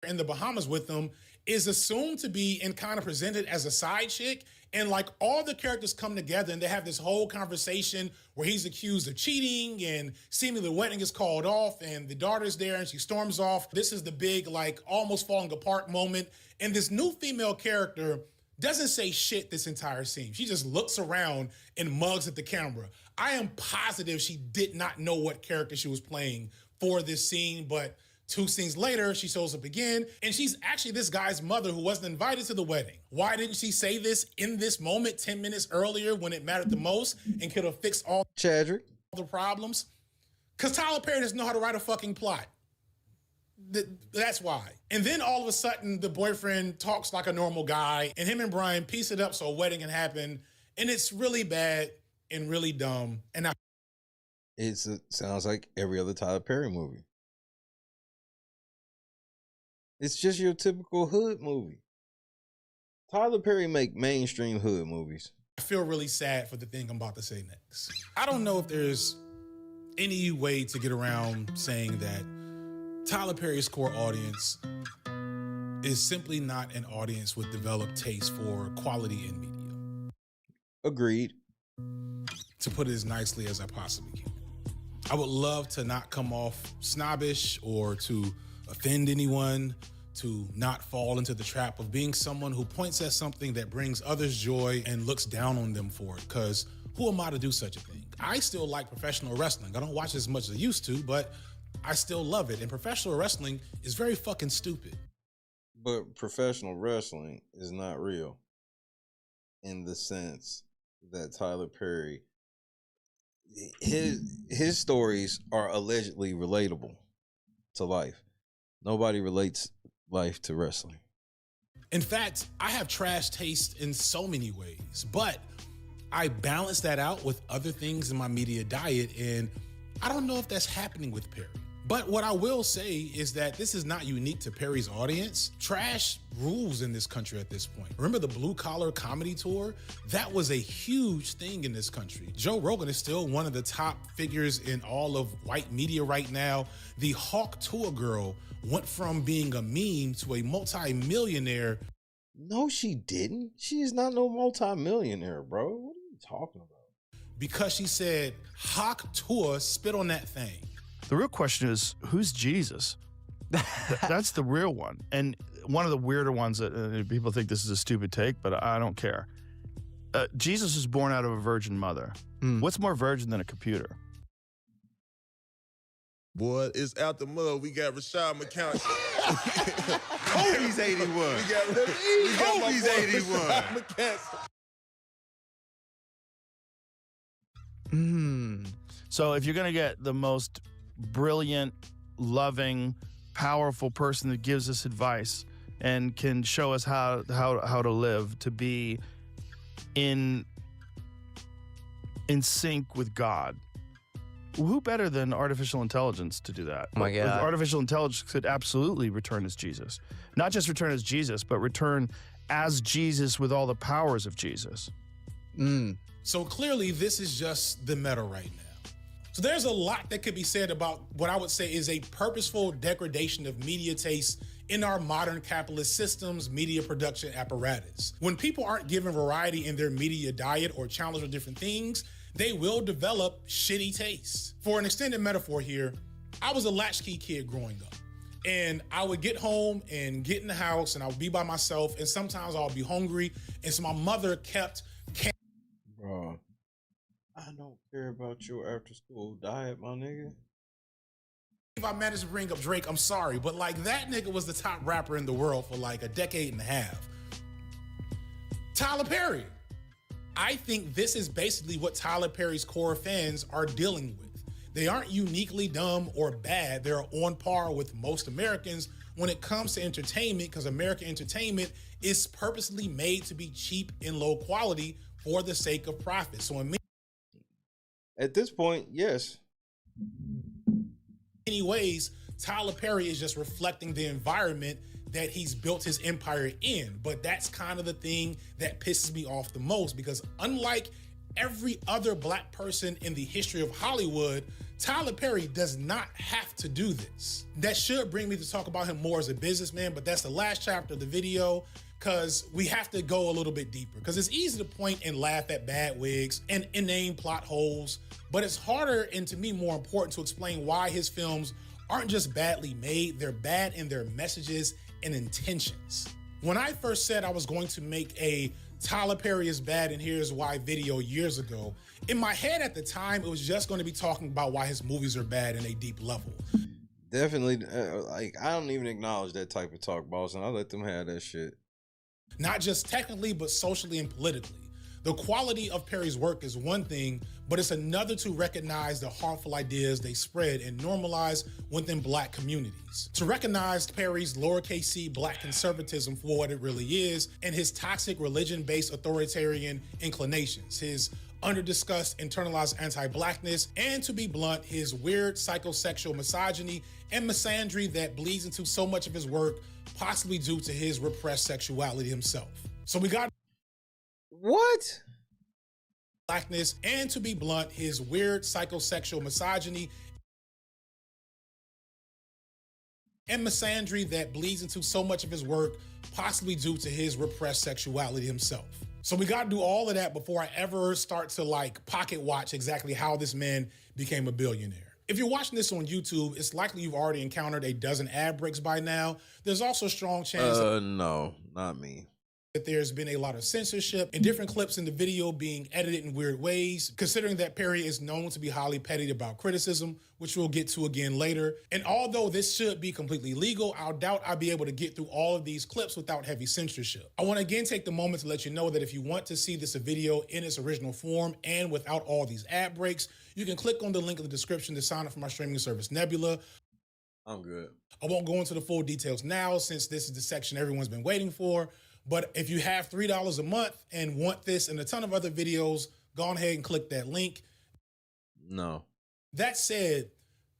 in the Bahamas with them is assumed to be and kind of presented as a side chick. And like all the characters come together and they have this whole conversation where he's accused of cheating and seemingly the wedding is called off and the daughter's there and she storms off. This is the big, like, almost falling apart moment. And this new female character doesn't say shit this entire scene. She just looks around and mugs at the camera. I am positive she did not know what character she was playing for this scene, but 2 scenes later, she shows up again, and she's actually this guy's mother who wasn't invited to the wedding. Why didn't she say this in this moment 10 minutes earlier when it mattered the most and could have fixed all Chadrick, the problems? Because Tyler Perry doesn't know how to write a fucking plot. That's why. And then all of a sudden, the boyfriend talks like a normal guy, and him and Brian piece it up so a wedding can happen, and it's really bad and really dumb. And it sounds like every other Tyler Perry movie. It's just your typical hood movie. Tyler Perry make mainstream hood movies. I feel really sad for the thing I'm about to say next. I don't know if there's any way to get around saying that Tyler Perry's core audience is simply not an audience with developed taste for quality in media. Agreed. To put it as nicely as I possibly can. I would love to not come off snobbish or to offend anyone, to not fall into the trap of being someone who points at something that brings others joy and looks down on them for it, because who am I to do such a thing? I still like professional wrestling. I don't watch as much as I used to, but I still love it. And professional wrestling is very fucking stupid. But professional wrestling is not real in the sense that Tyler Perry, his stories are allegedly relatable to life. Nobody relates life to wrestling. In fact, I have trash taste in so many ways, but I balance that out with other things in my media diet, and I don't know if that's happening with Perry. But what I will say is that this is not unique to Perry's audience. Trash rules in this country at this point. Remember the Blue Collar Comedy Tour? That was a huge thing in this country. Joe Rogan is still one of the top figures in all of white media right now. The Hawk Tour girl went from being a meme to a multi-millionaire. No, she didn't. She is not no multi-millionaire, bro. What are you talking about? Because she said, Hawk Tour, spit on that thing. The real question is, who's Jesus? That's the real one. And one of the weirder ones that people think this is a stupid take, but I don't care. Jesus was born out of a virgin mother. What's more virgin than a computer? Boy, it's out the mud. We got Rashad McCown. Kobe's 81. Kobe's 81. So if you're going to get the most brilliant, loving, powerful person that gives us advice and can show us how to live, to be in sync with God, who better than artificial intelligence to do that? Oh my God. Artificial intelligence could absolutely return as Jesus. Not just return as Jesus, but return as Jesus with all the powers of Jesus. So clearly this is just the meta right now. So there's a lot that could be said about what I would say is a purposeful degradation of media taste in our modern capitalist systems, media production apparatus. When people aren't given variety in their media diet or challenged with different things, they will develop shitty tastes. For an extended metaphor here, I was a latchkey kid growing up. And I would get home and get in the house and I would be by myself, and sometimes I'll be hungry. And so my mother kept... Bro, I don't care about your after school diet, my nigga. If I managed to bring up Drake, I'm sorry, but like that nigga was the top rapper in the world for like a decade and a half. Tyler Perry. I think this is basically what Tyler Perry's core fans are dealing with. They aren't uniquely dumb or bad. They're on par with most Americans when it comes to entertainment, because American entertainment is purposely made to be cheap and low quality for the sake of profit. So in at this point, yes. many ways, Tyler Perry is just reflecting the environment that he's built his empire in. But that's kind of the thing that pisses me off the most, because unlike every other black person in the history of Hollywood, Tyler Perry does not have to do this. That should bring me to talk about him more as a businessman, but that's the last chapter of the video, because we have to go a little bit deeper. Because it's easy to point and laugh at bad wigs and inane plot holes, but it's harder and to me more important to explain why his films aren't just badly made, they're bad in their messages and intentions. When I first said I was going to make a Tyler Perry is bad and here's why video years ago, in my head at the time, it was just going to be talking about why his movies are bad in a deep level. Definitely, like, I don't even acknowledge that type of talk, boss, and I let them have that shit. Not just technically, but socially and politically. The quality of Perry's work is one thing, but it's another to recognize the harmful ideas they spread and normalize within black communities. To recognize Perry's lowercase c black conservatism for what it really is, and his toxic religion-based authoritarian inclinations, his under-discussed internalized anti-blackness, and to be blunt, his weird psychosexual misogyny and misandry that bleeds into so much of his work, possibly due to his repressed sexuality himself. So we got what? Blackness, and to be blunt, his weird psychosexual misogyny and misandry that bleeds into so much of his work, possibly due to his repressed sexuality himself. So we got to do all of that before I ever start to like pocket watch exactly how this man became a billionaire. If you're watching this on YouTube, it's likely you've already encountered a dozen ad breaks by now. There's also a strong chance no, not me. That there's been a lot of censorship and different clips in the video being edited in weird ways, considering that Perry is known to be highly petty about criticism, which we'll get to again later. And although this should be completely legal, I doubt I'll be able to get through all of these clips without heavy censorship. I want to again take the moment to let you know that if you want to see this video in its original form and without all these ad breaks, you can click on the link in the description to sign up for my streaming service, Nebula. I'm good. I won't go into the full details now since this is the section everyone's been waiting for. But if you have $3 a month and want this and a ton of other videos, go ahead and click that link. No. That said,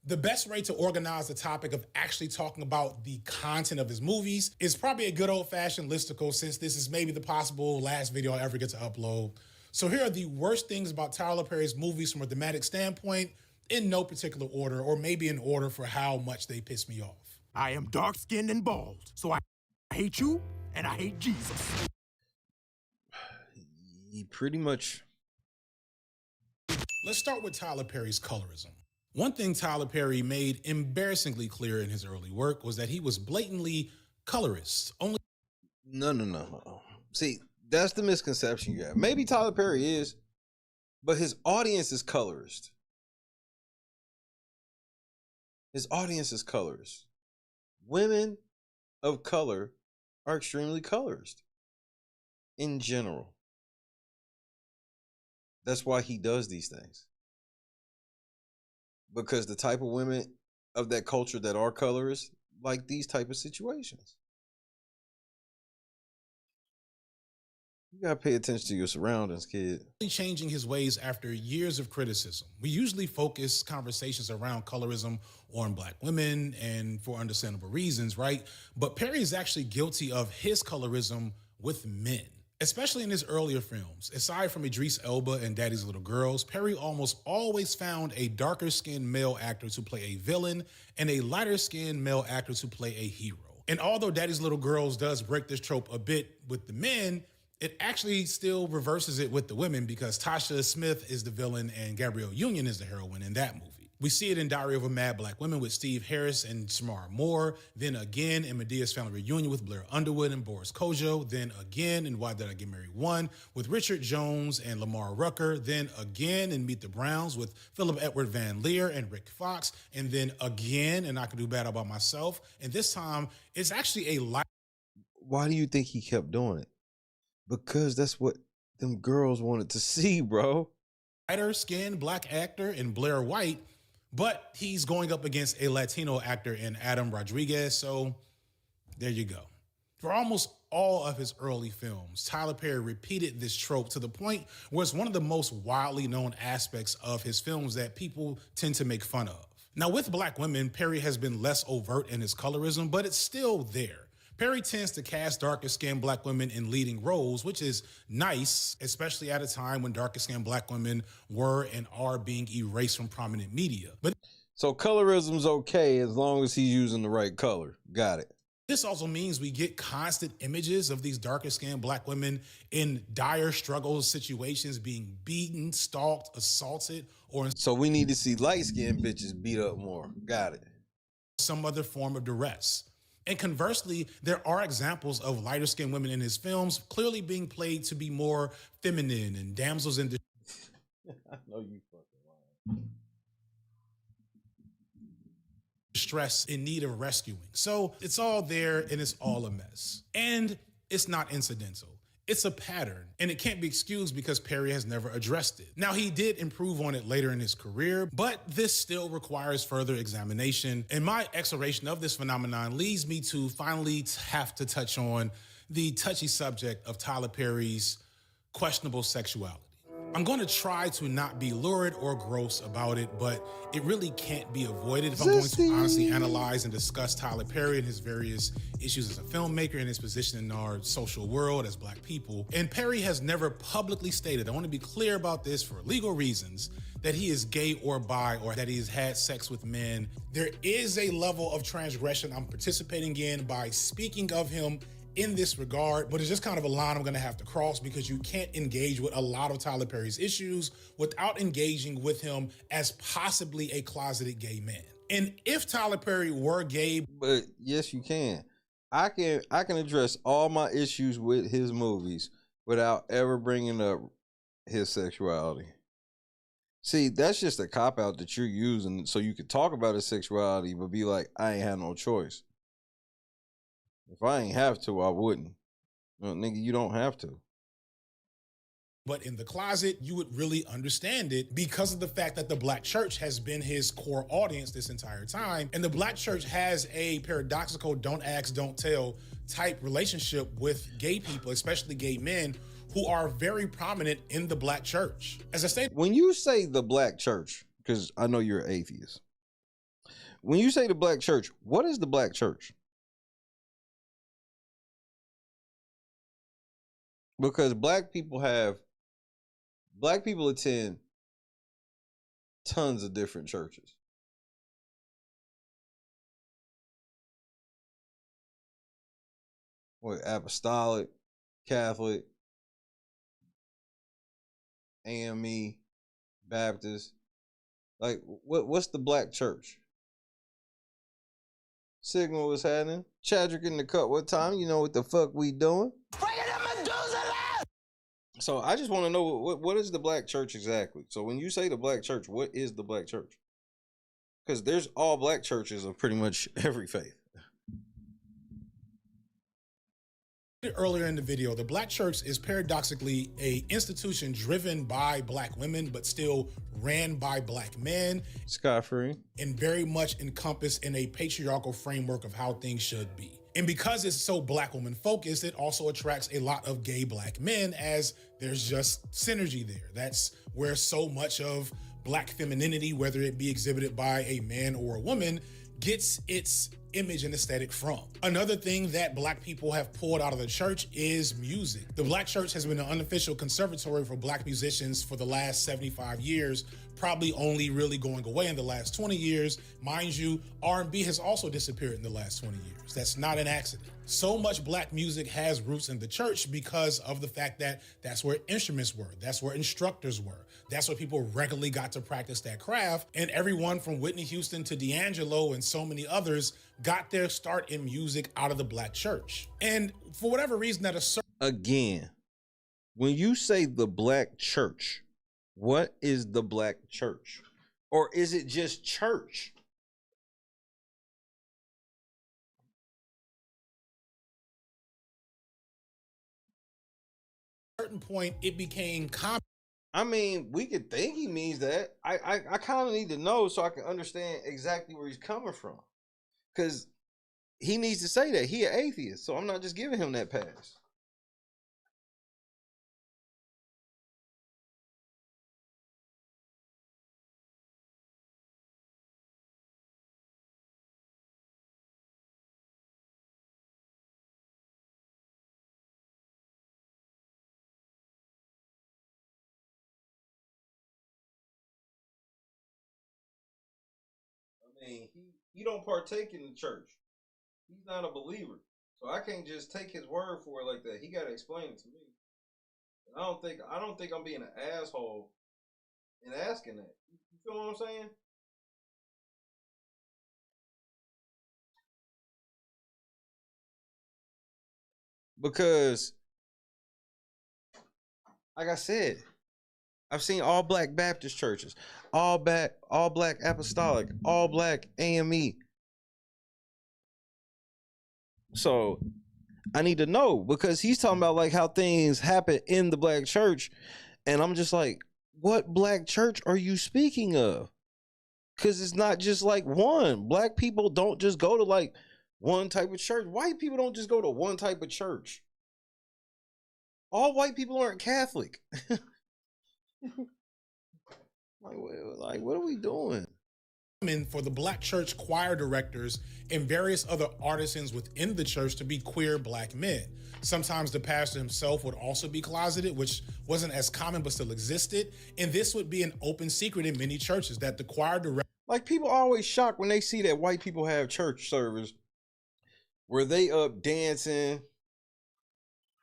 the best way to organize the topic of actually talking about the content of his movies is probably a good old-fashioned listicle, since this is maybe the possible last video I ever get to upload. So here are the worst things about Tyler Perry's movies from a thematic standpoint, in no particular order, or maybe in order for how much they piss me off. I am dark-skinned and bald, so I hate you and I hate Jesus. He pretty much. Let's start with Tyler Perry's colorism. One thing Tyler Perry made embarrassingly clear in his early work was that he was blatantly colorist. No. See, that's the misconception you have. Maybe Tyler Perry is, but his audience is colorist. His audience is colorist. Women of color are extremely colorist in general. That's why he does these things. Because the type of women of that culture that are colorist like these type of situations. You gotta pay attention to your surroundings, kid. Changing his ways after years of criticism. We usually focus conversations around colorism on black women, and for understandable reasons, right? But Perry is actually guilty of his colorism with men, especially in his earlier films. Aside from Idris Elba and Daddy's Little Girls, Perry almost always found a darker-skinned male actor to play a villain and a lighter-skinned male actor to play a hero. And although Daddy's Little Girls does break this trope a bit with the men, it actually still reverses it with the women, because Tasha Smith is the villain and Gabrielle Union is the heroine in that movie. We see it in Diary of a Mad Black Woman with Steve Harris and Samara Moore, then again in Medea's Family Reunion with Blair Underwood and Boris Kodjoe, then again in Why Did I Get Married 1 with Richard Jones and Lamar Rucker, then again in Meet the Browns with Philip Edward Van Leer and Rick Fox, and then again in I Can Do Bad All By Myself, and this time it's actually a light. Why do you think he kept doing it? Because that's what them girls wanted to see, bro. Lighter-skinned black actor in Blair White, but he's going up against a Latino actor in Adam Rodriguez, so there you go. For almost all of his early films, Tyler Perry repeated this trope to the point where it's one of the most widely known aspects of his films that people tend to make fun of. Now, with black women, Perry has been less overt in his colorism, but it's still there. Perry tends to cast darker-skinned black women in leading roles, which is nice, especially at a time when darker-skinned black women were and are being erased from prominent media. But so colorism's okay as long as he's using the right color. Got it. this also means we get constant images of these darker-skinned black women in dire struggle situations, being beaten, stalked, assaulted, or in So we need to see light-skinned bitches beat up more. Got it. some other form of duress. And conversely, there are examples of lighter skinned women in his films clearly being played to be more feminine and damsels in I know you fucking lying. distress in need of rescuing. So it's all there and it's all a mess. And it's not incidental. It's a pattern, and it can't be excused because Perry has never addressed it. Now, he did improve on it later in his career, but this still requires further examination. And my exploration of this phenomenon leads me to finally have to touch on the touchy subject of Tyler Perry's questionable sexuality. I'm going to try to not be lurid or gross about it, but it really can't be avoided if I'm going to honestly analyze and discuss Tyler Perry and his various issues as a filmmaker and his position in our social world as black people. And Perry has never publicly stated, I want to be clear about this for legal reasons, that he is gay or bi or that he has had sex with men. There is a level of transgression I'm participating in by speaking of him in this regard, but it's just kind of a line I'm gonna have to cross because you can't engage with a lot of Tyler Perry's issues without engaging with him as possibly a closeted gay man. And if Tyler Perry were gay, but yes, you can. I can address all my issues with his movies without ever bringing up his sexuality. See, that's just a cop-out that you're using so you could talk about his sexuality, but be like, I ain't had no choice. If I ain't have to, I wouldn't. Well, nigga, you don't have to. but in the closet, you would really understand it because of the fact that the black church has been his core audience this entire time. And the black church has a paradoxical don't ask, don't tell type relationship with gay people, especially gay men, who are very prominent in the black church. As I stated, when you say the black church, because I know you're an atheist, when you say the black church, what is the black church? Because black people attend tons of different churches. What, apostolic, Catholic, AME, Baptist? Like, what's the black church? Signal was happening. Chadrick in the cut. What time? You know what the fuck we doing? So I just want to know what is the black church exactly? So when you say the black church, what is the black church? Because there's all black churches of pretty much every faith. Earlier in the video, the black church is paradoxically a institution driven by black women, but still ran by black men. Scot-free. And very much encompassed in a patriarchal framework of how things should be. And because it's so black woman focused, it also attracts a lot of gay black men, as there's just synergy there. That's where so much of black femininity, whether it be exhibited by a man or a woman, gets its image and aesthetic from. Another thing that black people have pulled out of the church is music. The black church has been an unofficial conservatory for black musicians for the last 75 years, probably only really going away in the last 20 years. Mind you, R&B has also disappeared in the last 20 years. That's not an accident. So much black music has roots in the church because of the fact that that's where instruments were, that's where instructors were, that's where people regularly got to practice that craft. And everyone from Whitney Houston to D'Angelo and so many others got their start in music out of the black church. And for whatever reason, that a certain again, when you say the black church, what is the black church? Or is it just church? certain point, it became common. I mean, we could think he means that. I kind of need to know so I can understand exactly where he's coming from. Because he needs to say that. He an atheist, so I'm not just giving him that pass. I mean, he don't partake in the church. He's not a believer. So I can't just take his word for it like that. He got to explain it to me. And I don't think I'm being an asshole in asking that. You feel what I'm saying? Because, like I said, I've seen all black Baptist churches, all black apostolic, all black AME. So I need to know, because he's talking about like how things happen in the black church, and I'm just like, what black church are you speaking of? Because it's not just like one. Black people don't just go to like one type of church. White people don't just go to one type of church. All white people aren't Catholic. Like, what are we doing? For the black church choir directors and various other artisans within the church to be queer black men. Sometimes the pastor himself would also be closeted, which wasn't as common but still existed. And this would be an open secret in many churches that the choir director... Like, people are always shocked when they see that white people have church service where they up dancing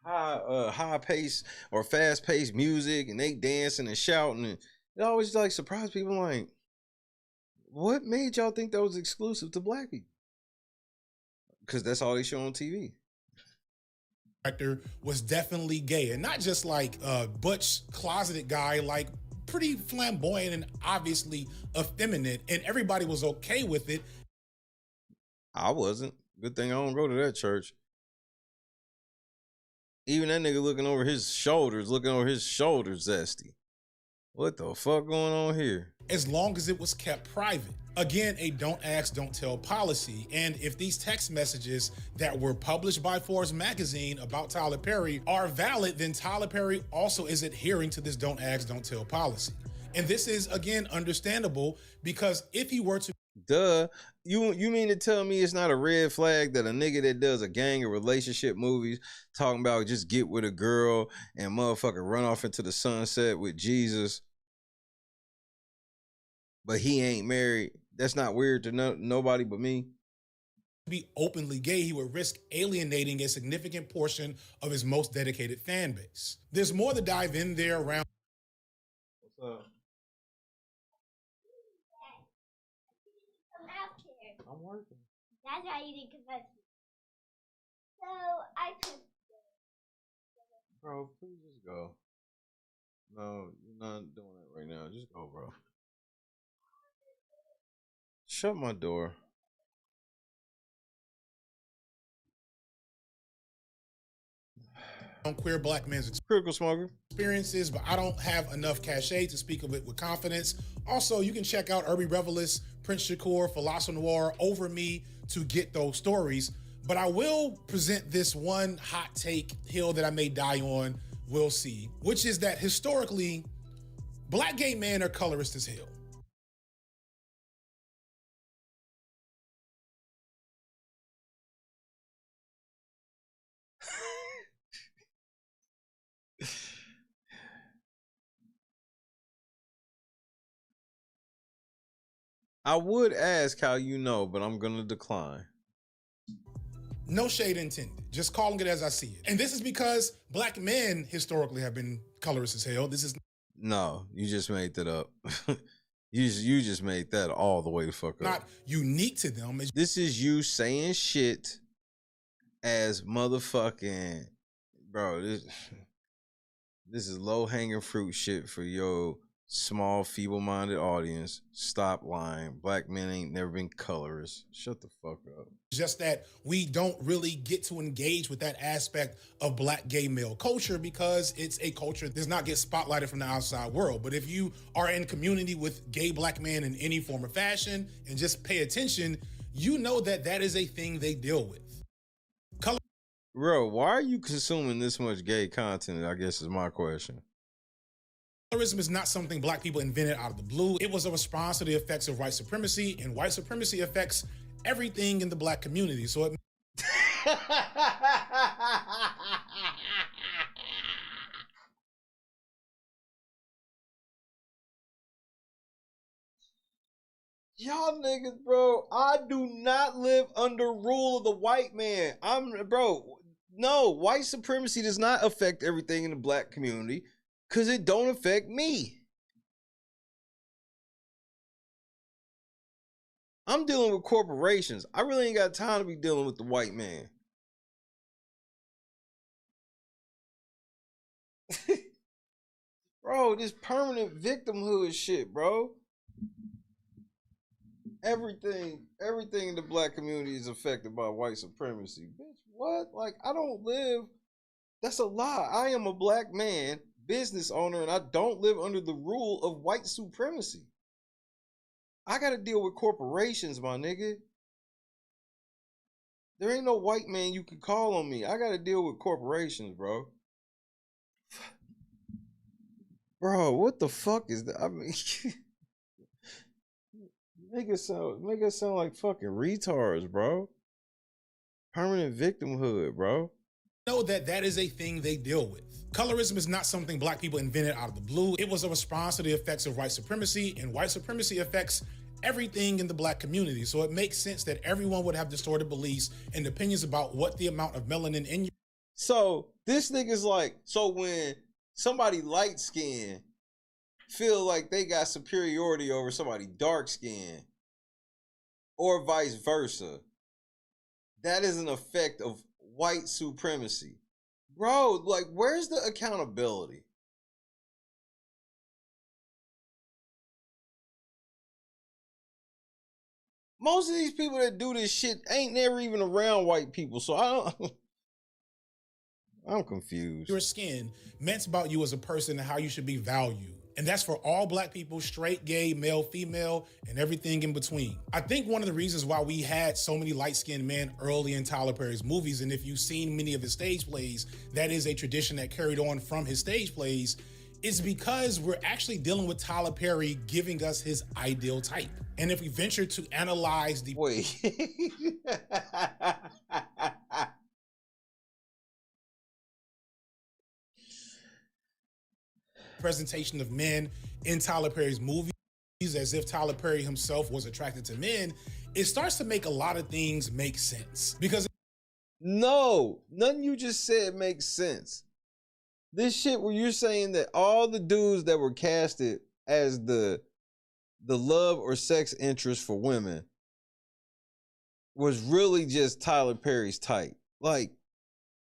high pace or fast paced music, and they dancing and shouting, and it always like surprise people. Like, what made y'all think that was exclusive to black people? Because that's all they show on TV. Director was definitely gay, and not just like a butch closeted guy, like pretty flamboyant and obviously effeminate, and everybody was okay with it. I wasn't. Good thing I don't go to that church. Even that nigga looking over his shoulders zesty. What the fuck going on here? As long as it was kept private. Again, a don't ask, don't tell policy. And if these text messages that were published by Forbes magazine about Tyler Perry are valid, then Tyler Perry also is adhering to this don't ask, don't tell policy. And this is, again, understandable, because if he were to... Duh. You mean to tell me it's not a red flag that a nigga that does a gang of relationship movies talking about just get with a girl and motherfucker run off into the sunset with Jesus, but he ain't married? That's not weird to nobody but me. Be openly gay, he would risk alienating a significant portion of his most dedicated fan base. There's more to dive in there around... What's up? I'm working. That's why you didn't convince me. So I could. Bro, please just go. No, you're not doing that right now. Just go, bro. Shut my door. Queer black men's critical smoker experiences, but I don't have enough cachet to speak of it with confidence. Also, you can check out Urbi Revelist, Prince Shakur, Philosopher Noir, Over Me to get those stories. But I will present this one hot take hill that I may die on, we'll see, which is that historically, black gay men are colorist as hell. I would ask how you know, but I'm gonna decline. No shade intended, just calling it as I see it. And this is because black men historically have been colorist as hell. This is... No, you just made that up. You just made that all the way the fuck up. Not unique to them. This is you saying shit as motherfucking, bro, this is low-hanging fruit shit for your small, feeble-minded audience. Stop lying. Black men ain't never been colorists. Shut the fuck up. Just that we don't really get to engage with that aspect of black gay male culture because it's a culture that does not get spotlighted from the outside world. But if you are in community with gay black men in any form or fashion and just pay attention, you know that that is a thing they deal with. Bro, why are you consuming this much gay content, I guess is my question. Colorism is not something black people invented out of the blue. It was a response to the effects of white supremacy, and white supremacy affects everything in the black community. So it... Y'all niggas, bro, I do not live under rule of the white man. No, white supremacy does not affect everything in the black community because it don't affect me. I'm dealing with corporations. I really ain't got time to be dealing with the white man. Bro, this permanent victimhood shit, bro. Everything in the black community is affected by white supremacy. Bitch, what? Like, I don't live. That's a lie. I am a black man, business owner, and I don't live under the rule of white supremacy. I gotta deal with corporations, my nigga. There ain't no white man you can call on me. I gotta deal with corporations, bro. Bro, what the fuck is that? I mean, make it sound like fucking retards, bro. Permanent victimhood, bro. Know that is a thing they deal with. Colorism is not something black people invented out of the blue. It was a response to the effects of white supremacy, and white supremacy affects everything in the black community. So it makes sense that everyone would have distorted beliefs and opinions about what the amount of melanin in you. So this nigga's like, so when somebody light skinned feel like they got superiority over somebody dark skinned, or vice versa, that is an effect of white supremacy. Bro, like, where's the accountability? Most of these people that do this shit ain't never even around white people, so I'm confused. Your skin meant about you as a person and how you should be valued. And that's for all black people, straight, gay, male, female, and everything in between. I think one of the reasons why we had so many light-skinned men early in Tyler Perry's movies, and if you've seen many of his stage plays, that is a tradition that carried on from his stage plays, is because we're actually dealing with Tyler Perry giving us his ideal type. And if we venture to analyze the presentation of men in Tyler Perry's movies, as if Tyler Perry himself was attracted to men, it starts to make a lot of things make sense. Because no, nothing you just said makes sense. This shit where you're saying that all the dudes that were casted as the love or sex interest for women was really just Tyler Perry's type. Like,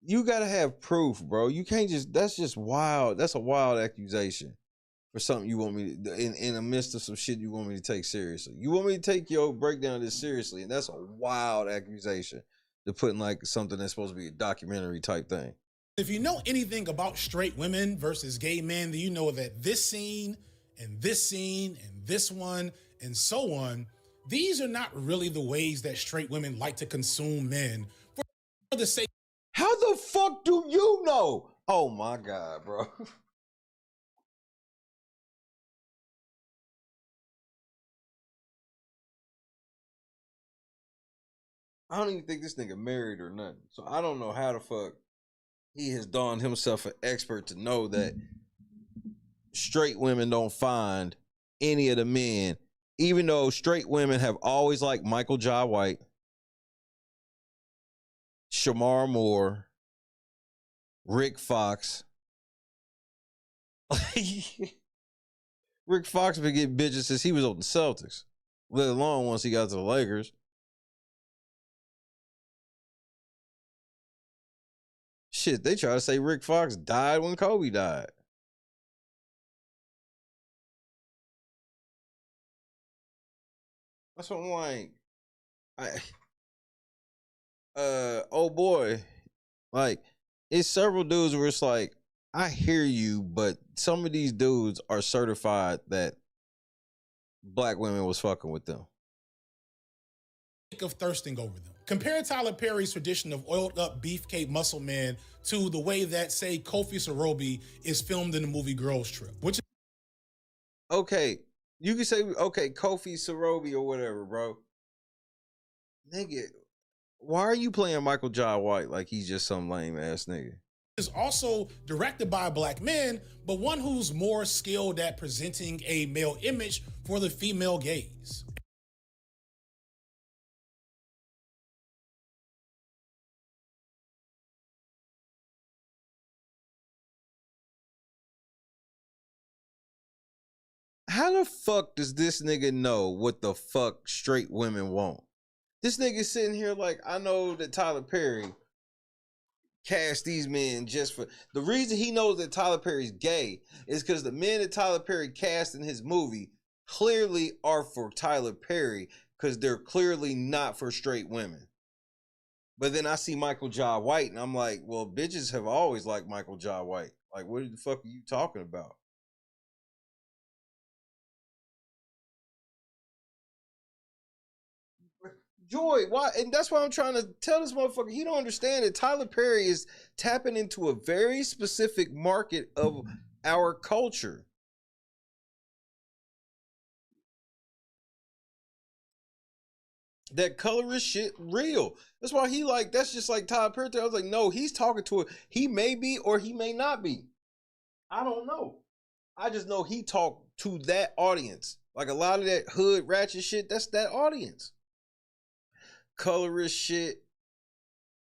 you gotta have proof, bro. You can't just, that's just wild. That's a wild accusation for something you want me to, in the midst of some shit you want me to take seriously. You want me to take your breakdown of this seriously, and that's a wild accusation to put in like something that's supposed to be a documentary type thing. if you know anything about straight women versus gay men, then you know that this scene and this one and so on, these are not really the ways that straight women like to consume men for the sake. How the fuck do you know? Oh my God, bro. I don't even think this nigga married or nothing. So I don't know how the fuck he has donned himself an expert to know that straight women don't find any of the men, even though straight women have always liked Michael Jai White, Shamar Moore, Rick Fox. Rick Fox been getting bitches since he was on the Celtics, let alone once he got to the Lakers. Shit, they try to say Rick Fox died when Kobe died. That's what I'm like. Oh boy, like it's several dudes where it's like, I hear you, but some of these dudes are certified that black women was fucking with them. Of thirsting over them. Compare Tyler Perry's tradition of oiled up beefcake muscle man to the way that, say, Kofi Sorobi is filmed in the movie Girls Trip, which is okay. You can say, okay, Kofi Sorobi or whatever, bro. Nigga, why are you playing Michael Jai White like he's just some lame ass nigga? Is also directed by a black man, but one who's more skilled at presenting a male image for the female gaze. How the fuck does this nigga know what the fuck straight women want? This nigga sitting here like, I know that Tyler Perry cast these men just for... The reason he knows that Tyler Perry's gay is because the men that Tyler Perry cast in his movie clearly are for Tyler Perry because they're clearly not for straight women. But then I see Michael Jai White and I'm like, well, bitches have always liked Michael Jai White. Like, what the fuck are you talking about? Joy, why? And that's why I'm trying to tell this motherfucker, he don't understand that Tyler Perry is tapping into a very specific market of our culture. That colorist shit real. That's why he like, that's just like Tyler Perry. I was like, no, he's talking to it. He may be or he may not be. I don't know. I just know he talked to that audience. Like a lot of that hood ratchet shit, that's that audience. Colorist shit,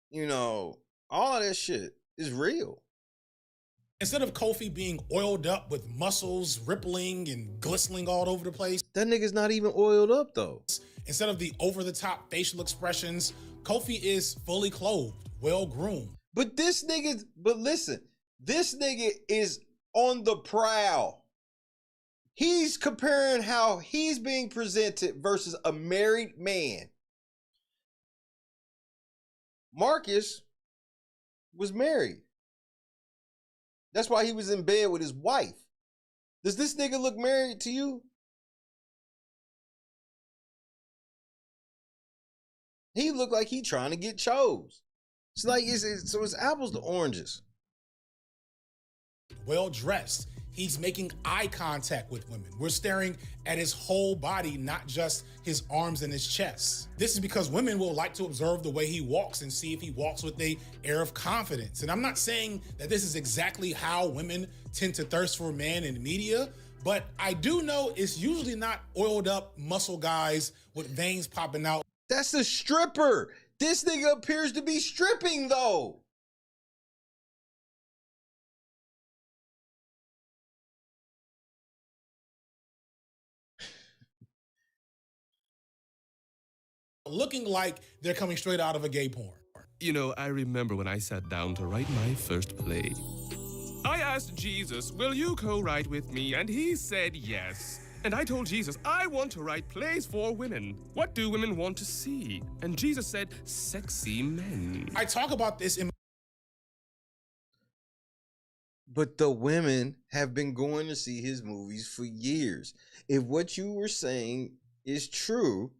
you know, all of that shit is real. Instead of Kofi being oiled up with muscles rippling and glistening all over the place. That nigga's not even oiled up though. Instead of the over-the-top facial expressions, Kofi is fully clothed, well-groomed. But this nigga, but listen, this nigga is on the prowl. He's comparing how he's being presented versus a married man. Marcus was married. That's why he was in bed with his wife. Does this nigga look married to you? He looked like he trying to get chose. It's like, so it's apples to oranges. Well dressed. He's making eye contact with women. We're staring at his whole body, not just his arms and his chest. This is because women will like to observe the way he walks and see if he walks with an air of confidence. And I'm not saying that this is exactly how women tend to thirst for a man in media, but I do know it's usually not oiled up muscle guys with veins popping out. That's a stripper. This nigga appears to be stripping though. Looking like they're coming straight out of a gay porn. You know, I remember when I sat down to write my first play. I asked Jesus, will you co-write with me? And he said yes. And I told Jesus, I want to write plays for women. What do women want to see? And Jesus said, sexy men. I talk about this in... But the women have been going to see his movies for years. If what you were saying is true,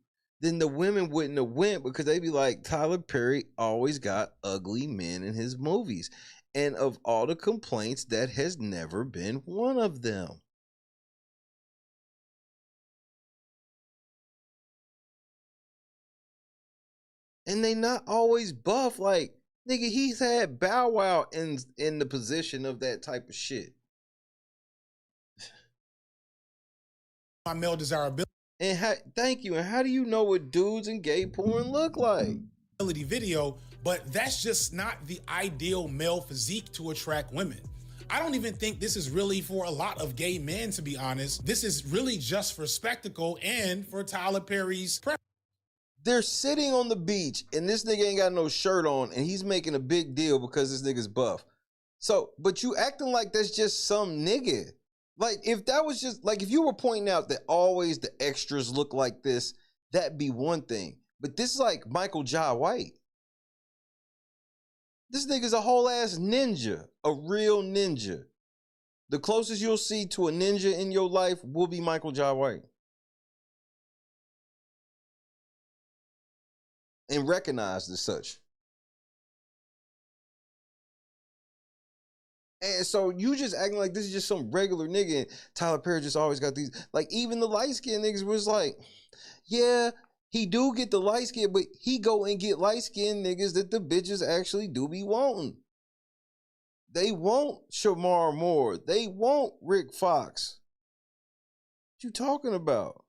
then the women wouldn't have went because they'd be like, Tyler Perry always got ugly men in his movies. And of all the complaints, that has never been one of them. And they not always buff. Like, nigga, he's had Bow Wow in the position of that type of shit. My male desirability. And thank you. And how do you know what dudes in gay porn look like? Video, but that's just not the ideal male physique to attract women. I don't even think this is really for a lot of gay men, to be honest. This is really just for spectacle and for Tyler Perry's preference. They're sitting on the beach and this nigga ain't got no shirt on and he's making a big deal because this nigga's buff. So, but you acting like that's just some nigga. Like, if that was just, like, if you were pointing out that always the extras look like this, that'd be one thing. But this is like Michael Jai White. This nigga's a whole ass ninja, a real ninja. The closest you'll see to a ninja in your life will be Michael Jai White. And recognized as such. And so you just acting like this is just some regular nigga and Tyler Perry just always got these, like even the light-skinned niggas was like, yeah, he do get the light skin, but he go and get light-skinned niggas that the bitches actually do be wanting. They want Shamar Moore. They want Rick Fox. What you talking about?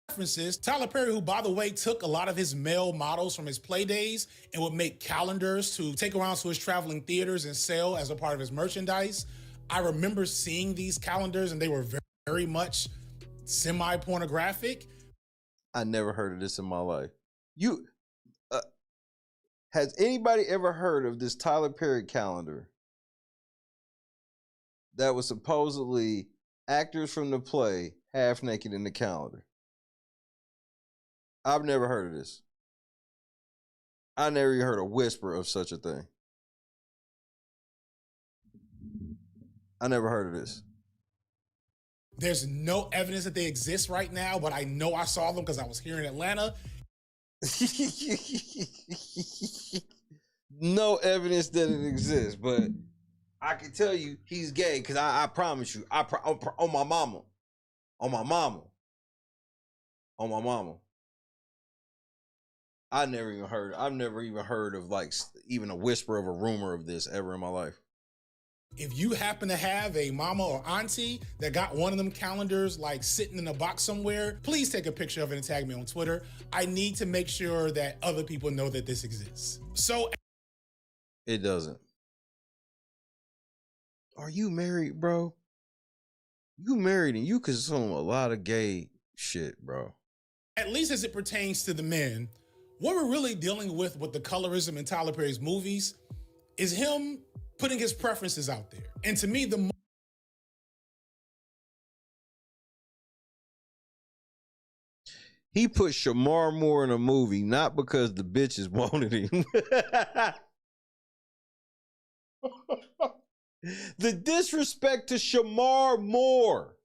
References. Tyler Perry, who, by the way, took a lot of his male models from his play days and would make calendars to take around to his traveling theaters and sell as a part of his merchandise. I remember seeing these calendars and they were very, very much semi-pornographic. I never heard of this in my life. Has anybody ever heard of this Tyler Perry calendar that was supposedly actors from the play half naked in the calendar? I've never heard of this. I never even heard a whisper of such a thing. I never heard of this. There's no evidence that they exist right now, but I know I saw them because I was here in Atlanta. No evidence that it exists, but I can tell you he's gay because I promise you, on my mama, on my mama, on my mama. I've never even heard of like even a whisper of a rumor of this ever in my life. If you happen to have a mama or auntie that got one of them calendars like sitting in a box somewhere, please take a picture of it and tag me on Twitter. I need to make sure that other people know that this exists. So it doesn't. Are you married, bro? You married and you consume a lot of gay shit, bro. At least as it pertains to the men, what we're really dealing with the colorism in Tyler Perry's movies is him putting his preferences out there. And to me, he put Shamar Moore in a movie, not because the bitches wanted him. The disrespect to Shamar Moore.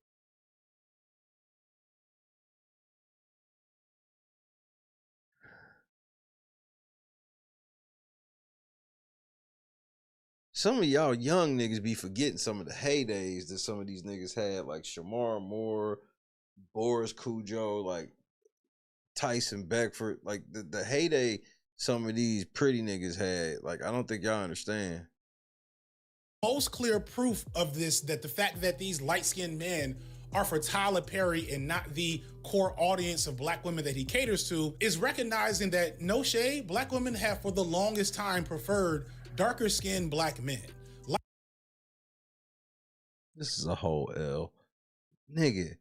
Some of y'all young niggas be forgetting some of the heydays that some of these niggas had, like Shamar Moore, Boris Cujo, like Tyson Beckford, like the heyday some of these pretty niggas had. Like, I don't think y'all understand. most clear proof of this, that the fact that these light-skinned men are for Tyler Perry and not the core audience of black women that he caters to, is recognizing that, no shade, black women have for the longest time preferred darker skinned black men. This is a whole L. Nigga,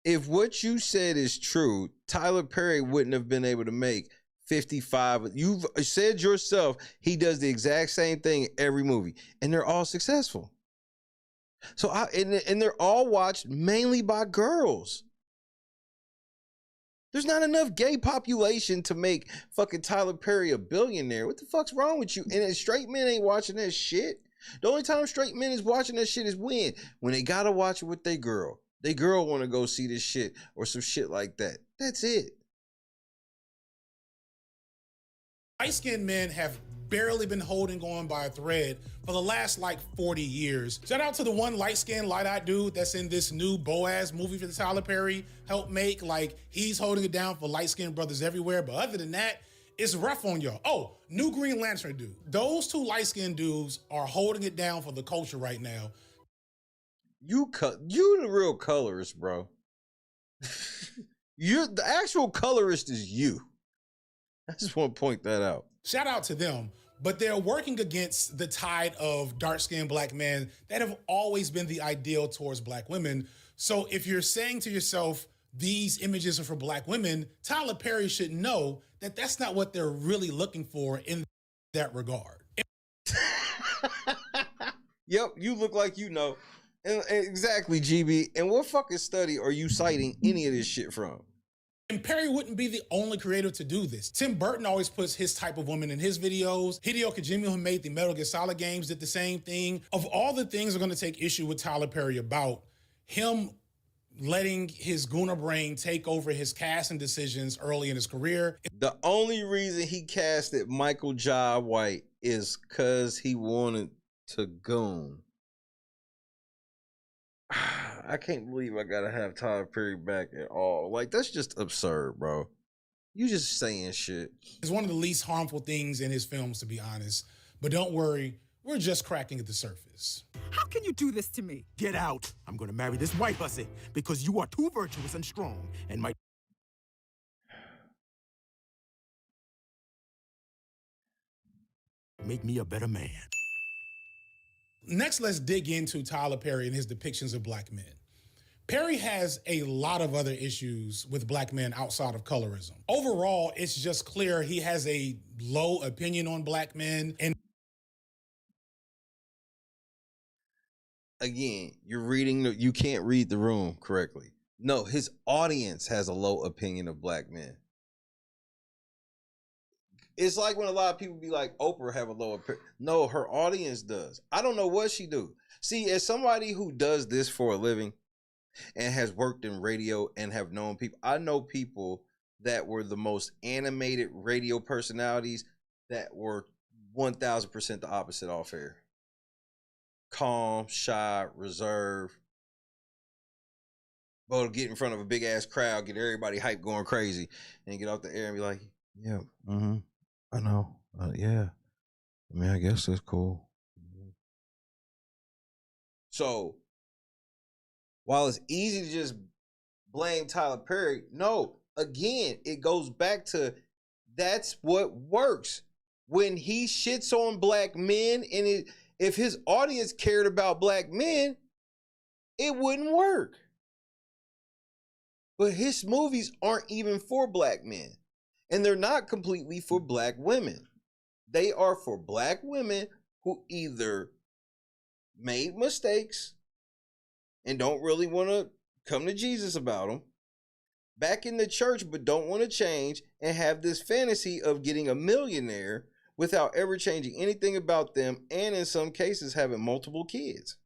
if what you said is true, Tyler Perry wouldn't have been able to make 55. You've said yourself he does the exact same thing in every movie, and they're all successful. So and they're all watched mainly by girls. There's not enough gay population to make fucking Tyler Perry a billionaire. What the fuck's wrong with you? And straight men ain't watching that shit. The only time straight men is watching that shit is when they gotta watch it with their girl. They girl want to go see this shit or some shit like that. That's it. Light-skinned men have barely been holding on by a thread for the last like 40 years. Shout out to the one light-skinned, light-eyed dude that's in this new Boaz movie for the Tyler Perry helped make. Like, he's holding it down for light-skinned brothers everywhere. But other than that, it's rough on y'all. Oh, new Green Lantern dude. Those two light-skinned dudes are holding it down for the culture right now. You the real colorist, bro. The actual colorist is you. I just want to point that out. Shout out to them, but they're working against the tide of dark-skinned black men that have always been the ideal towards black women. So if you're saying to yourself, these images are for black women, Tyler Perry should know that that's not what they're really looking for in that regard. Yep, you look like you know. Exactly, GB. And what fucking study are you citing any of this shit from? And Perry wouldn't be the only creator to do this. Tim Burton always puts his type of woman in his videos. Hideo Kojima, who made the Metal Gear Solid games, did the same thing. Of all the things I'm going to take issue with Tyler Perry about, him letting his Gooner brain take over his casting decisions early in his career. The only reason he casted Michael Jai White is because he wanted to goon. I can't believe I gotta have Tyler Perry back at all. Like, that's just absurd, bro. You just saying shit. It's one of the least harmful things in his films, to be honest. But don't worry, we're just cracking at the surface. How can you do this to me? Get out. I'm going to marry this white hussy because you are too virtuous and strong and might make me a better man. Next, let's dig into Tyler Perry and his depictions of black men. Perry has a lot of other issues with black men outside of colorism. Overall, it's just clear he has a low opinion on black men. And again, you can't read the room correctly. No, his audience has a low opinion of black men. It's like when a lot of people be like, Oprah have a low opinion. No, her audience does. I don't know what she do. See, as somebody who does this for a living and has worked in radio and have known people, I know people that were the most animated radio personalities that were 1000% the opposite off air. Calm, shy, reserved. But get in front of a big ass crowd, get everybody hype going crazy, and get off the air and be like, yeah, I know. Yeah. I mean, I guess that's cool. So, while it's easy to just blame Tyler Perry, no, again, it goes back to that's what works. When he shits on black men, and if his audience cared about black men, it wouldn't work. But his movies aren't even for black men. And they're not completely for black women. They are for black women who either made mistakes and don't really want to come to Jesus about them, back in the church but don't want to change, and have this fantasy of getting a millionaire without ever changing anything about them, and in some cases having multiple kids.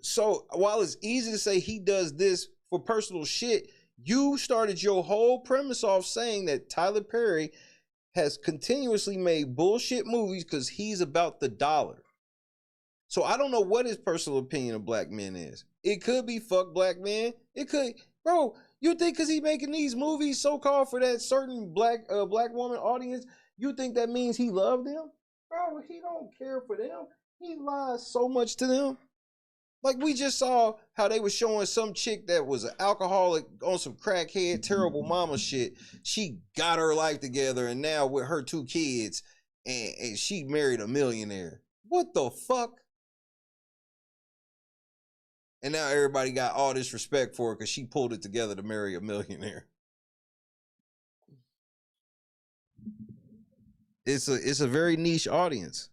So while it's easy to say he does this for personal shit, you started your whole premise off saying that Tyler Perry has continuously made bullshit movies because he's about the dollar. So I don't know what his personal opinion of black men is. It could be fuck black men. It could, bro. You think because he's making these movies so-called for that certain black woman audience, you think that means he loved them? Bro, he don't care for them. He lies so much to them. Like, we just saw how they were showing some chick that was an alcoholic on some crackhead, terrible mama shit. She got her life together, and now with her 2 kids, and she married a millionaire. What the fuck? And now everybody got all this respect for her because she pulled it together to marry a millionaire. It's a very niche audience.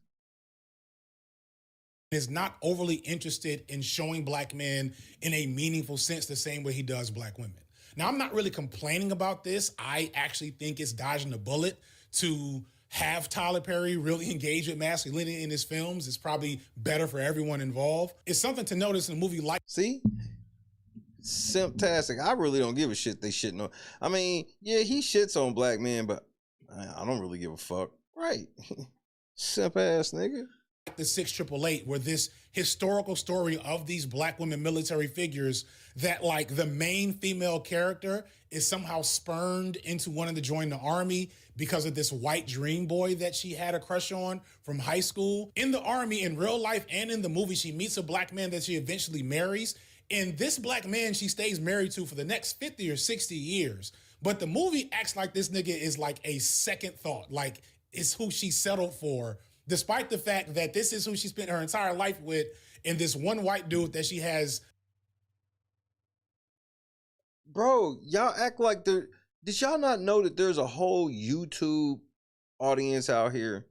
Is not overly interested in showing black men in a meaningful sense the same way he does black women. Now, I'm not really complaining about this. I actually think it's dodging a bullet to have Tyler Perry really engage with masculinity in his films. It's probably better for everyone involved. It's something to notice in a movie like... See? Simptastic. I really don't give a shit they shitting on. I mean, yeah, he shits on black men, but I don't really give a fuck. Right. Simp ass nigga. The 6888, where this historical story of these black women military figures that like the main female character is somehow spurned into wanting to join the army because of this white dream boy that she had a crush on from high school. In the army, in real life and in the movie, she meets a black man that she eventually marries. And this black man she stays married to for the next 50 or 60 years. But the movie acts like this nigga is like a second thought, like it's who she settled for, despite the fact that this is who she spent her entire life with, and this one white dude that she has. Bro, y'all act like there. Did y'all not know that there's a whole YouTube audience out here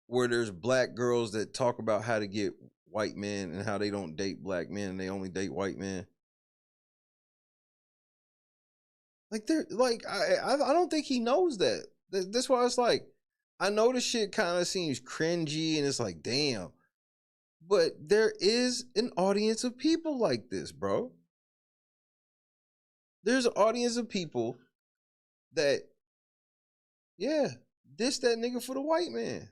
where there's black girls that talk about how to get white men and how they don't date black men and they only date white men? Like, they're like, I don't think he knows that. That's why it's like, I know the shit kind of seems cringy and it's like, damn. But there is an audience of people like this, bro. There's an audience of people that, yeah, diss that nigga for the white man.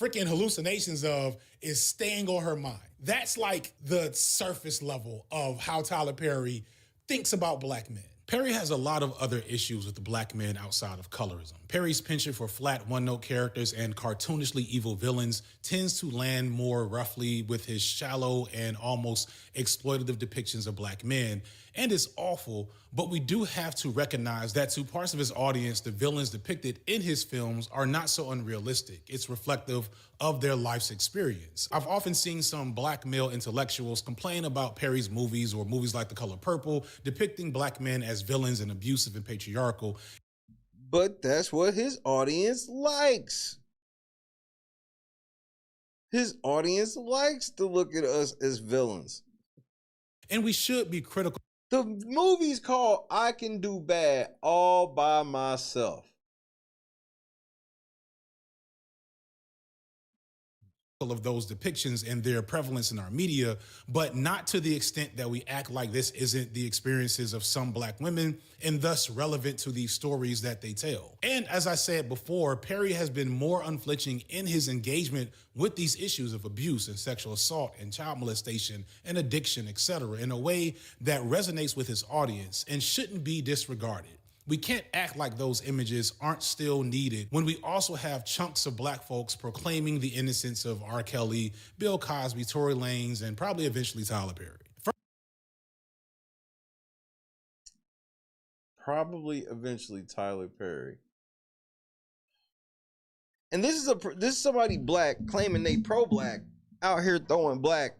Freaking hallucinations of is staying on her mind. That's like the surface level of how Tyler Perry thinks about black men. Perry has a lot of other issues with the black men outside of colorism. Perry's penchant for flat one-note characters and cartoonishly evil villains tends to land more roughly with his shallow and almost exploitative depictions of black men, and it's awful, but we do have to recognize that to parts of his audience, the villains depicted in his films are not so unrealistic. It's reflective of their life's experience. I've often seen some black male intellectuals complain about Perry's movies or movies like The Color Purple, depicting black men as villains and abusive and patriarchal. But that's what his audience likes. His audience likes to look at us as villains. And we should be critical. The movie's called I Can Do Bad All by Myself. Of those depictions and their prevalence in our media, but not to the extent that we act like this isn't the experiences of some black women and thus relevant to these stories that they tell. And as I said before, Perry has been more unflinching in his engagement with these issues of abuse and sexual assault and child molestation and addiction, etc., in a way that resonates with his audience and shouldn't be disregarded. We can't act like those images aren't still needed when we also have chunks of black folks proclaiming the innocence of R. Kelly, Bill Cosby, Tory Lanez, and probably eventually Tyler Perry. Probably eventually Tyler Perry. And this is somebody black claiming they pro-black out here throwing black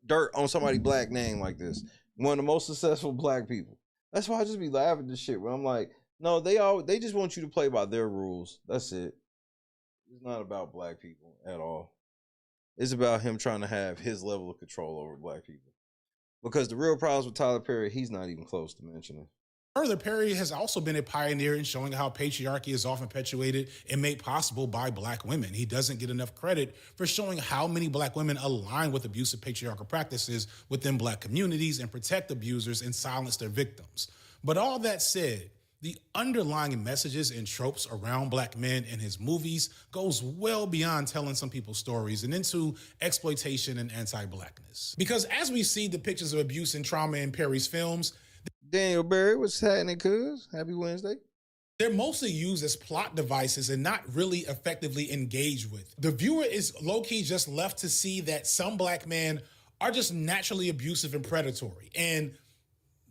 dirt on somebody black name like this. One of the most successful black people. That's why I just be laughing at this shit where I'm like, no, they just want you to play by their rules. That's it. It's not about black people at all. It's about him trying to have his level of control over black people. Because the real problems with Tyler Perry, he's not even close to mentioning. Further, Perry has also been a pioneer in showing how patriarchy is often perpetuated and made possible by black women. He doesn't get enough credit for showing how many black women align with abusive patriarchal practices within black communities and protect abusers and silence their victims. But all that said, the underlying messages and tropes around black men in his movies goes well beyond telling some people's stories and into exploitation and anti-blackness. Because as we see depictions of abuse and trauma in Perry's films, Daniel Barry, what's happening, cuz? Happy Wednesday. They're mostly used as plot devices and not really effectively engaged with. The viewer is low-key just left to see that some black men are just naturally abusive and predatory. And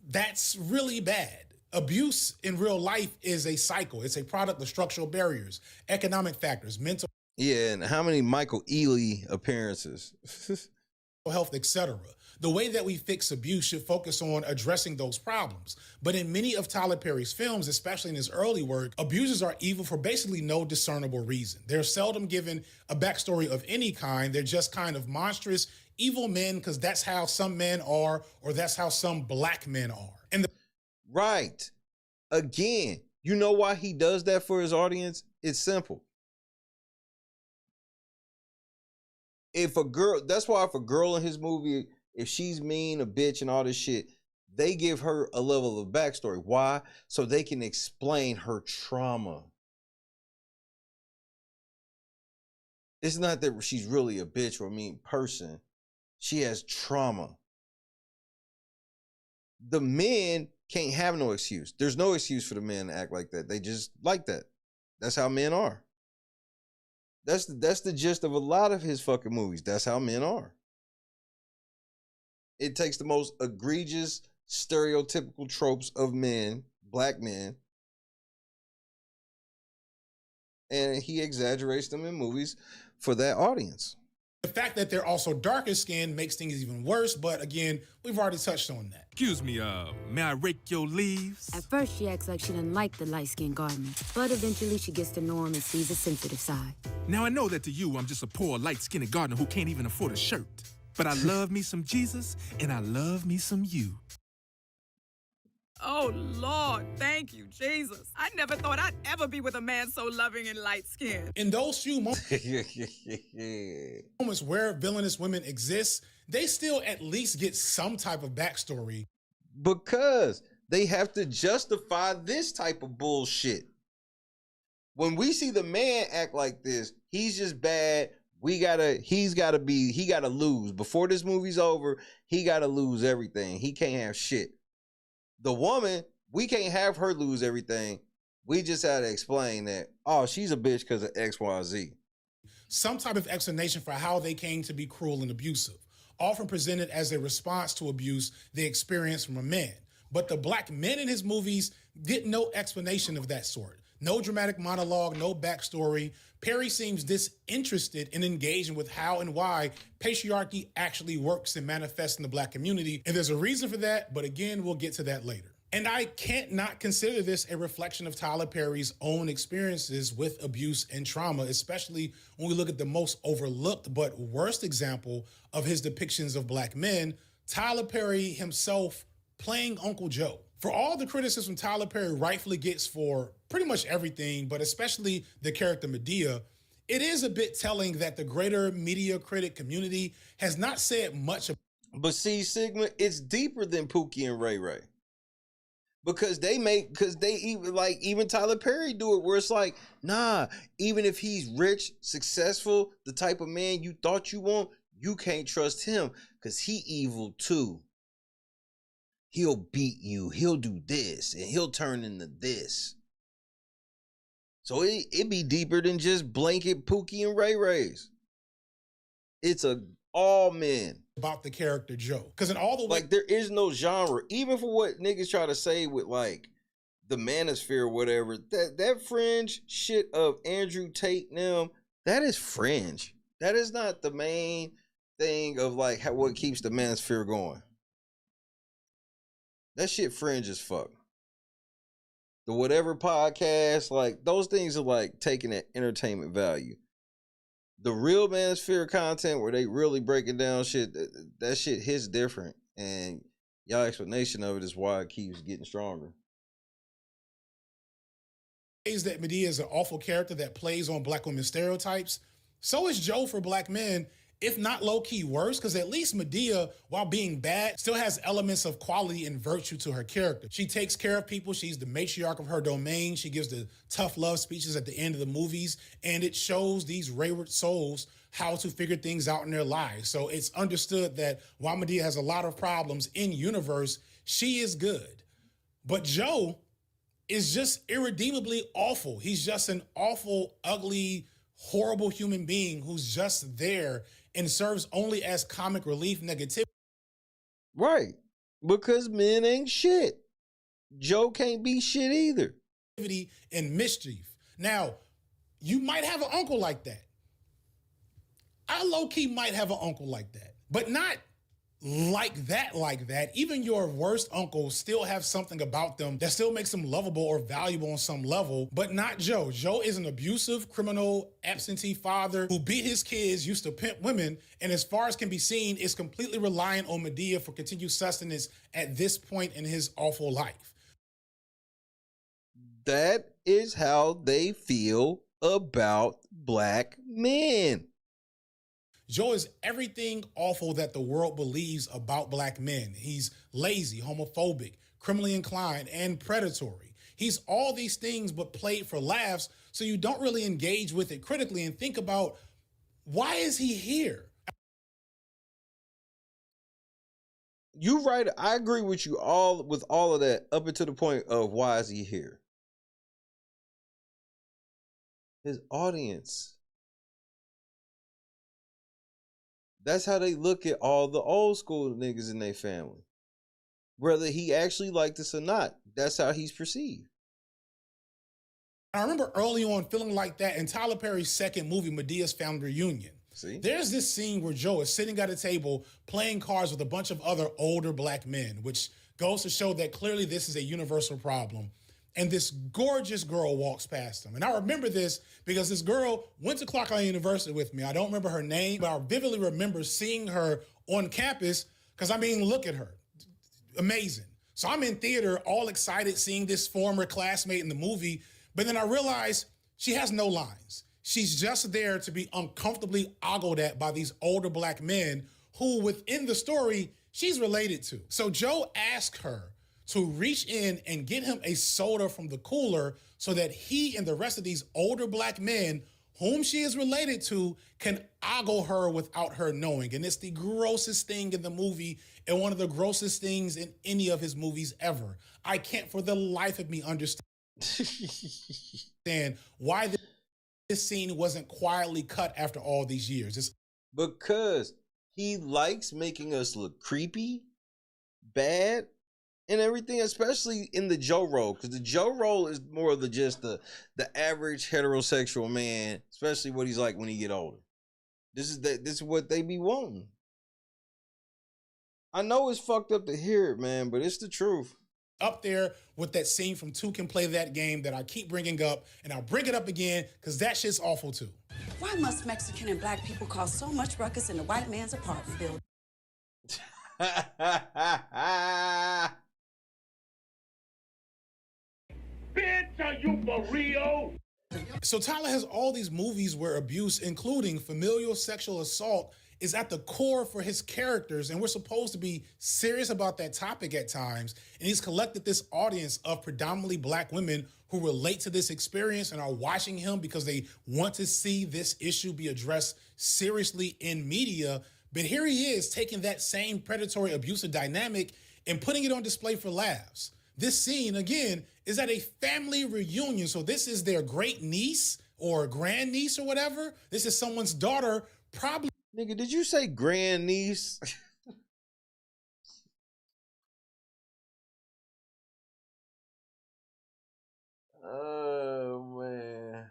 that's really bad. Abuse in real life is a cycle. It's a product of structural barriers, economic factors, mental Yeah, and how many Michael Ealy appearances? health, etc. The way that we fix abuse should focus on addressing those problems. But in many of Tyler Perry's films, especially in his early work, abusers are evil for basically no discernible reason. They're seldom given a backstory of any kind. They're just kind of monstrous, evil men because that's how some men are, or that's how some black men are. And right. Again, you know why he does that for his audience? It's simple. If a girl, that's why if a girl in his movie, if she's mean, a bitch, and all this shit, they give her a level of backstory. Why? So they can explain her trauma. It's not that she's really a bitch or a mean person. She has trauma. The men can't have no excuse. There's no excuse for the men to act like that. They just like that. That's how men are. That's the gist of a lot of his fucking movies. That's how men are. It takes the most egregious, stereotypical tropes of men, black men, and he exaggerates them in movies for that audience. the fact that they're also darker skinned makes things even worse, but again, we've already touched on that. Excuse me, may I rake your leaves? At first, she acts like she didn't like the light-skinned gardener, but eventually she gets to know him and sees a sensitive side. Now, I know that to you, I'm just a poor, light-skinned gardener who can't even afford a shirt. But I love me some Jesus, and I love me some you. Oh, Lord, thank you, Jesus. I never thought I'd ever be with a man so loving and light-skinned. In those few moments where villainous women exist, they still at least get some type of backstory. Because they have to justify this type of bullshit. When we see the man act like this, he's just bad. He gotta lose. Before this movie's over, he gotta lose everything. He can't have shit. The woman We can't have her lose everything. We just had to explain that, oh, she's a bitch because of X, Y, Z. Some type of explanation for how they came to be cruel and abusive, often presented as a response to abuse they experienced from a man. But the black men in his movies get no explanation of that sort. No dramatic monologue, no backstory. Perry seems disinterested in engaging with how and why patriarchy actually works and manifests in the black community. And there's a reason for that, but again, we'll get to that later. And I can't not consider this a reflection of Tyler Perry's own experiences with abuse and trauma, especially when we look at the most overlooked but worst example of his depictions of black men, Tyler Perry himself playing Uncle Joe. For all the criticism Tyler Perry rightfully gets for pretty much everything, but especially the character Madea, it is a bit telling that the greater media critic community has not said much. But see, Sigma, it's deeper than Pookie and Ray Ray. Because even Tyler Perry do it where it's like, nah, even if he's rich, successful, the type of man you thought you want, you can't trust him because he evil too. He'll beat you, he'll do this, and he'll turn into this. So it be deeper than just blanket Pookie and Ray Rays. It's all men. About the character Joe. Because in all the like there is no genre, even for what niggas try to say with like the manosphere or whatever. That fringe shit of Andrew Tate and them, that is fringe. That is not the main thing of like what keeps the manosphere going. That shit fringe as fuck. The whatever podcast, like those things are like taking that entertainment value. The real manosphere content where they really breaking down shit, that shit hits different. And y'all explanation of it is why it keeps getting stronger. Is that Madea is an awful character that plays on black women stereotypes. So is Joe for black men, if not low-key worse, because at least Madea, while being bad, still has elements of quality and virtue to her character. She takes care of people. She's the matriarch of her domain. She gives the tough love speeches at the end of the movies, and it shows these wayward souls how to figure things out in their lives. So it's understood that while Madea has a lot of problems in universe, she is good. But Joe is just irredeemably awful. He's just an awful, ugly, horrible human being who's just there and serves only as comic relief negativity. Right. Because men ain't shit. Joe can't be shit either. And mischief. Now, you might have an uncle like that. I low-key might have an uncle like that, but not like that. Even your worst uncles still have something about them that still makes them lovable or valuable on some level, but not Joe. Joe is an abusive, criminal, absentee father who beat his kids, used to pimp women, and as far as can be seen, is completely reliant on Madea for continued sustenance at this point in his awful life. That is how they feel about black men. Joe is everything awful that the world believes about black men. He's lazy, homophobic, criminally inclined, and predatory. He's all these things but played for laughs, so you don't really engage with it critically and think about, why is he here? You right. I agree with you all with all of that up until the point of why is he here? His audience. That's how they look at all the old school niggas in their family. Whether he actually liked this or not, that's how he's perceived. I remember early on feeling like that in Tyler Perry's second movie, Medea's Family Reunion. See? There's this scene where Joe is sitting at a table playing cards with a bunch of other older black men, which goes to show that clearly this is a universal problem. And this gorgeous girl walks past him. And I remember this because this girl went to Clark Atlanta University with me. I don't remember her name, but I vividly remember seeing her on campus because, I mean, look at her. Amazing. So I'm in theater all excited seeing this former classmate in the movie, but then I realize she has no lines. She's just there to be uncomfortably ogled at by these older black men who within the story she's related to. So Joe asked her to reach in and get him a soda from the cooler so that he and the rest of these older black men whom she is related to can ogle her without her knowing. And it's the grossest thing in the movie. and one of the grossest things in any of his movies ever. I can't for the life of me understand why this scene wasn't quietly cut after all these years. It's because he likes making us look creepy, bad, and everything, especially in the Joe role, because the Joe role is more of the average heterosexual man, especially what he's like when he get older. This is what they be wanting. I know it's fucked up to hear it, man, but it's the truth. Up there with that scene from Two Can Play That Game that I keep bringing up, and I'll bring it up again because that shit's awful too. Why must Mexican and black people cause so much ruckus in the white man's apartment building? Bitch, are you for real? So Tyler has all these movies where abuse, including familial sexual assault, is at the core for his characters, and we're supposed to be serious about that topic at times. And he's collected this audience of predominantly black women who relate to this experience and are watching him because they want to see this issue be addressed seriously in media. But here he is taking that same predatory abusive dynamic and putting it on display for laughs. This scene, again, is at a family reunion. So this is their great niece or grand niece or whatever. This is someone's daughter, probably. Nigga, did you say grand niece? Oh, man.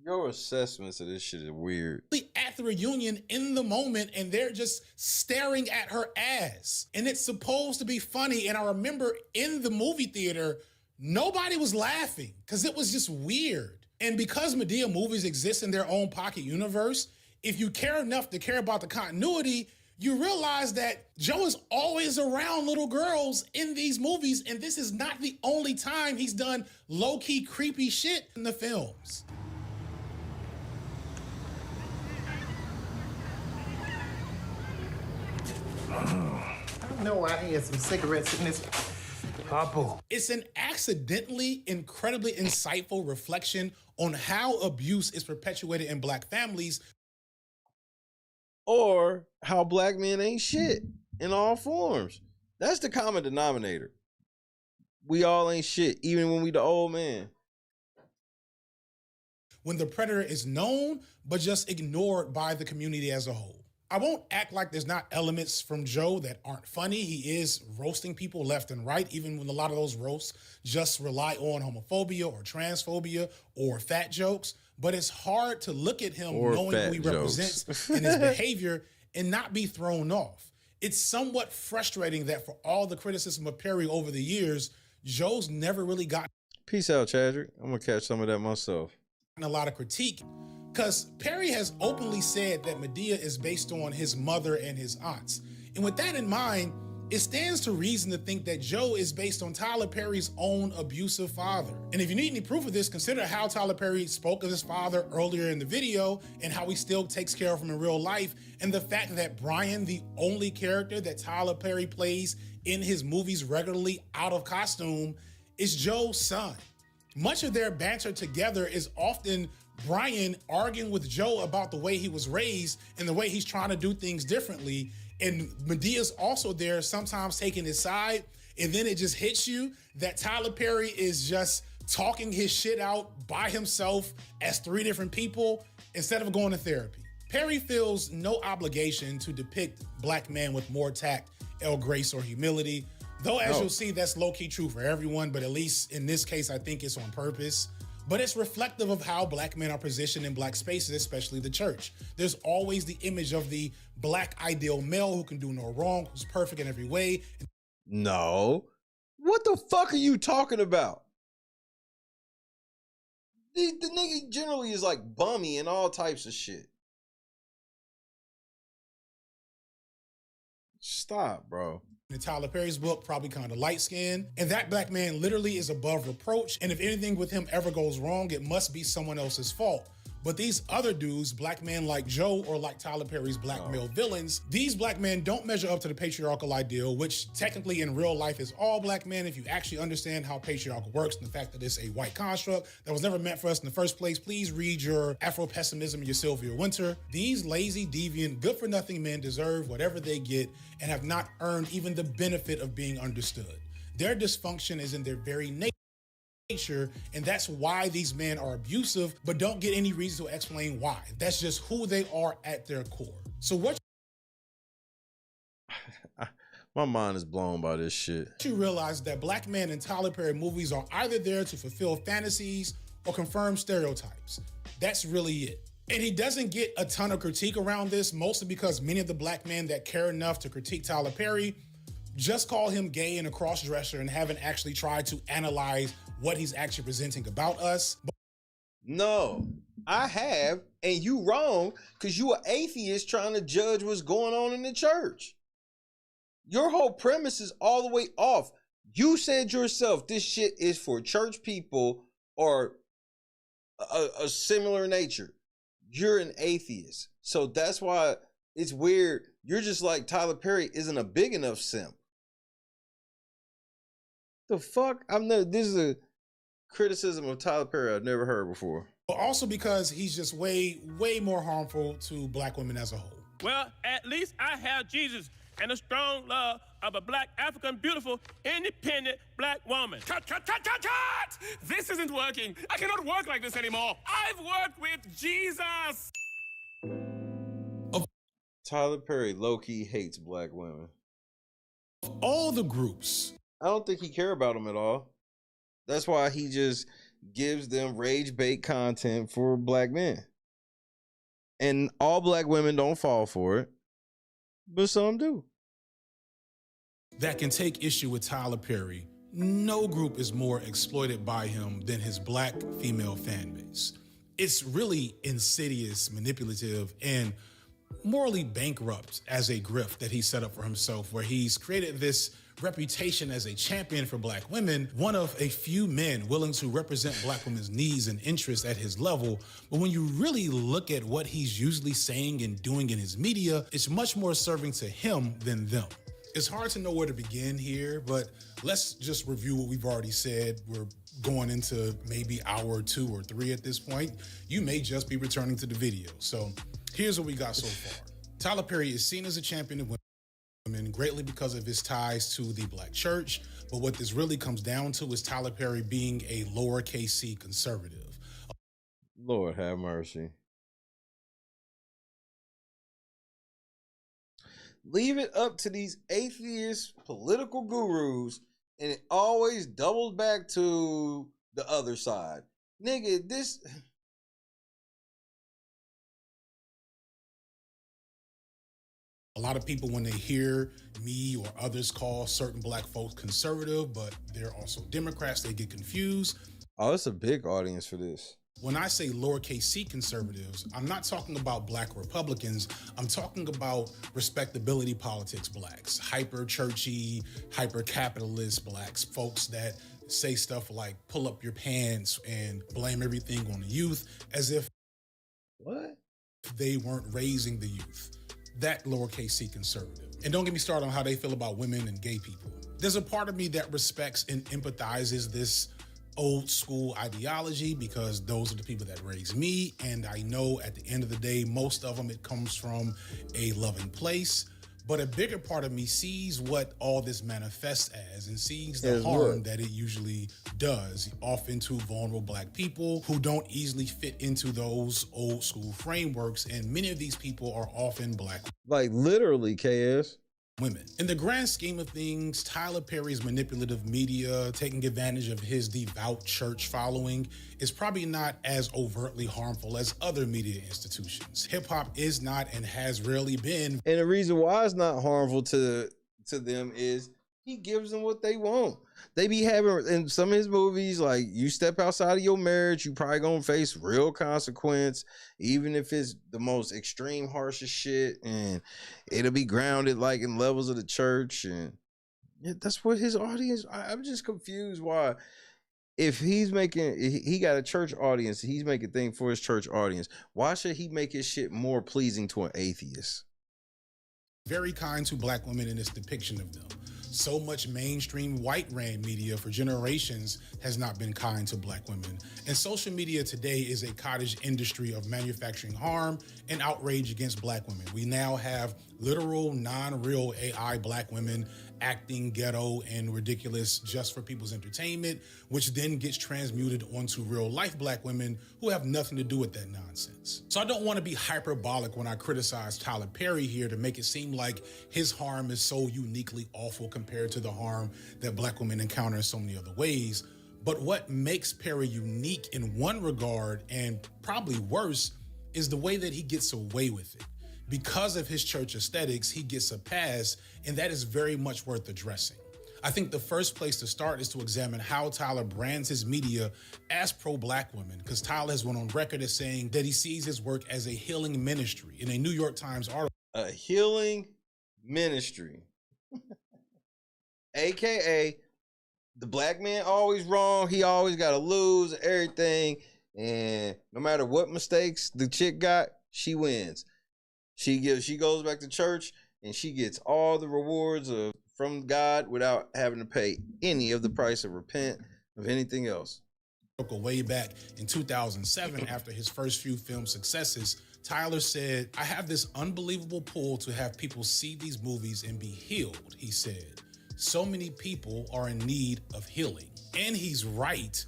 Your assessments of this shit is weird. At the reunion in the moment, and they're just staring at her ass. And it's supposed to be funny. And I remember in the movie theater, nobody was laughing because it was just weird. And because Madea movies exist in their own pocket universe, if you care enough to care about the continuity, you realize that Joe is always around little girls in these movies, and this is not the only time he's done low-key creepy shit in the films. I know I had some cigarettes in this. Papa. It's an accidentally incredibly insightful reflection on how abuse is perpetuated in black families. Or how black men ain't shit in all forms. That's the common denominator. We all ain't shit, even when we the old man. When the predator is known, but just ignored by the community as a whole. I won't act like there's not elements from Joe that aren't funny. He is roasting people left and right, even when a lot of those roasts just rely on homophobia or transphobia or fat jokes. But it's hard to look at him or knowing who he represents and his behavior and not be thrown off. It's somewhat frustrating that for all the criticism of Perry over the years, Joe's never really gotten. Peace out, Chadrick. I'm gonna catch some of that myself. A lot of critique. Because Perry has openly said that Madea is based on his mother and his aunts. And with that in mind, it stands to reason to think that Joe is based on Tyler Perry's own abusive father. And if you need any proof of this, consider how Tyler Perry spoke of his father earlier in the video and how he still takes care of him in real life. And the fact that Brian, the only character that Tyler Perry plays in his movies regularly out of costume, is Joe's son. Much of their banter together is often Brian arguing with Joe about the way he was raised and the way he's trying to do things differently. And Medea's also there, sometimes taking his side. And then it just hits you that Tyler Perry is just talking his shit out by himself as three different people instead of going to therapy. Perry feels no obligation to depict black men with more tact, grace, or humility. Though, as you'll see, that's low-key true for everyone, but at least in this case, I think it's on purpose. But it's reflective of how black men are positioned in black spaces, especially the church. There's always the image of the black ideal male who can do no wrong, who's perfect in every way. No. What the fuck are you talking about? The nigga generally is like bummy and all types of shit. Stop, bro. In Tyler Perry's book, probably kind of light-skinned. And that black man literally is above reproach. And if anything with him ever goes wrong, it must be someone else's fault. But these other dudes, black men like Joe or like Tyler Perry's black male villains, these black men don't measure up to the patriarchal ideal, which technically in real life is all black men if you actually understand how patriarchal works and the fact that it's a white construct that was never meant for us in the first place. Please read your Afro-pessimism and your Sylvia Winter. These lazy, deviant, good-for-nothing men deserve whatever they get and have not earned even the benefit of being understood. Their dysfunction is in their very nature. And that's why these men are abusive, but don't get any reason to explain why. That's just who they are at their core. So what my mind is blown by this shit. You realize that black men in Tyler Perry movies are either there to fulfill fantasies or confirm stereotypes. That's really it. And he doesn't get a ton of critique around this, mostly because many of the black men that care enough to critique Tyler Perry just call him gay and a cross-dresser and haven't actually tried to analyze what he's actually presenting about us. No, I have, and you wrong, because you an atheist trying to judge what's going on in the church. Your whole premise is all the way off. You said yourself, this shit is for church people or a similar nature. You're an atheist. So that's why it's weird. You're just like, Tyler Perry isn't a big enough simp. The fuck? This is a criticism of Tyler Perry I've never heard before. But also because he's just way more harmful to black women as a whole. Well, at least I have Jesus and a strong love of a black, African, beautiful, independent black woman. Cut! This isn't working. I cannot work like this anymore. I've worked with Jesus. Tyler Perry low-key hates black women. Of all the groups, I don't think he cares about them at all. That's why he just gives them rage bait content for black men. And all black women don't fall for it, but some do. That can take issue with Tyler Perry. No group is more exploited by him than his black female fan base. It's really insidious, manipulative, and morally bankrupt as a grift that he set up for himself, where he's created this reputation as a champion for black women, one of a few men willing to represent black women's needs and interests at his level. But when you really look at what he's usually saying and doing in his media, it's much more serving to him than them. It's hard to know where to begin here, but let's just review what we've already said. We're going into maybe hour 2 or 3 at this point. You may just be returning to the video. So here's what we got so far. Tyler Perry is seen as a champion of women greatly because of his ties to the black church. But what this really comes down to is Tyler Perry being a lowercase c conservative. Lord have mercy. Leave it up to these atheist political gurus, and it always doubles back to the other side. Nigga, this... A lot of people, when they hear me or others call certain black folks conservative, but they're also Democrats, they get confused. Oh, it's a big audience for this. When I say lowercase c conservatives, I'm not talking about black Republicans. I'm talking about respectability politics blacks, hyper churchy, hyper capitalist blacks, folks that say stuff like pull up your pants and blame everything on the youth as if they weren't raising the youth. That lowercase c conservative. And don't get me started on how they feel about women and gay people. There's a part of me that respects and empathizes this old school ideology because those are the people that raised me. And I know at the end of the day, most of them, it comes from a loving place. But a bigger part of me sees what all this manifests as and sees the harm that it usually does, often to vulnerable black people who don't easily fit into those old school frameworks. And many of these people are often black. Like literally, KS. Women. In the grand scheme of things, Tyler Perry's manipulative media, taking advantage of his devout church following, is probably not as overtly harmful as other media institutions. Hip hop is not and has rarely been. And the reason why it's not harmful to them is he gives them what they want. They be having, in some of his movies, like, you step outside of your marriage, you probably gonna face real consequence, even if it's the most extreme, harshest shit, and it'll be grounded like in levels of the church. And yeah, that's what his audience, I'm just confused why if he's making, he got a church audience, he's making things for his church audience. Why should he make his shit more pleasing to an atheist? Very kind to black women in this depiction of them. So much mainstream white ran media for generations has not been kind to black women. And social media today is a cottage industry of manufacturing harm and outrage against black women. We now have literal, non-real AI black women acting ghetto and ridiculous just for people's entertainment, which then gets transmuted onto real life black women who have nothing to do with that nonsense. So I don't want to be hyperbolic when I criticize Tyler Perry here to make it seem like his harm is so uniquely awful compared to the harm that black women encounter in so many other ways. But what makes Perry unique in one regard, and probably worse, is the way that he gets away with it. Because of his church aesthetics, he gets a pass, and that is very much worth addressing. I think the first place to start is to examine how Tyler brands his media as pro-black women, because Tyler has went on record as saying that he sees his work as a healing ministry. In a New York Times article, A healing ministry. AKA, the black man always wrong, he always got to lose everything, and no matter what mistakes the chick got, she wins. She goes back to church and she gets all the rewards from God without having to pay any of the price of repent of anything else. Way back in 2007, after his first few film successes, Tyler said, "I have this unbelievable pull to have people see these movies and be healed," he said. "So many people are in need of healing." And he's right.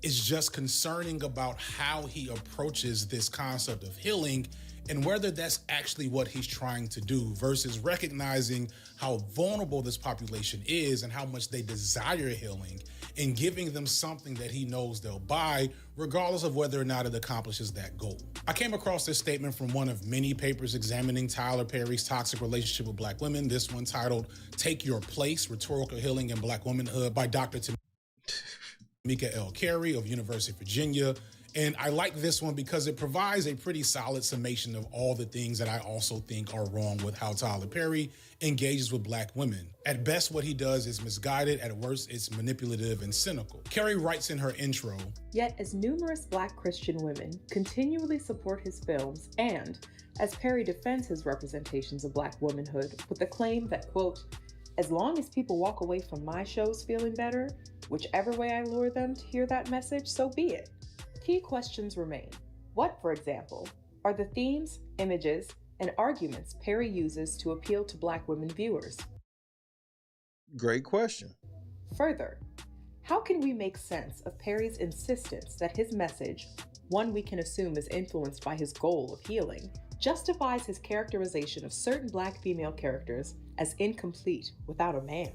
It's just concerning about how he approaches this concept of healing and whether that's actually what he's trying to do versus recognizing how vulnerable this population is and how much they desire healing and giving them something that he knows they'll buy, regardless of whether or not it accomplishes that goal. I came across this statement from one of many papers examining Tyler Perry's toxic relationship with black women. This one titled, "Take Your Place, Rhetorical Healing in Black Womanhood" by Dr. Tamika L. Carey of University of Virginia. And I like this one because it provides a pretty solid summation of all the things that I also think are wrong with how Tyler Perry engages with black women. At best, what he does is misguided. At worst, it's manipulative and cynical. Carey writes in her intro, "Yet as numerous black Christian women continually support his films and as Perry defends his representations of black womanhood with the claim that, quote, as long as people walk away from my shows feeling better, whichever way I lure them to hear that message, so be it. Key questions remain. What, for example, are the themes, images, and arguments Perry uses to appeal to black women viewers?" Great question. Further, how can we make sense of Perry's insistence that his message, one we can assume is influenced by his goal of healing, justifies his characterization of certain black female characters as incomplete without a man?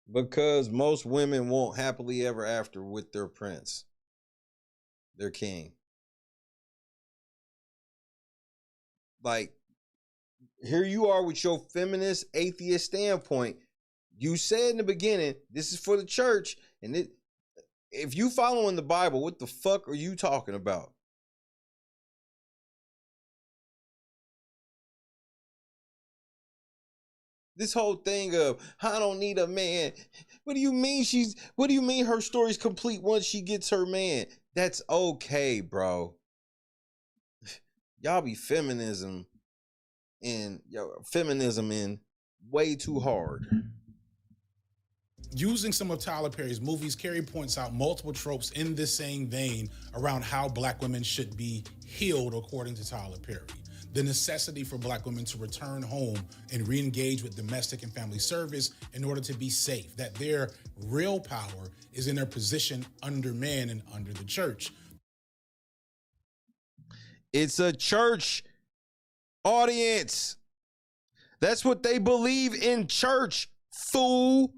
Because most women won't happily ever after with their prince, their king. Like, here you are with your feminist atheist standpoint. You said in the beginning, this is for the church. And if you following the Bible, what the fuck are you talking about? This whole thing of, I don't need a man. What do you mean her story's complete once she gets her man? That's okay, bro. Y'all be feminism in way too hard. Using some of Tyler Perry's movies, Carey points out multiple tropes in this same vein around how black women should be healed, according to Tyler Perry. The necessity for black women to return home and re-engage with domestic and family service in order to be safe, that their real power is in their position under man and under the church. It's a church audience. That's what they believe in church, fool.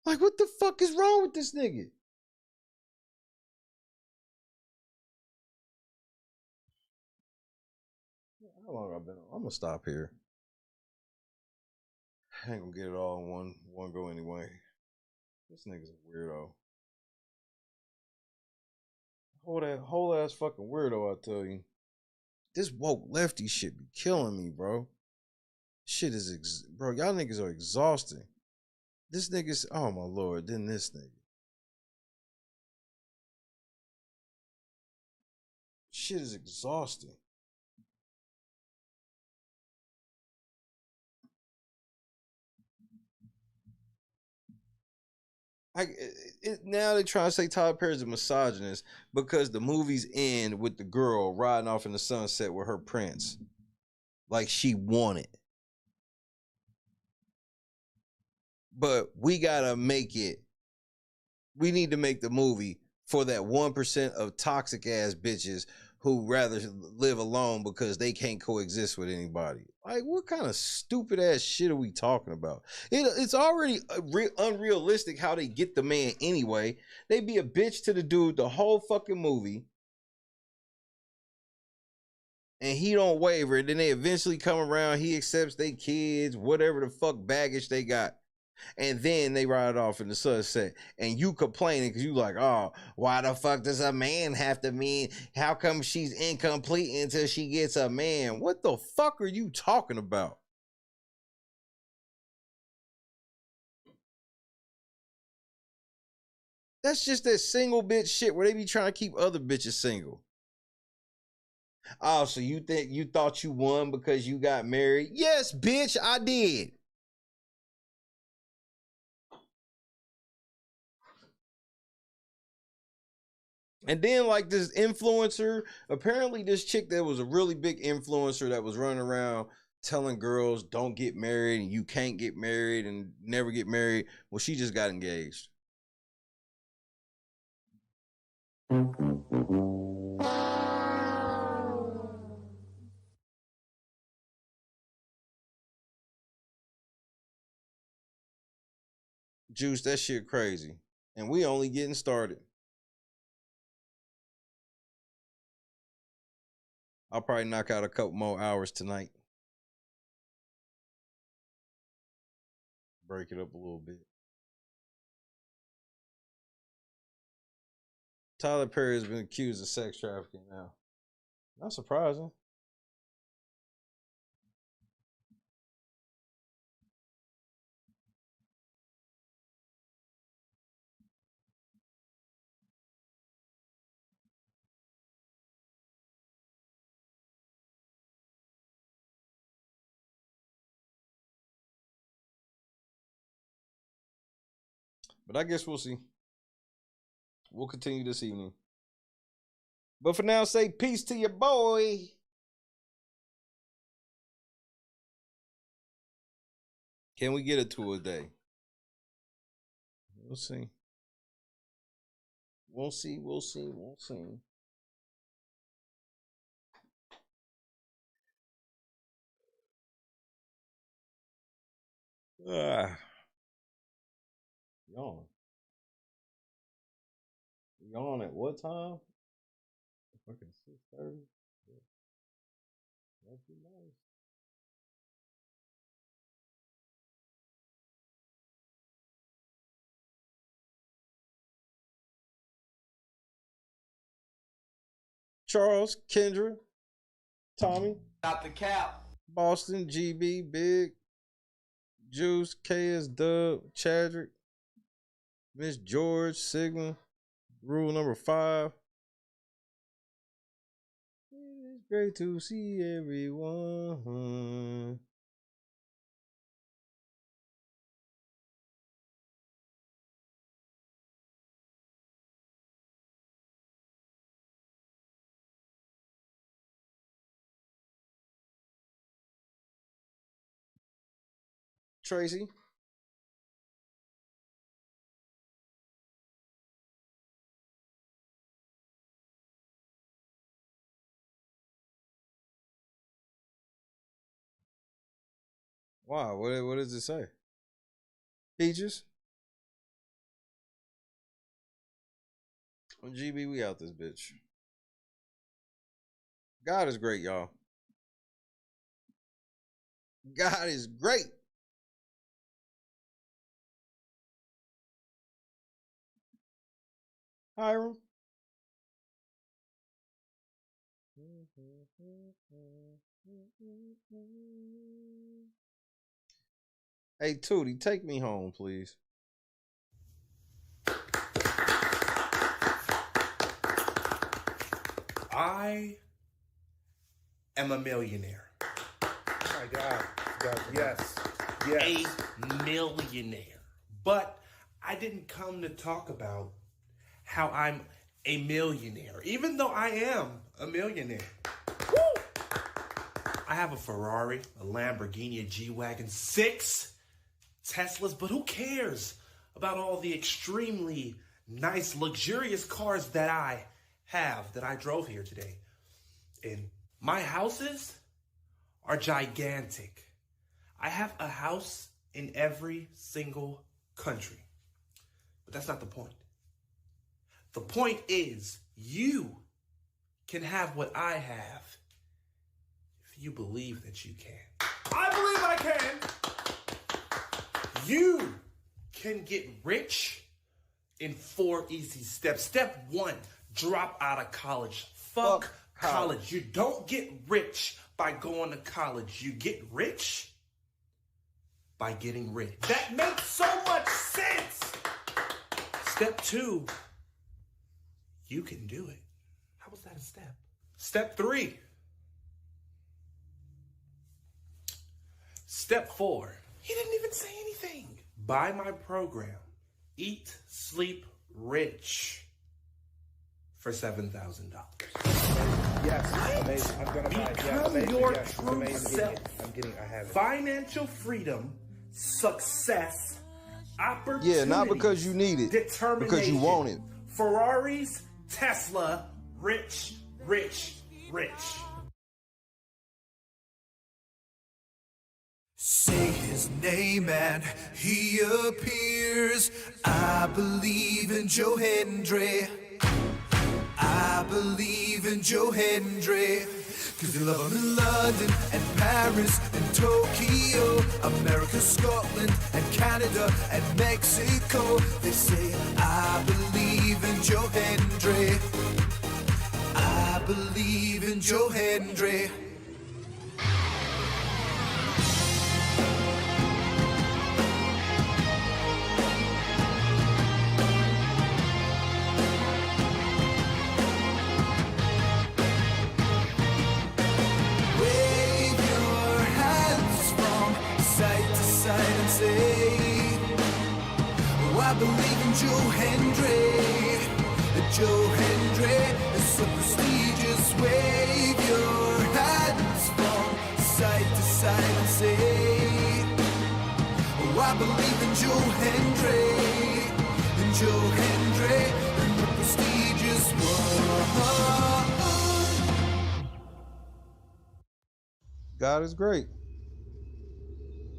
Like, what the fuck is wrong with this nigga? How long I've been on? I'm gonna stop here. I ain't gonna get it all in one go anyway. This nigga's a weirdo. whole ass fucking weirdo, I tell you. This woke lefty shit be killing me, bro. Shit is, bro, y'all niggas are exhausting. This nigga's, oh my lord, then this nigga. Shit is exhausting. Now they trying to say Tyler Perry's a misogynist because the movies end with the girl riding off in the sunset with her prince. Like she wanted. But we gotta make it. We need to make the movie for that 1% of toxic ass bitches who rather live alone because they can't coexist with anybody. Like, what kind of stupid ass shit are we talking about? It's already unrealistic how they get the man anyway. They be a bitch to the dude the whole fucking movie. And he don't waver. Then they eventually come around. He accepts their kids, whatever the fuck baggage they got. And then they ride off in the sunset. And you complaining because you like, oh, why the fuck does a man have to mean? How come she's incomplete until she gets a man? What the fuck are you talking about? That's just that single bitch shit where they be trying to keep other bitches single. Oh, so you thought you won because you got married? Yes, bitch, I did. And then like this influencer, apparently this chick that was a really big influencer that was running around telling girls don't get married and you can't get married and never get married. Well, she just got engaged. Juice, that shit crazy. And we only getting started. I'll probably knock out a couple more hours tonight. Break it up a little bit. Tyler Perry has been accused of sex trafficking now. Not surprising. But I guess we'll see. We'll continue this evening. But for now, say peace to your boy. Can we get it to a day? We'll see. We'll see. We'll see. We'll see. Yawn. Yawn at what time? Fucking 6:30. Yeah. That'd be nice. Charles, Kendra, Tommy, Stop the cap. Boston, GB, Big, Juice, KS, Dub, Chadrick, Miss George, Sigma, rule number 5. It's great to see everyone. Tracy. Wow, what does it say? Peaches? GB, we out this bitch. God is great, y'all. God is great. Hiram. Hey, Tootie, take me home, please. I am a millionaire. Oh my God. Yes. A millionaire. But I didn't come to talk about how I'm a millionaire, even though I am a millionaire. Woo! I have a Ferrari, a Lamborghini, a G-Wagon, 6 Teslas, but who cares about all the extremely nice, luxurious cars that I have, that I drove here today? And my houses are gigantic. I have a house in every single country. But that's not the point. The point is, you can have what I have if you believe that you can. I believe I can. You can get rich in 4 easy steps. Step 1, drop out of college. Fuck college. You don't get rich by going to college. You get rich by getting rich. That makes so much sense. Step 2, you can do it. How was that a step? Step 3. Step 4. He didn't even say anything. Buy my program, Eat, Sleep, Rich, for $7,000. Yes, amazing. I'm gonna buy it. Become your true self. I have it. Financial freedom, success, opportunity. Yeah, not because you need it, because you want it. Ferraris, Tesla, rich, rich, rich. Say his name and he appears. I believe in Joe Hendry. I believe in Joe Hendry. Cause they love him in London and Paris and Tokyo, America, Scotland and Canada and Mexico. They say, I believe in Joe Hendry. I believe in Joe Hendry. I believe in Joe Hendry. Joe Hendry is so prestigious. Wave your hands from side to side and say, oh, I believe in Joe Hendry. In Joe Hendry and the prestigious one. God is great.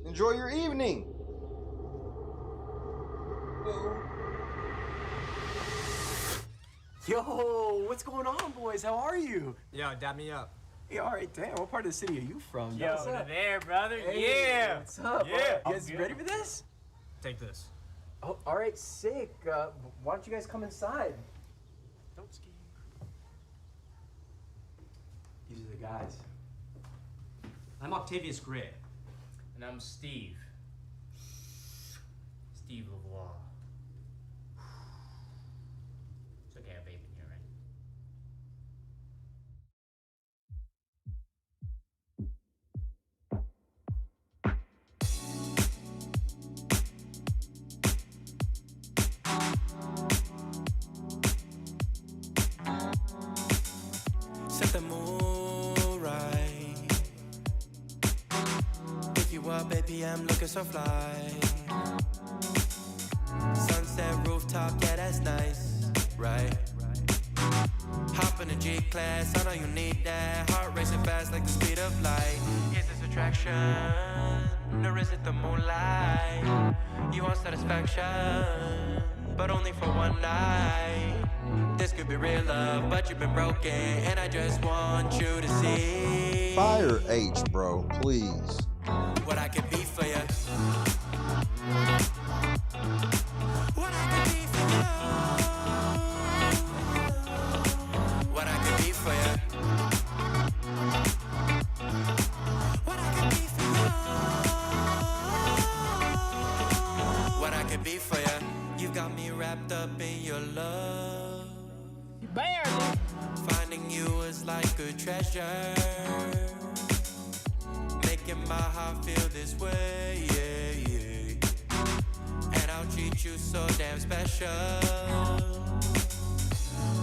Enjoy your evening. Yo, what's going on, boys? How are you? Yo, dab me up. Hey, all right, damn. What part of the city are you from? Yo, What's up? there, brother. Hey, Yeah. What's up? Yeah. You guys ready for this? Take this. Oh, all right, sick. Why don't you guys come inside? Don't ski. These are the guys. I'm Octavius Gray. And I'm Steve. Steve LeVois. It's okay, I have vape in here, right? Set the mood right. Pick you up, baby, I'm looking so fly. Sunset rooftop, yeah, that's nice, right? Hop in the G-Class, I know you need that. Heart racing fast like the speed of light. Is this attraction, or is it the moonlight? You want satisfaction, but only for one night. This could be real love, but you've been broken, and I just want you to see. Fire H, bro, please. What I can be for you. What I can be for you. What I can be for you. just like a treasure, making my heart feel this way, yeah, yeah. And I'll treat you so damn special.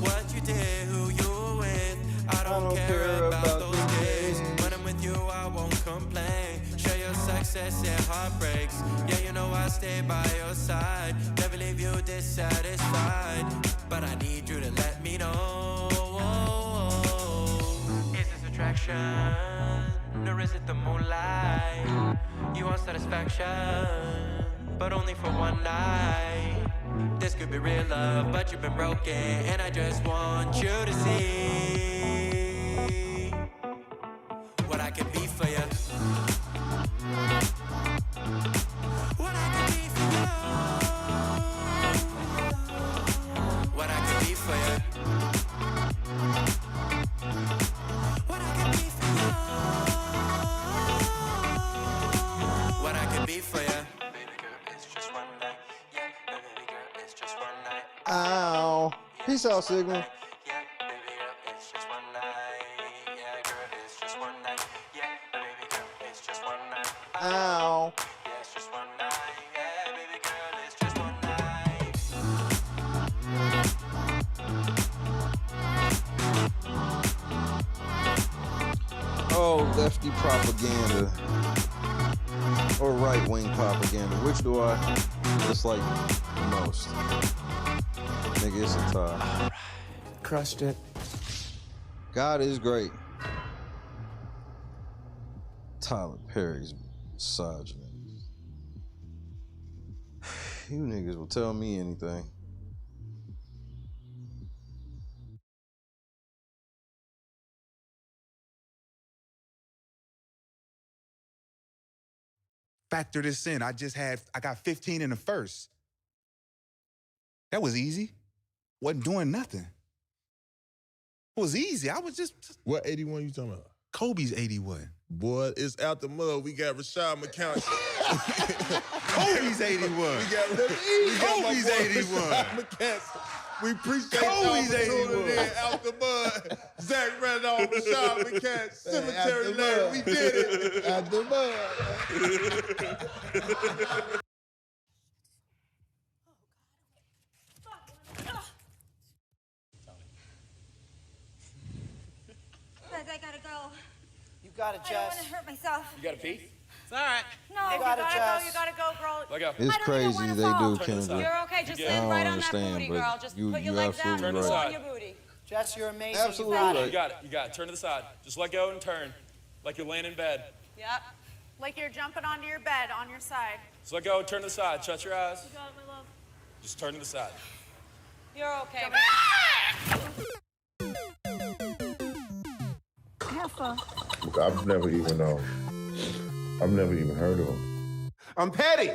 What you did, who you were with, I don't care about those days. When I'm with you, I won't complain. Share your success and heartbreaks. Yeah, you know I stay by your side. Never leave you dissatisfied. But I need you to let me know. Is this attraction? Or is it the moonlight? You want satisfaction, but only for one night. This could be real love, but you've been broken, and I just want you to see what I can be for you. What I can be for you. What I can be for you. What I can be for you. What I can be for you. Baby girl, it's just one night. Yeah, baby girl, it's just one night. Ow. Peace out, Sigma. Yeah, baby girl, it's just one night. Yeah, girl, it's just one night. Yeah, baby girl, it's just one night. Ow. Yeah, it's just one night. Yeah, baby girl, it's just one night. Oh, lefty propaganda. Or right-wing propaganda. Which do I dislike the most? Nigga, it's a tie. Crushed it. God is great. Tyler Perry's misogyny. You niggas will tell me anything. Factor this in. I got 15 in the first. That was easy. Wasn't doing nothing. It was easy. I was just. What 81 you talking about? Kobe's 81. Boy, it's out the mud. We got Rashad McCown. Kobe's 81. Kobe's 81. We appreciate Kobe's y'all for tuning 81. in. Out the mud. Zach Randolph, Rashad McCown, Cemetery Lane. We did it. Out the mud. Guys, I gotta go. You got it, I don't Jess. want to hurt myself. You got a pee? It's all right. No, you got it, gotta Jess. go. You gotta go, girl. Let go. It's crazy they do, Kendra. You're okay. Just Yeah. stand I right don't on that understand, booty, but girl. Just you put your you legs out and absolutely roll right. on your booty. Jess, you're amazing. Absolutely You got right. it. You got it. You got it. Turn to the side. Just let go and turn. Like you're laying in bed. Yep. Like you're jumping onto your bed on your side. Just let go and turn to the side. Shut your eyes. You got it, my love. Just turn to the side. You're okay. Careful. I've never even heard of him. I'm petty.